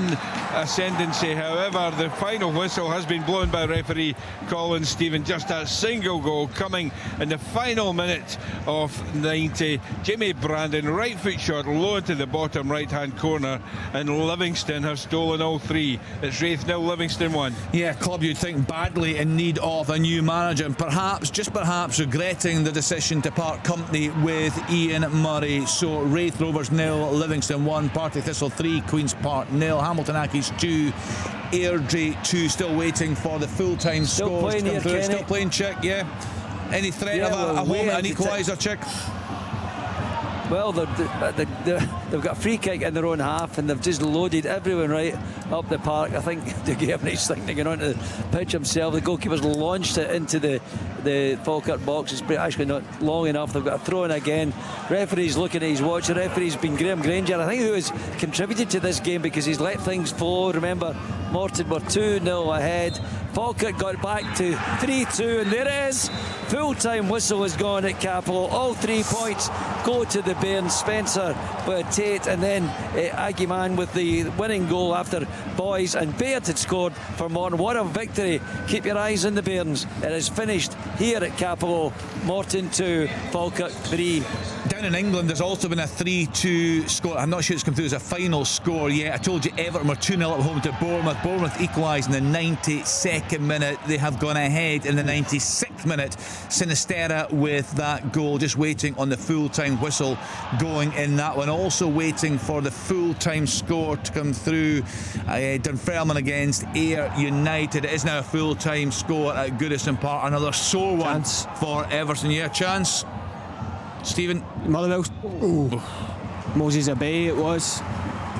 ascendancy. However, the final whistle has been blown by referee Colin Stephen. Just a single goal coming in the final minute of 90. Jimmy Brandon, right foot shot low into the bottom right hand corner, and Livingston have stolen all three. It's Wraith 0, Livingston 1. Yeah, club you'd think badly in need of a new manager, and perhaps, just perhaps, regretting the decision to part company with Ian Murray. So Wraith Rovers 0, Livingston 1, Partick Thistle 3, Queen's Park 0, Hamilton Accies 2, Airdrie 2. Still waiting for the full-time scores to come through. Still playing, Chick, yeah. Any threat of a home, an equaliser, Chick? Well, they've got a free kick in their own half, and they've just loaded everyone right up the park. I think De Geernich's thinking onto the pitch himself. The goalkeeper's launched it into the Falkirk box. It's actually not long enough. They've got a throw in again. Referee's looking at his watch. The referee's been Graham Granger, I think, who has contributed to this game because he's let things flow. Remember, Morton were 2-0 ahead. Falkirk got back to 3-2, and there it is. Full-time whistle has gone at Cappielow. All 3 points go to the Bairns. Spencer with Tate, and then Aguiman with the winning goal after Boys and Baird had scored for Morton. What a victory. Keep your eyes on the Bairns. It is finished here at Cappielow. Morton 2, Falkirk 3. Down in England, there's also been a 3-2 score. I'm not sure it's come through as a final score yet. I told you Everton were 2-0 at home to Bournemouth. Bournemouth equalised in the 92nd minute. They have gone ahead in the 96th minute. Sinisterra with that goal, just waiting on the full-time whistle going in that one. Also waiting for the full-time score to come through. Dunfermline against Ayr United. It is now a full-time score at Goodison Park. Another sore one for Everton. Yeah, chance. Stephen. Motherwell. Moses Abey it was.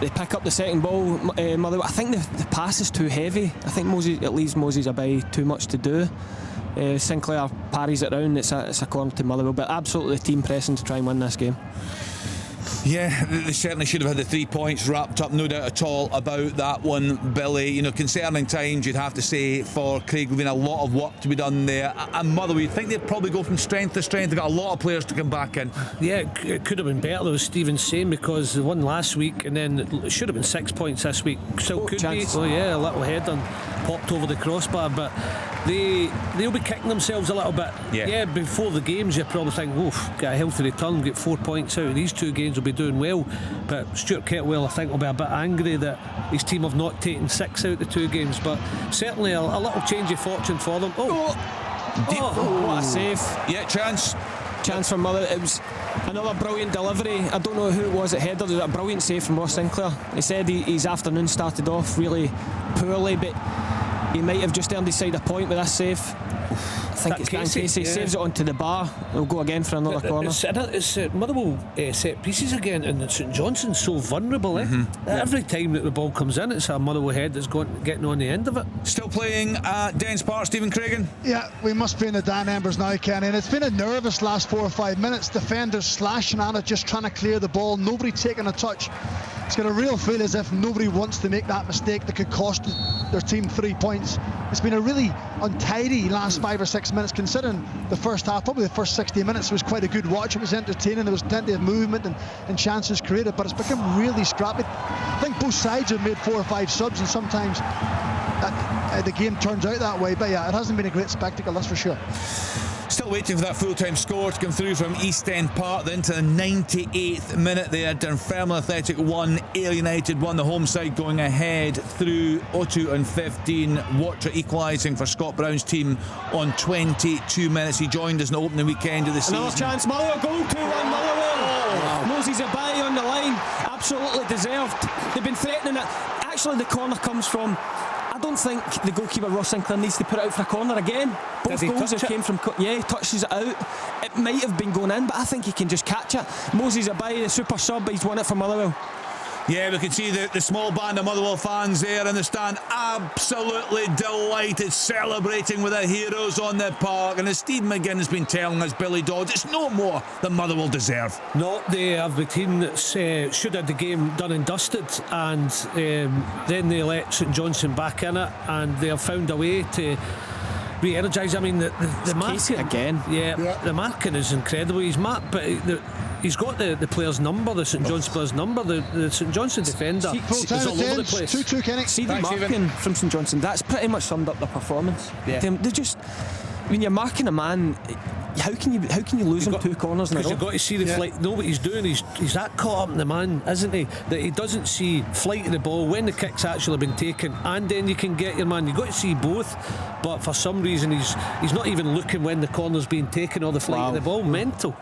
They pick up the second ball. Motherwell. I think the pass is too heavy. I think it leaves Moses Abey too much to do. Sinclair parries it round. It's a corner to Motherwell, but absolutely the team pressing to try and win this game. Yeah, they certainly should have had the 3 points wrapped up, no doubt at all about that one, Billy. You know, concerning times, you'd have to say, for Craig. There's been a lot of work to be done there. And Motherwell, you'd think they'd probably go from strength to strength. They've got a lot of players to come back in. Yeah, it could have been better, though, as Stephen's saying, because they won last week, and then it should have been 6 points this week. Still could be. Oh yeah, a little head on, popped over the crossbar, but they'll be kicking themselves a little bit. Yeah, before the games, you probably think, oof, get a healthy return, get 4 points out of these 2 games, will be doing well. But Stuart Kettlewell, I think, will be a bit angry that his team have not taken 6 out of the 2 games. But certainly a little change of fortune for them. What a save. Yeah, chance for Motherwell. It was another brilliant delivery. I don't know who it was at header. It was a brilliant save from Ross Sinclair. He said his afternoon started off really poorly, but He might have just earned his side a point with this save. I think it's Dan Casey. Saves it onto the bar. He'll go again for another corner. It's Motherwell set pieces again, and St Johnstone's so vulnerable. Every time that the ball comes in, it's a Motherwell head that's getting on the end of it. Still playing at Dens Park, Stephen Craigan? Yeah, we must be in the Dan Embers now, Kenny, and it's been a nervous last 4 or 5 minutes. Defenders slashing at it, just trying to clear the ball, nobody taking a touch. It's got a real feel as if nobody wants to make that mistake that could cost their team 3 points. It's been a really untidy last 5 or 6 minutes, considering the first half, probably the first 60 minutes was quite a good watch. It was entertaining, there was plenty of movement and chances created, but it's become really scrappy. I think both sides have made 4 or 5 subs, and sometimes the game turns out that way. But yeah, it hasn't been a great spectacle, that's for sure. Still waiting for that full-time score to come through from East End Park. Then to the 98th minute there, Dunfermline Athletic 1, Ayr United 1. The home side going ahead through 02 and 15. Wachter equalising for Scott Brown's team on 22 minutes. He joined us in the opening weekend of the season. Another chance, Motherwell goal, 2-1 Motherwell. Moses Abai on the line, absolutely deserved. They've been threatening it. Actually, the corner comes from, I don't think the goalkeeper Ross Sinclair needs to put it out for a corner again. Both goals have came from, he touches it out. It might have been going in, but I think he can just catch it. Moses Abai, the super sub, he's won it for Motherwell. Yeah, we can see the small band of Motherwell fans there in the stand, absolutely delighted, celebrating with their heroes on the park. And as Steve McGinn has been telling us, Billy Dodds, it's no more than Motherwell deserve. No, they have the team that should have the game done and dusted, and then they let St Johnstone back in it, and they have found a way to re-energise. I mean, the marking again. Yeah, the marking is incredible. He's he's got the player's number, the St Johnstone player's number. The St Johnstone defender is all over the place. 2-2, Kenny. See the marking from St Johnstone. That's pretty much summed up their performance. Yeah. They just, when you're marking a man, how can you lose him 2 corners in a row? Because you've got to see the flight. No, what he's doing, he's that caught up in the man, isn't he? That he doesn't see flight of the ball when the kick's actually been taken, and then you can get your man. You've got to see both, but for some reason he's not even looking when the corner's being taken or the flight of the ball. Mental.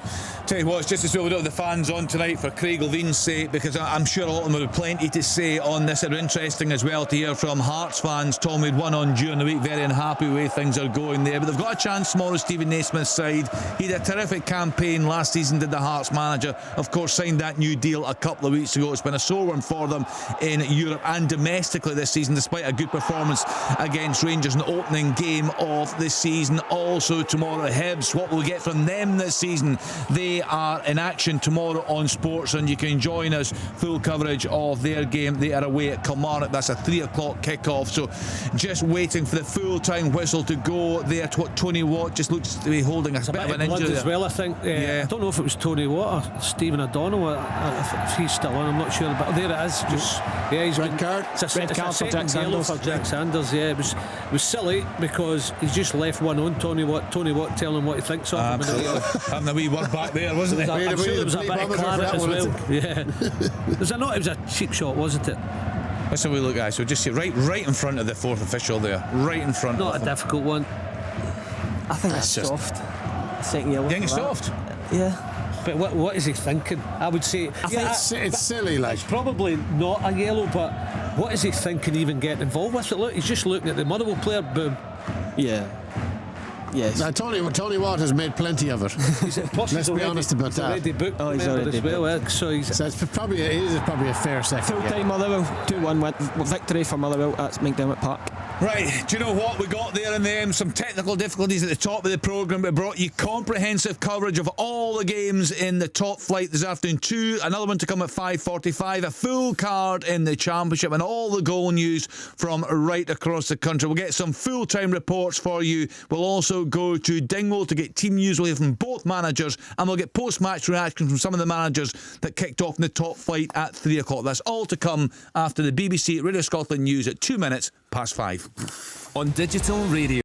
Tell you what, it's just as well we don't have the fans on tonight for Craig Levine's sake, because I'm sure a lot of them will have plenty to say on this. It's interesting as well to hear from Hearts fans. Tom had one on during the week, very unhappy with the way things are going there, but they've got a chance tomorrow. Stephen Naismith's side, he had a terrific campaign last season, did the Hearts manager, of course signed that new deal a couple of weeks ago. It's been a sore one for them in Europe and domestically this season, despite a good performance against Rangers in the opening game of the season. Also tomorrow, Hibs, what we'll get from them this season, they are in action tomorrow on Sports, and you can join us, full coverage of their game. They are away at Kilmarnock. That's a 3 o'clock kick-off, so just waiting for the full-time whistle to go there. Tony Watt just looks to be holding a bit of an injury as well, I think. I don't know if it was Tony Watt or Stephen O'Donnell, if he's still on, I'm not sure, but there it is. He's red card. It's a for Jack Sanders. Yeah, it was silly because he's just left one on Tony Watt telling him what he thinks of him. Absolutely. Having a wee word back there, wasn't it? I'm sure there was a bit of claret as well. Yeah. It was a cheap shot, wasn't it? Let's have a look, guys. So just see right in front of the fourth official there. Right in front. Not a difficult one. I think that's soft. Second yellow. You think it's soft? Yeah. But what is he thinking? I would say it's silly. Like, it's probably not a yellow, but what is he thinking even getting involved with it? Look, he's just looking at the Motherwell player. Boom. Yeah. Yes. Now, Tony Watt has made plenty of it. Let's be honest about that. He's already booked. So it's probably a fair second. Full-time Motherwell, 2-1 victory for Motherwell at McDermott Park. Right, do you know what we got there in the end? Some technical difficulties at the top of the programme, but brought you comprehensive coverage of all the games in the top flight this afternoon. Another one to come at 5:45, a full card in the Championship, and all the goal news from right across the country. We'll get some full-time reports for you. We'll also go to Dingwall to get team news from both managers, and we'll get post-match reactions from some of the managers that kicked off in the top flight at 3 o'clock. That's all to come after the BBC Radio Scotland news at 2 minutes past 5. On digital radio.